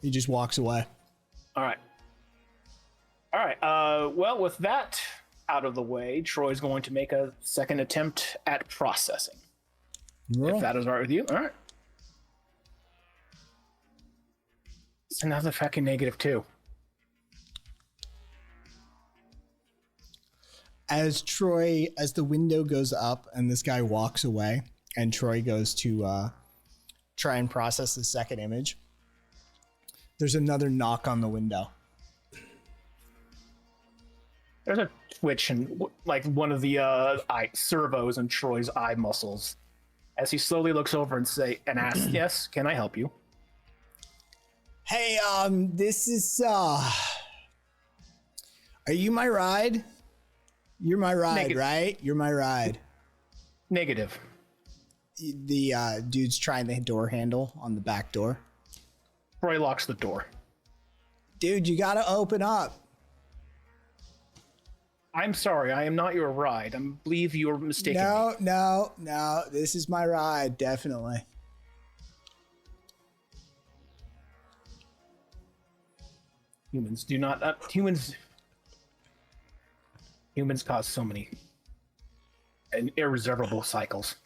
He just walks away. All right. All right. Well, with that out of the way, Troy's going to make a second attempt at processing. If that is all right with you. All right. It's another fucking -2. As the window goes up and this guy walks away and Troy goes to try and process the second image, there's another knock on the window. There's a twitch and like one of the eye servos in Troy's eye muscles as he slowly looks over and asks, "Yes, can I help you?" Hey, this is are you my ride? You're my ride, right? You're my ride. Negative. The dude's trying the door handle on the back door. Troy locks the door. Dude, you gotta open up. I'm sorry, I am not your ride. I believe you're mistaken. No. This is my ride, definitely. Humans do not. Humans cause so many and irreservable cycles.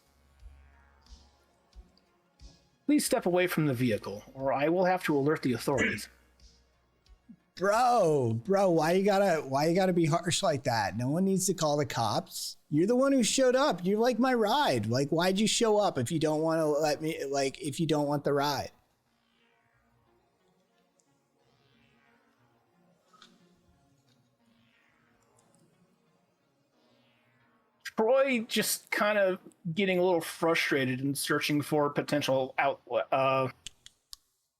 Please step away from the vehicle, or I will have to alert the authorities. Bro, why you gotta be harsh like that? No one needs to call the cops. You're the one who showed up. You're like my ride. Like, why'd you show up if you don't want to let me? Like, if you don't want the ride? Troy just kind of getting a little frustrated and searching for potential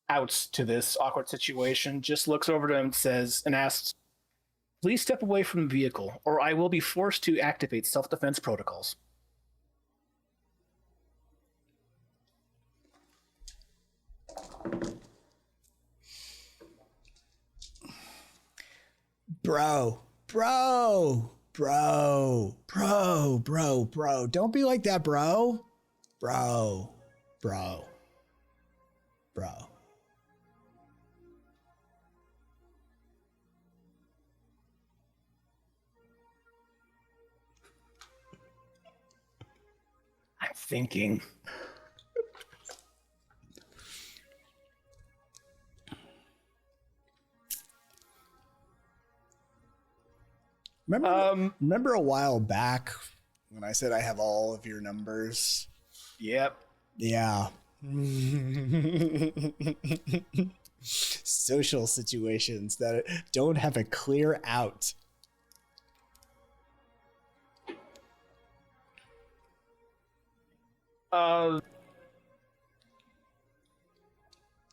outs to this awkward situation, just looks over to him and asks, "Please step away from the vehicle, or I will be forced to activate self-defense protocols." Bro. Don't be like that, bro. Bro. I'm thinking. Remember a while back when I said I have all of your numbers? Yep. Yeah. Social situations that don't have a clear out.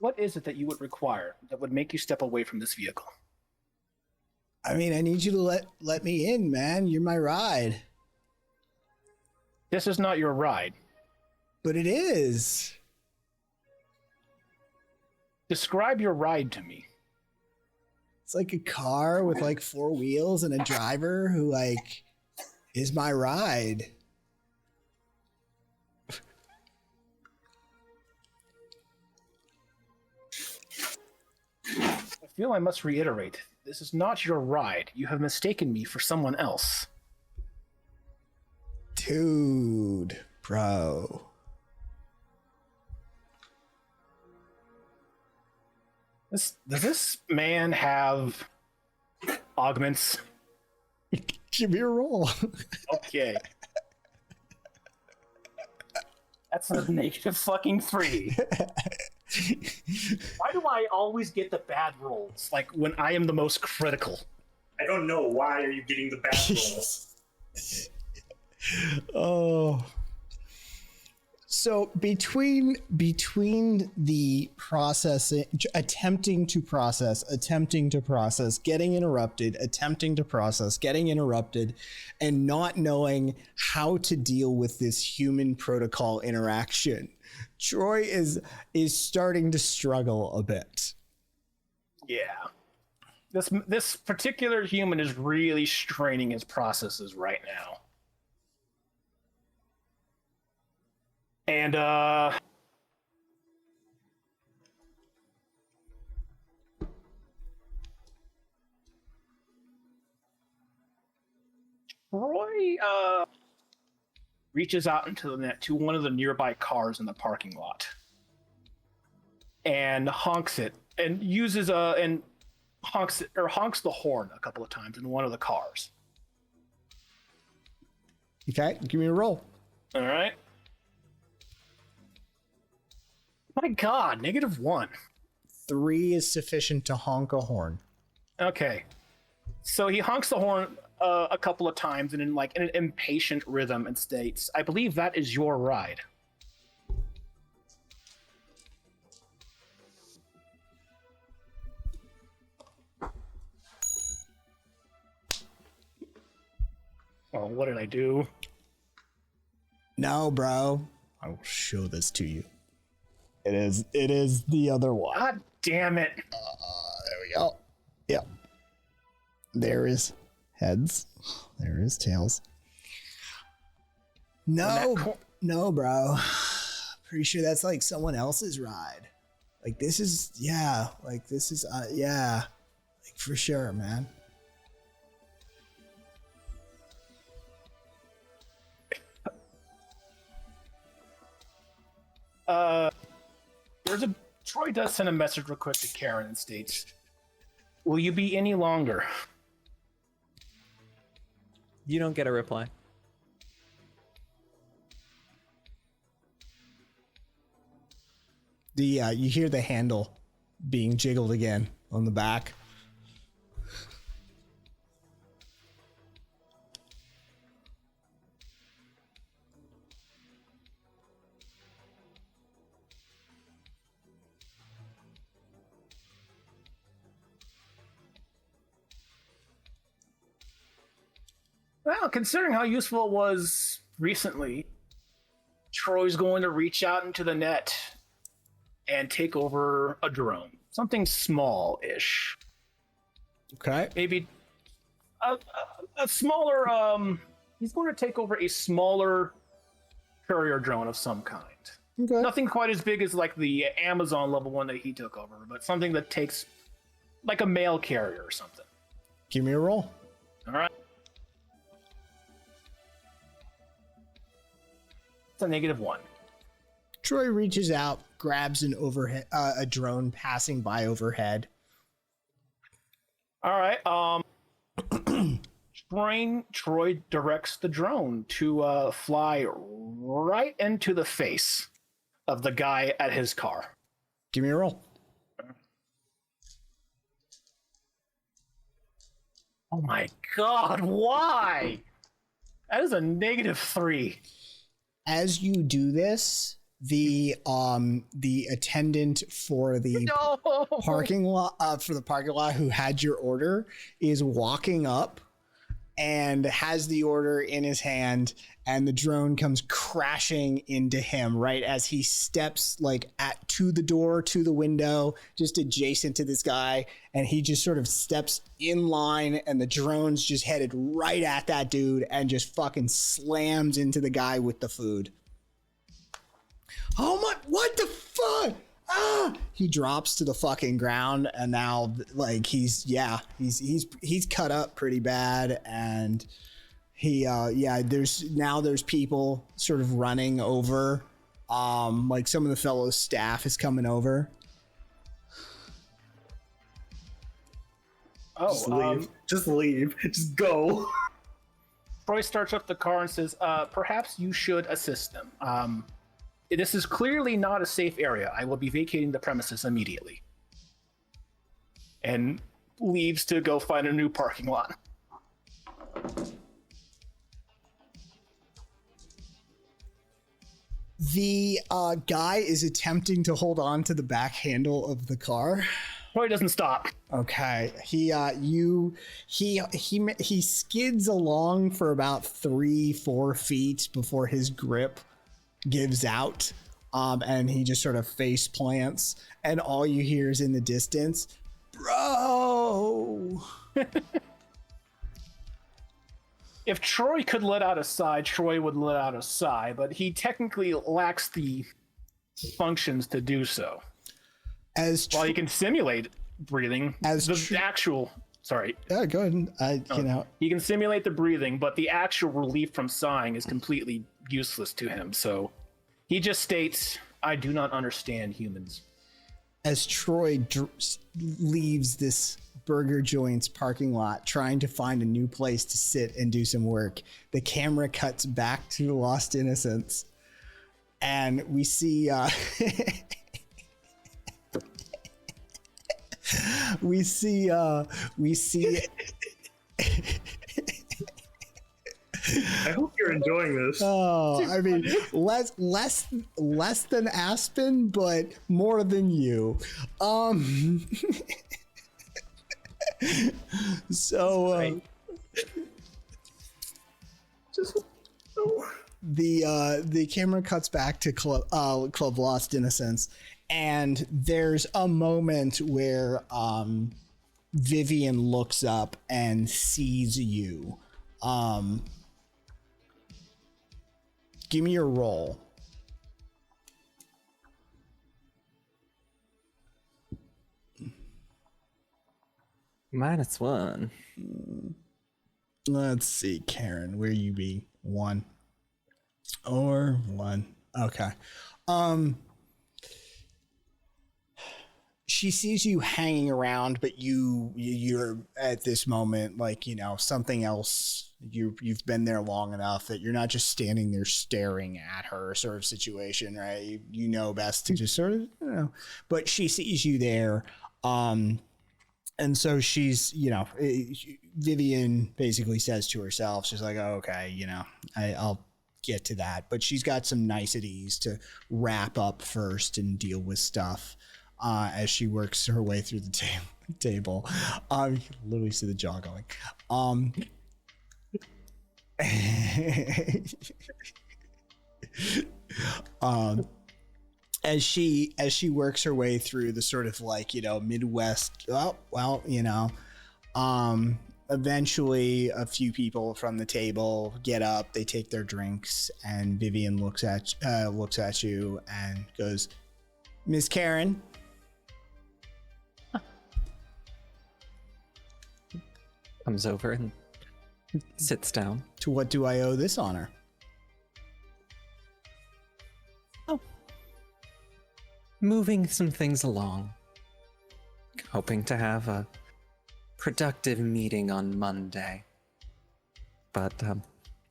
What is it that you would require that would make you step away from this vehicle? I mean, I need you to let me in, man. You're my ride. This is not your ride. But it is. Describe your ride to me. It's like a car with like 4 wheels and a driver who like is my ride. I feel I must reiterate, this is not your ride. You have mistaken me for someone else. Dude, bro. Does this man have augments? Give me a roll. Okay. That's a -3. Why do I always get the bad rolls? Like when I am the most critical. I don't know. Why are you getting the bad rolls? Oh. So between the processing, attempting to process, getting interrupted, attempting to process, getting interrupted, and not knowing how to deal with this human protocol interaction, Troy is starting to struggle a bit. Yeah. This particular human is really straining his processes right now. And Roy reaches out into the net to one of the nearby cars in the parking lot and honks it and uses honks the horn a couple of times in one of the cars. Okay, give me a roll. All right. My God, -1. 3 is sufficient to honk a horn. Okay. So he honks the horn a couple of times and in an impatient rhythm and states, "I believe that is your ride." Oh, what did I do? No, bro. I will show this to you. It is the other one. God damn it. There we go. Yep. There is heads. There is tails. No, no, bro. Pretty sure that's like someone else's ride. Like this is, yeah. Like this is, yeah. Like for sure, man. Troy does send a message real quick to Karen and states, "Will you be any longer?" You don't get a reply. You hear the handle being jiggled again on the back. Well, considering how useful it was recently, Troy's going to reach out into the net and take over a drone. Something small-ish. Okay. Maybe a smaller, he's going to take over a smaller courier drone of some kind. Okay. Nothing quite as big as like the Amazon level one that he took over, but something that takes like a mail carrier or something. Give me a roll. All right. It's a -1. Troy reaches out, grabs an overhead, a drone passing by overhead. All right. Troy directs the drone to fly right into the face of the guy at his car. Give me a roll. Oh my God! Why? That is a -3. As you do this, the attendant for the No. parking lot who had your order is walking up and has the order in his hand, and the drone comes crashing into him right as he steps to the door, to the window, just adjacent to this guy, and he just sort of steps in line, and the drone's just headed right at that dude and just fucking slams into the guy with the food. Oh my, what the fuck? Ah! He drops to the fucking ground, and now he's cut up pretty bad, and there's people sort of running over. Some of the fellow staff is coming over. Oh, Just leave. Just go. Troy starts up the car and says, "Perhaps you should assist them. This is clearly not a safe area. I will be vacating the premises immediately." And leaves to go find a new parking lot. The guy is attempting to hold on to the back handle of the car. Troy doesn't stop. Okay, he skids along for about 3-4 feet before his grip gives out, and he just sort of face plants, and all you hear is in the distance, bro. If Troy could let out a sigh, Troy would let out a sigh, but he technically lacks the functions to do so. While he can simulate breathing, sorry. Yeah, go ahead. He can simulate the breathing, but the actual relief from sighing is completely useless to him. So he just states, "I do not understand humans." As Troy leaves this burger joint's parking lot trying to find a new place to sit and do some work, the camera cuts back to Lost Innocence, and we see we see I hope you're enjoying this. Oh, I mean, less than Aspen, but more than you. So the camera cuts back to Club Lost Innocence, and there's a moment where Vivian looks up and sees you. Give me your roll. -1. Let's see, Karen, where you be? 1 or 1. Okay. She sees you hanging around, but you're at this moment, like, something else. You've been there long enough that you're not just standing there staring at her sort of situation, right? You know best to just sort of, but she sees you there. And so she's, Vivian basically says to herself, she's like, oh, okay, I'll get to that. But she's got some niceties to wrap up first and deal with stuff as she works her way through the table. You can literally see the jaw going. As she works her way through the sort of like, Midwest, eventually a few people from the table get up, they take their drinks, and Vivian looks at you and goes, Miss Karen. Comes over and sits down. To what do I owe this honor? Moving some things along. Hoping to have a productive meeting on Monday. But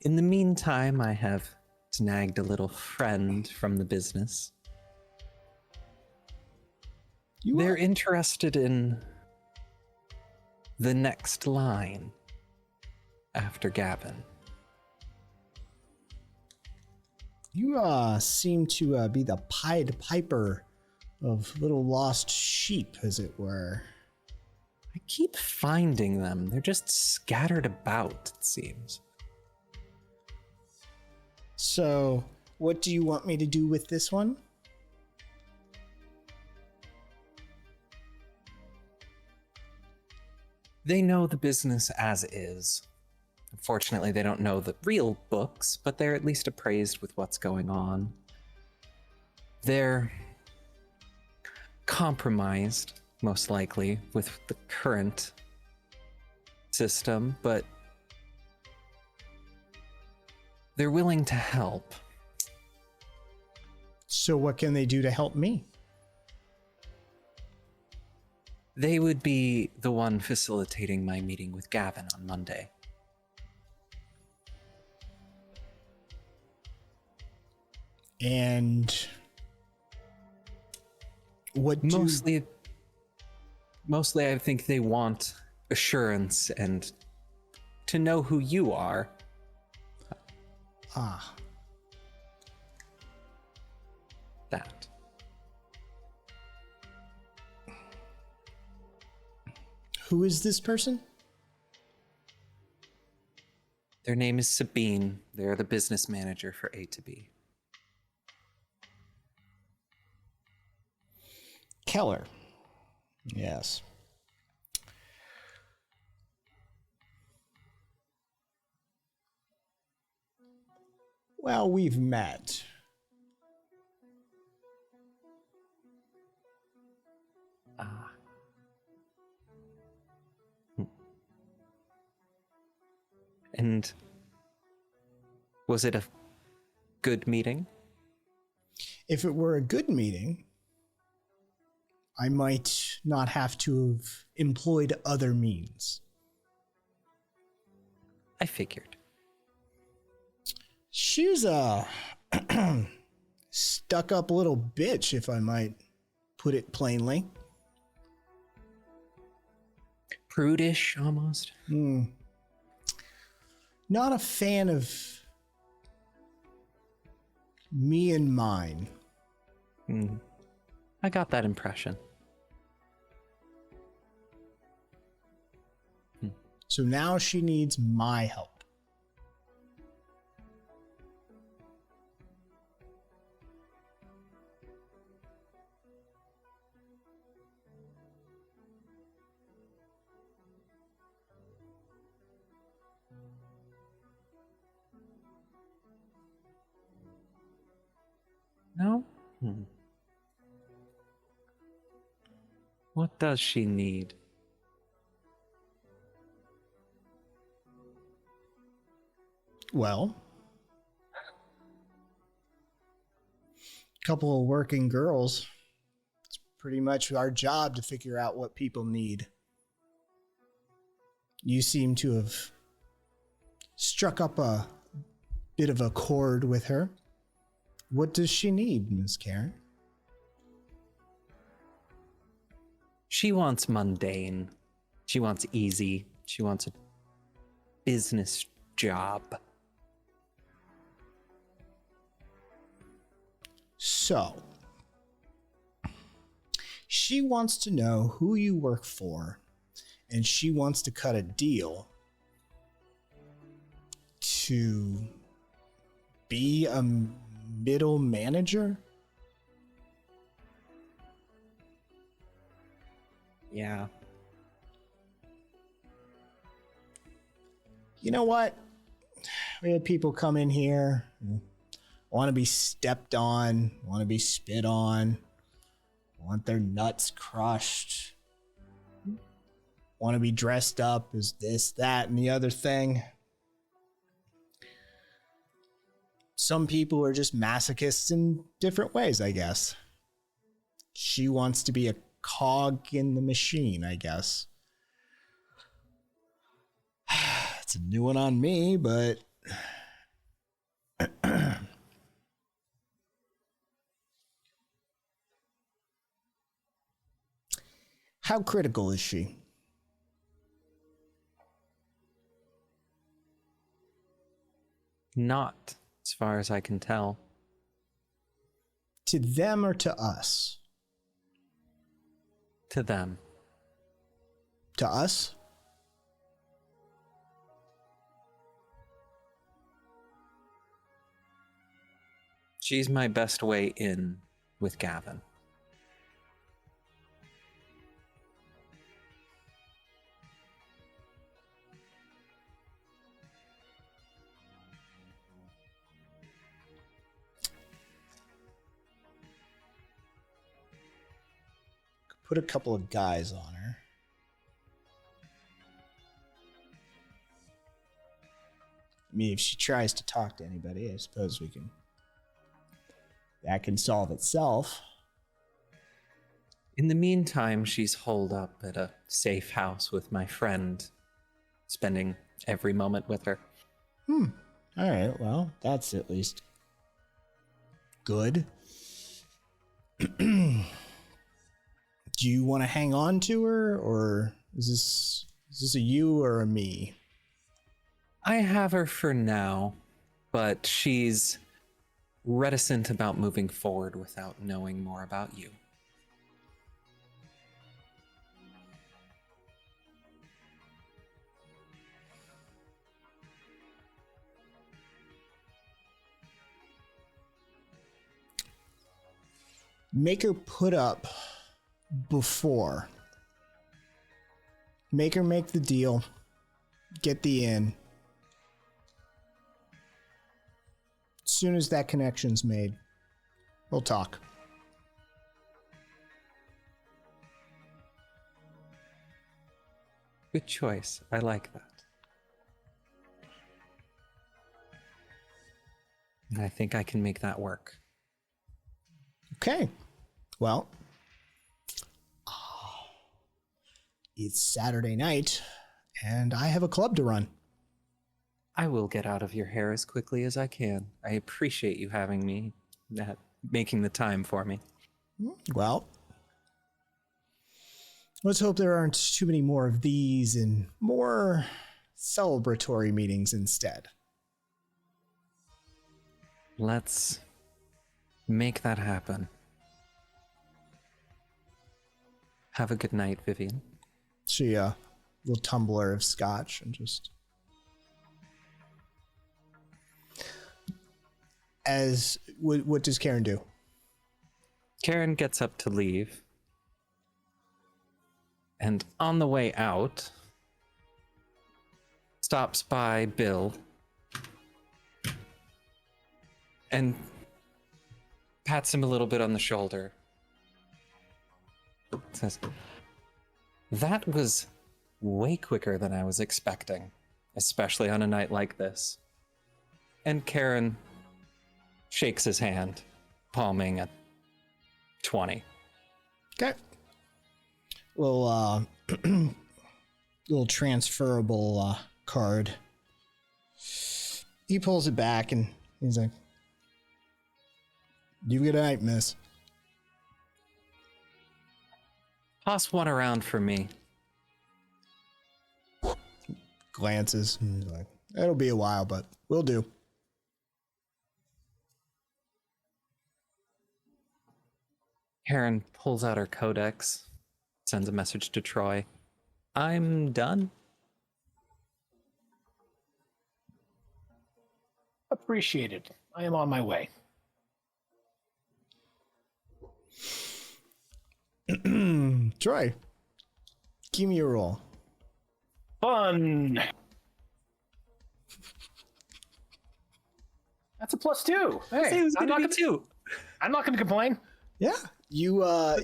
in the meantime, I have snagged a little friend from the business. They're interested in the next line after Gavin. You seem to be the Pied Piper of little lost sheep, as it were. I keep finding them. They're just scattered about, it seems. So, what do you want me to do with this one? They know the business as is. Unfortunately, they don't know the real books, but they're at least appraised with what's going on. They're compromised, most likely, with the current system, but they're willing to help. So what can they do to help me? They would be the one facilitating my meeting with Gavin on Monday. And what mostly I think they want assurance and to know who you are. Who is this person? Their name is Sabine. They're the business manager for A to B. Keller. Yes. Well, we've met. Ah. And was it a good meeting? If it were a good meeting, I might not have to have employed other means. I figured. She's a stuck-up little bitch, if I might put it plainly. Prudish, almost. Not a fan of me and mine. I got that impression. So now she needs my help. No? What does she need? Well, couple of working girls. It's pretty much our job to figure out what people need. You seem to have struck up a bit of a chord with her. What does she need, Miss Karen? She wants mundane. She wants easy. She wants a business job. So, she wants to know who you work for, and she wants to cut a deal to be a middle manager. Yeah. You know what? We had people come in here, want to be stepped on, want to be spit on, want their nuts crushed, want to be dressed up as this, that, and the other thing. Some people are just masochists in different ways, I guess. She wants to be a cog in the machine, I guess. It's a new one on me, but how critical is she? Not, as far as I can tell. To them or to us? To them. To us? She's my best way in with Gavin. Put a couple of guys on her. I mean, if she tries to talk to anybody, I suppose we can... that can solve itself. In the meantime, she's holed up at a safe house with my friend, spending every moment with her. All right, well, that's at least good. Do you want to hang on to her, or is this a you or a me? I have her for now, but she's reticent about moving forward without knowing more about you. make her put up before. Make her make the deal. Get the in. As soon as that connection's made, we'll talk. Good choice. I like that. And I think I can make that work. Okay. Well, it's Saturday night, and I have a club to run. I will get out of your hair as quickly as I can. I appreciate you having me, making the time for me. Well, let's hope there aren't too many more of these and more celebratory meetings instead. Let's make that happen. Have a good night, Vivian. She, little tumbler of scotch and just... What does Karen do? Karen gets up to leave. And on the way out, stops by Bill and pats him a little bit on the shoulder. Says, "That was way quicker than I was expecting, especially on a night like this." And Karen shakes his hand, palming at 20. Okay. Little, little transferable card. He pulls it back and he's like, "You good night, miss." Toss one around for me. Glances. And he's like, "It'll be a while, but we'll do." Karen pulls out her codex, sends a message to Troy. "I'm done." Appreciated. I am on my way. Troy, give me a roll. Fun. That's a +2. Hey, It was I'm not gonna gonna, be 2. I'm not gonna complain. Yeah. You were,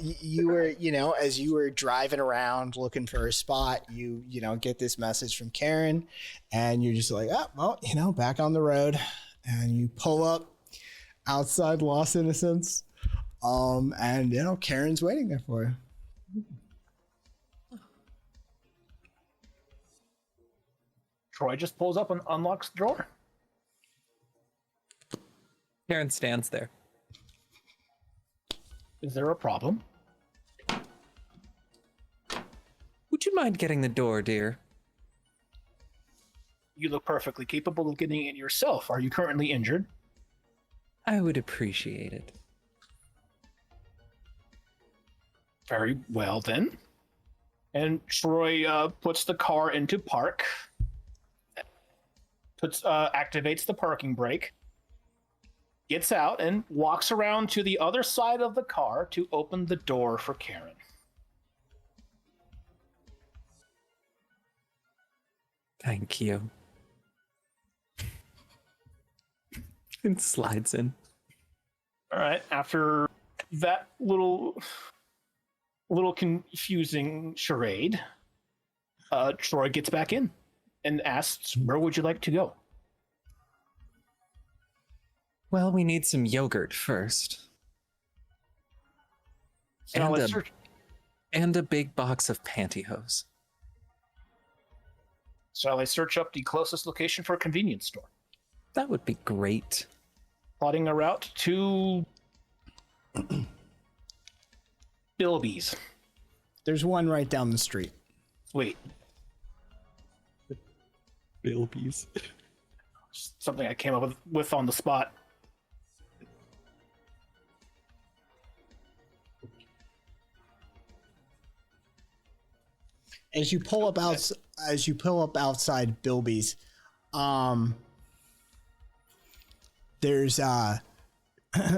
as you were driving around looking for a spot, you get this message from Karen and you're just like, "Oh, well, back on the road." And you pull up outside Lost Innocence. And Karen's waiting there for you. Troy just pulls up and unlocks the drawer. Karen stands there. Is there a problem? "Would you mind getting the door, dear?" You look perfectly capable of getting in yourself. Are you currently injured? "I would appreciate it." Very well then. And Troy puts the car into park. Activates the parking brake. Gets out and walks around to the other side of the car to open the door for Karen. "Thank you." And slides in. All right. After that little confusing charade, Troy gets back in and asks, "Where would you like to go?" "Well, we need some yogurt first. So And a big box of pantyhose." Shall I search up the closest location for a convenience store? That would be great. Plotting a route to Bilby's. There's one right down the street. Wait, Bilbies. something I came up with on the spot. As you pull up outside Bilby's, there's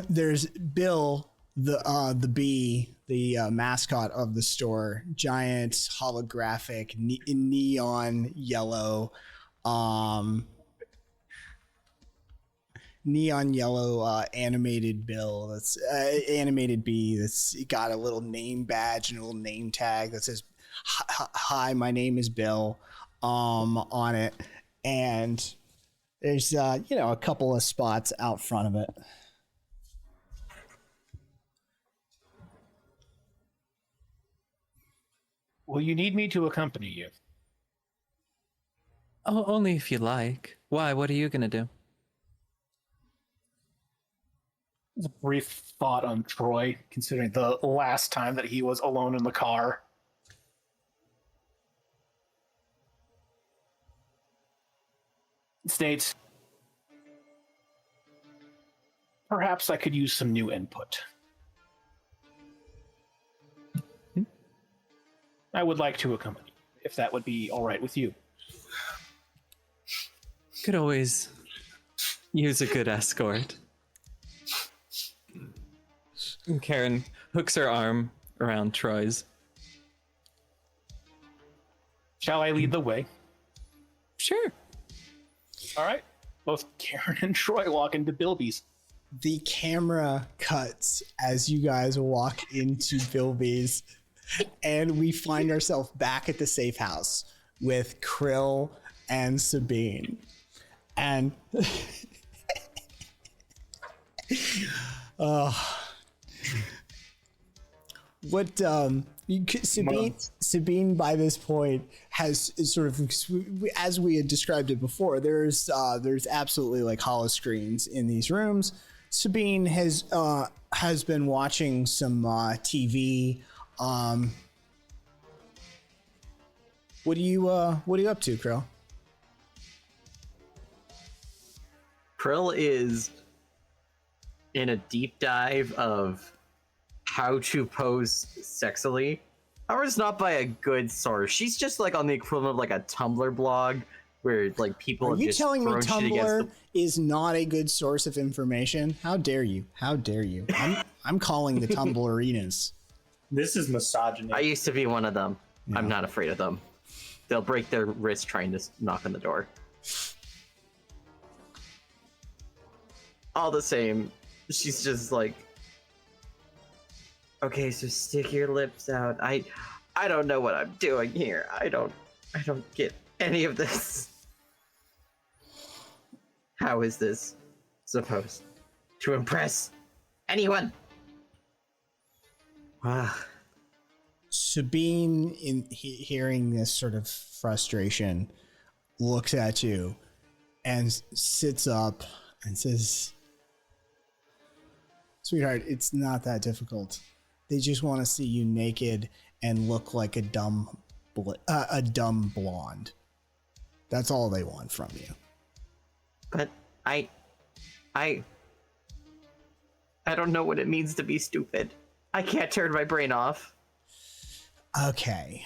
there's Bill the bee, the mascot of the store, giant holographic neon yellow, animated bill. That's animated bee. That's got a little name badge and a little name tag that says, "Hi, my name is Bill," on it, and there's a couple of spots out front of it. Will you need me to accompany you? Oh, only if you like. Why? What are you gonna do? A brief thought on Troy, considering the last time that he was alone in the car. States, perhaps I could use some new input. I would like to accompany, if that would be all right with you. Could always use a good escort. And Karen hooks her arm around Troy's. Shall I lead the way? Sure. All right. Both Karen and Troy walk into Bilby's. The camera cuts as you guys walk into Bilby's, and we find ourselves back at the safe house with Krill and Sabine. And Sabine by this point has sort of, as we had described it before, there's absolutely like hollow screens in these rooms. Sabine has been watching some TV. What are you up to, Krill? Krill is in a deep dive of how to pose sexily. However, not by a good source. She's just like on the equivalent of like a Tumblr blog where like people Are have you just telling me thrown shit against Tumblr them. is not a good source of information? How dare you? How dare you? I'm calling the Tumblr arenas. This is misogyny. I used to be one of them. Yeah. I'm not afraid of them. They'll break their wrist trying to knock on the door. All the same, she's just like, okay, so stick your lips out. I don't know what I'm doing here. I don't get any of this. How is this supposed to impress anyone? Sabine, in hearing this sort of frustration, looks at you and sits up and says, "Sweetheart, it's not that difficult. They just want to see you naked and look like a dumb blonde. That's all they want from you." But I don't know what it means to be stupid. I can't turn my brain off. Okay.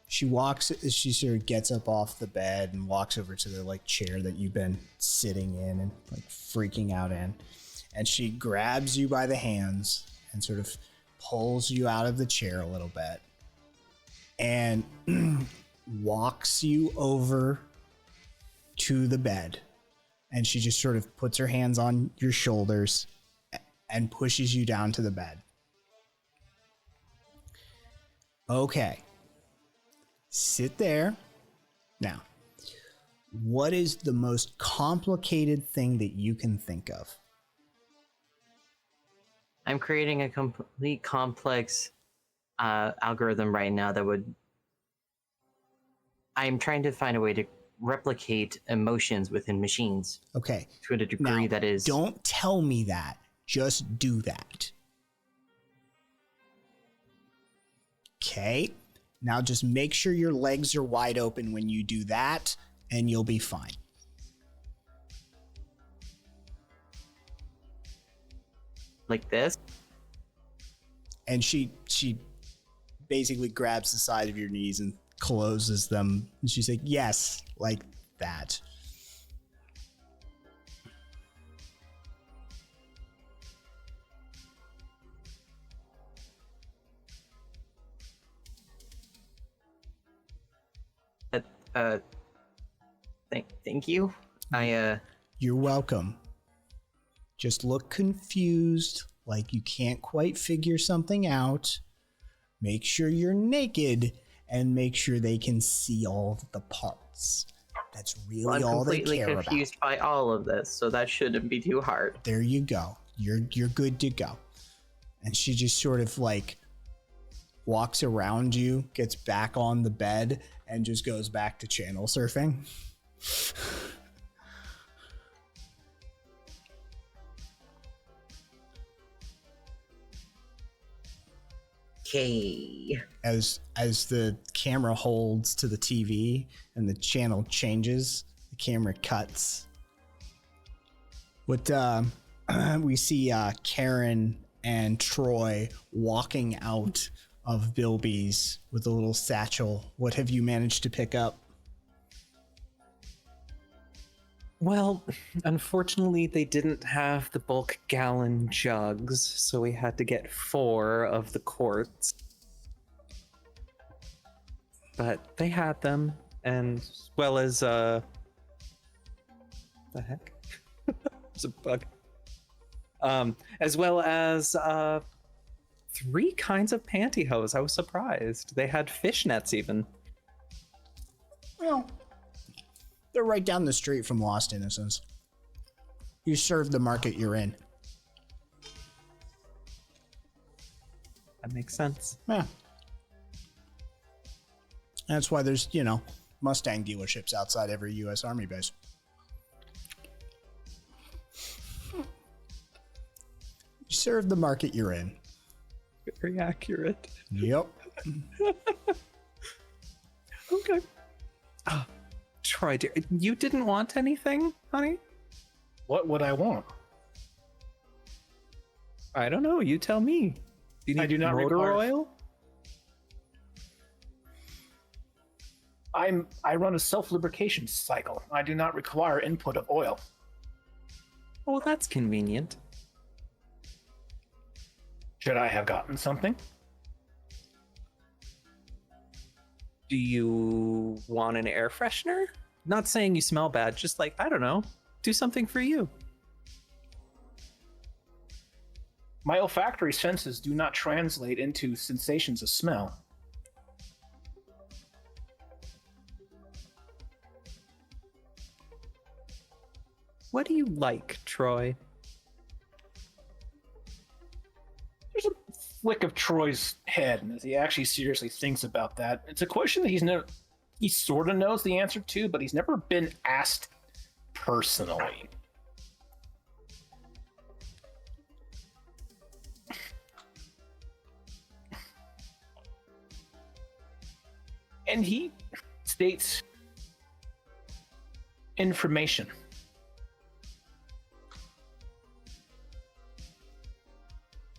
She sort of gets up off the bed and walks over to the like chair that you've been sitting in and like freaking out in. And she grabs you by the hands and sort of pulls you out of the chair a little bit and walks you over to the bed. And she just sort of puts her hands on your shoulders and pushes you down to the bed. Okay. Sit there. Now, what is the most complicated thing that you can think of? I'm creating a complete complex algorithm right now that would... I'm trying to find a way to replicate emotions within machines. Okay. To a degree now, that is... Don't tell me that. Just do that. Okay. Now just make sure your legs are wide open when you do that, and you'll be fine. Like this? And she basically grabs the side of your knees and closes them. And she's like, yes, like that. Uh, thank you. You're welcome. Just look confused, like you can't quite figure something out. Make sure you're naked, and make sure they can see all of the parts. That's really all they care about. I'm completely confused by all of this, so that shouldn't be too hard. There you go. You're good to go. And she just sort of like walks around you, gets back on the bed, and just goes back to channel surfing. Okay. As the camera holds to the TV and the channel changes, the camera cuts. What we see Karen and Troy walking out of Bilby's with a little satchel. What have you managed to pick up? Well, unfortunately, they didn't have the bulk gallon jugs, so we had to get 4 of the quarts. But they had them, and as well as the heck? There's a bug. As well as 3 kinds of pantyhose. I was surprised. They had fishnets even. Well, they're right down the street from Lost Innocence. You serve the market you're in. That makes sense. Yeah. That's why there's, Mustang dealerships outside every U.S. Army base. You serve the market you're in. Very accurate. Yep. Okay. Troy, dear, you didn't want anything, honey? What would I want? I don't know. You tell me. Do you need I do not motor require- oil? I run a self-lubrication cycle. I do not require input of oil. Oh, that's convenient. Should I have gotten something? Do you want an air freshener? Not saying you smell bad, just like, I don't know, do something for you. My olfactory senses do not translate into sensations of smell. What do you like, Troy? There's a flick of Troy's head as he actually seriously thinks about that. It's a question that he sort of knows the answer to, but he's never been asked personally. And he states information.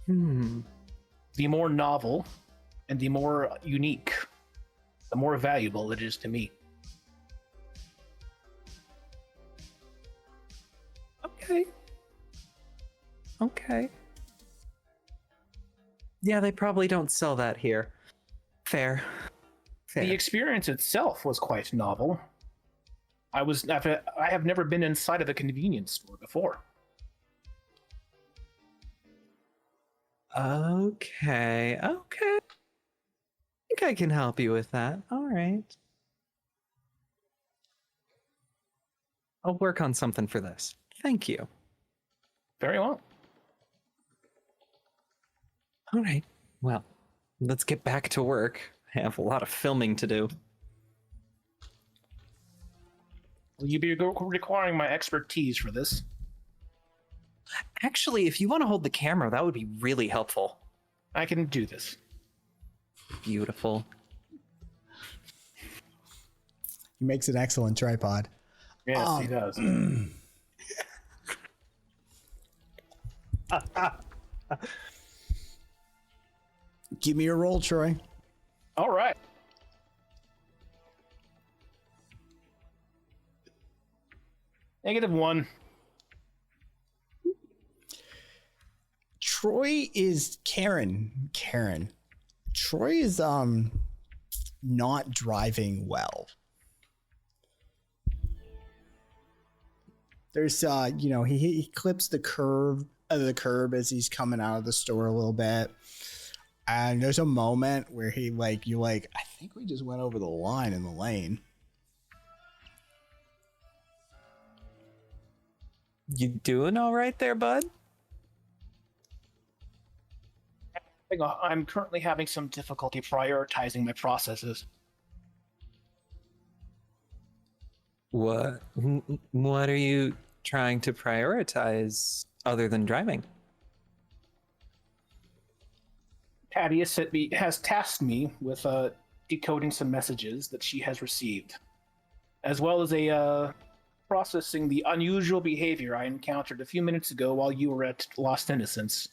The more novel and the more unique, the more valuable it is to me. Okay. Yeah, they probably don't sell that here. Fair. The experience itself was quite novel. I have never been inside of a convenience store before. Okay. I think I can help you with that. All right. I'll work on something for this. Thank you. Very well. All right. Well, let's get back to work. I have a lot of filming to do. Will you be requiring my expertise for this? Actually, if you want to hold the camera, that would be really helpful. I can do this. Beautiful. He makes an excellent tripod. Yes, he does. Give me a roll, Troy. All right. -1. Troy is Karen. Troy is not driving well. There's he clips the curve of the curb as he's coming out of the store a little bit. And there's a moment where I think we just went over the line in the lane. You doing all right there, bud? I'm currently having some difficulty prioritizing my processes. What are you trying to prioritize other than driving? Patty has tasked me with decoding some messages that she has received, as well as processing the unusual behavior I encountered a few minutes ago while you were at Lost Innocence.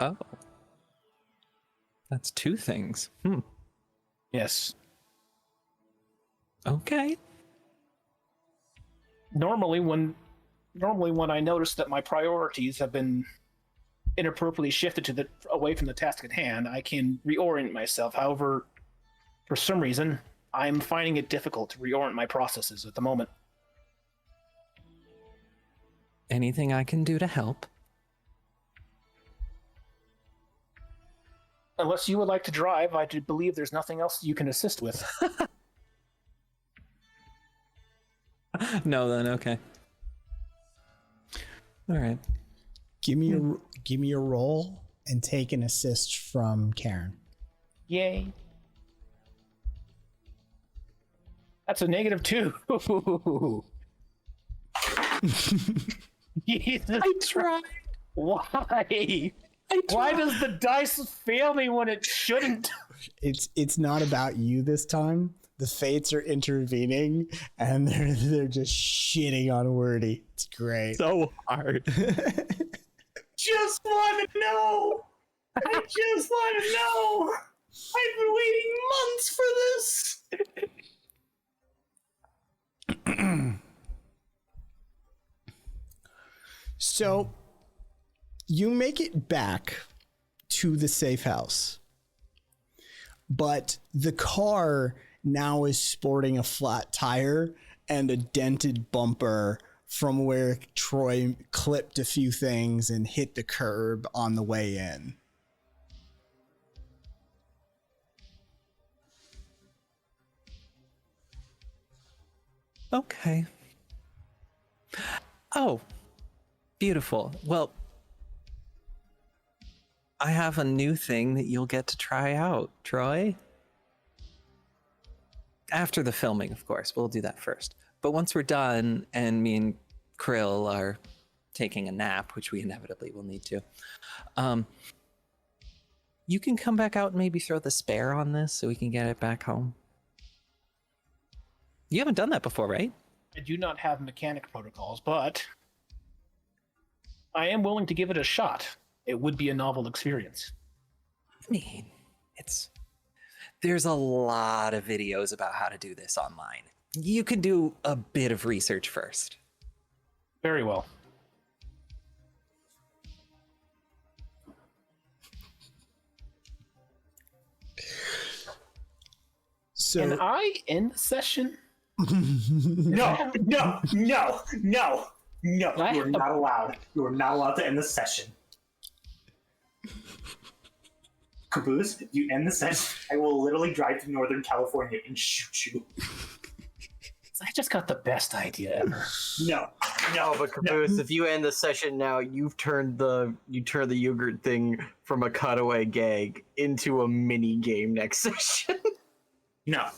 Oh. That's two things. Yes. Okay. Normally when I notice that my priorities have been inappropriately shifted away from the task at hand, I can reorient myself. However, for some reason, I'm finding it difficult to reorient my processes at the moment. Anything I can do to help? Unless you would like to drive, I do believe there's nothing else you can assist with. No, then okay. All right. Give me a roll and take an assist from Karen. Yay. That's a -2. Jesus. I tried. Why? Why does the dice fail me when it shouldn't? It's not about you this time. The fates are intervening, and they're just shitting on Wordy. It's great. So hard. Just want to know. I just want to know. I've been waiting months for this. So you make it back to the safe house, but the car now is sporting a flat tire and a dented bumper from where Troy clipped a few things and hit the curb on the way in. Okay. Oh, beautiful. Well, I have a new thing that you'll get to try out, Troy. After the filming, of course. We'll do that first. But once we're done and me and Krill are taking a nap, which we inevitably will need to, you can come back out and maybe throw the spare on this so we can get it back home. You haven't done that before, right? I do not have mechanic protocols, but I am willing to give it a shot. It would be a novel experience. I mean, there's a lot of videos about how to do this online. You can do a bit of research first. Very well. So Can I end the session? No. You are not allowed. You are not allowed to end the session. Caboose, if you end the session, I will literally drive to Northern California and shoot you. I just got the best idea ever. No, But Caboose, if you end the session now, you've turned the yogurt thing from a cutaway gag into a mini game next session. no.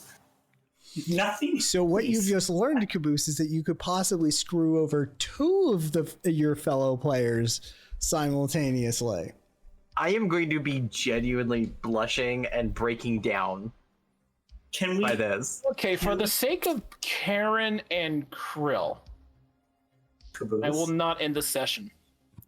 Nothing. So what you've just learned, Caboose, is that you could possibly screw over two of your fellow players simultaneously. I am going to be genuinely blushing and breaking down Can we? by this. Okay, for the sake of Karen and Krill, Caboose? I will not end the session.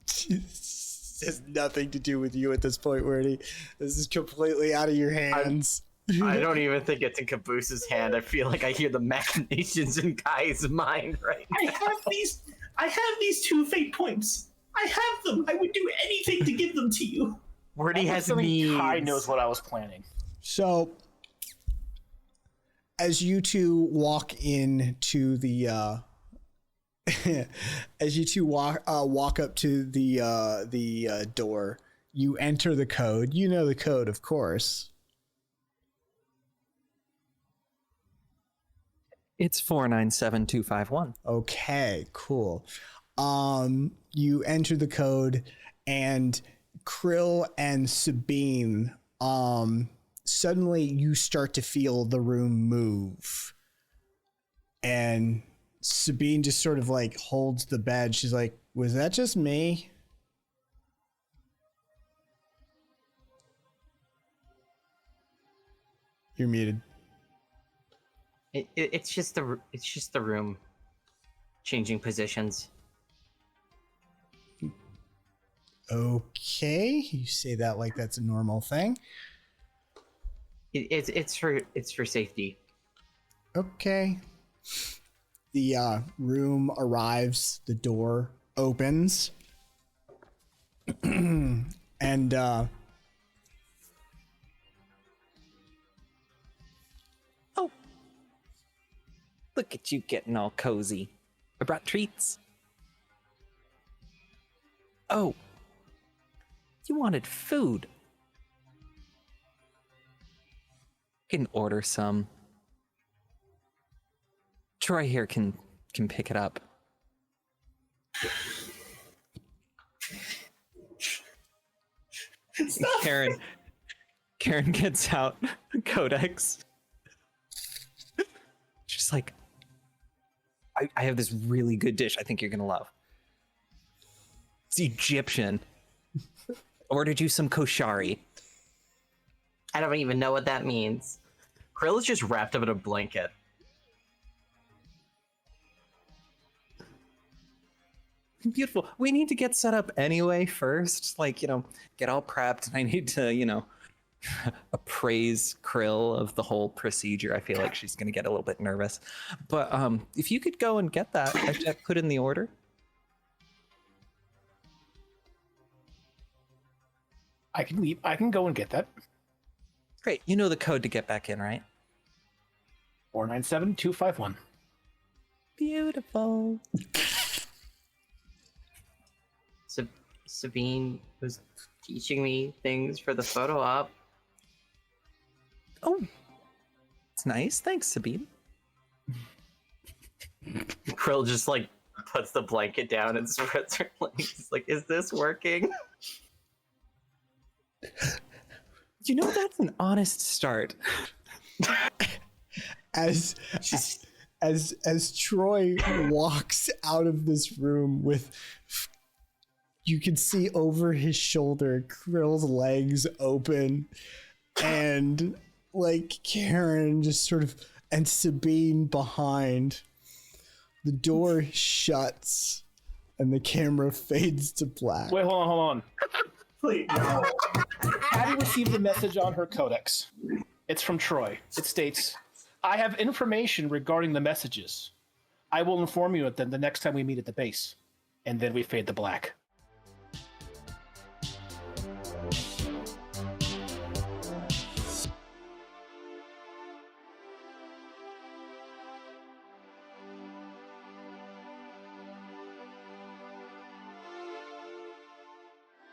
This has nothing to do with you at this point, Wordy. This is completely out of your hands. I don't even think it's in Caboose's hand. I feel like I hear the machinations in Kai's mind right now. I have these 2 fate points. I have them. I would do anything to give them to you. Wordy has Assuming me. Kai knows what I was planning. So as you two walk into the as you two walk up to the door, you enter the code. You know the code, of course. It's 497251. Okay, cool. You enter the code, and Krill and Sabine, suddenly you start to feel the room move. And Sabine just sort of like holds the bed. She's like, was that just me? You're muted. It's just the room changing positions. Okay, you say that like that's a normal thing. It's for safety. Okay. The room arrives, the door opens, and Oh, look at you getting all cozy. I brought treats. Oh, you wanted food. You can order some. Troy here can pick it up. Karen gets out Codex. Just like, I have this really good dish I think you're gonna love. It's Egyptian. Ordered you some koshari. I don't even know what that means. Krill is just wrapped up in a blanket. Beautiful. We need to get set up anyway first. Like, get all prepped. And I need to, appraise Krill of the whole procedure. I feel like she's going to get a little bit nervous. But if you could go and get that, I put in the order. I can leave. I can go and get that. Great. You know the code to get back in, right? 497251. Beautiful. Sabine was teaching me things for the photo op. Oh, it's nice. Thanks, Sabine. Krill just like puts the blanket down and spreads her legs. Like, is this working? That's an honest start. As Troy walks out of this room with, you can see over his shoulder Krill's legs open, and like Karen just sort of, and Sabine behind. The door shuts and the camera fades to black. Wait, hold on. Please, no. Patty received a message on her codex. It's from Troy. It states, I have information regarding the messages. I will inform you of them the next time we meet at the base. And then we fade to black.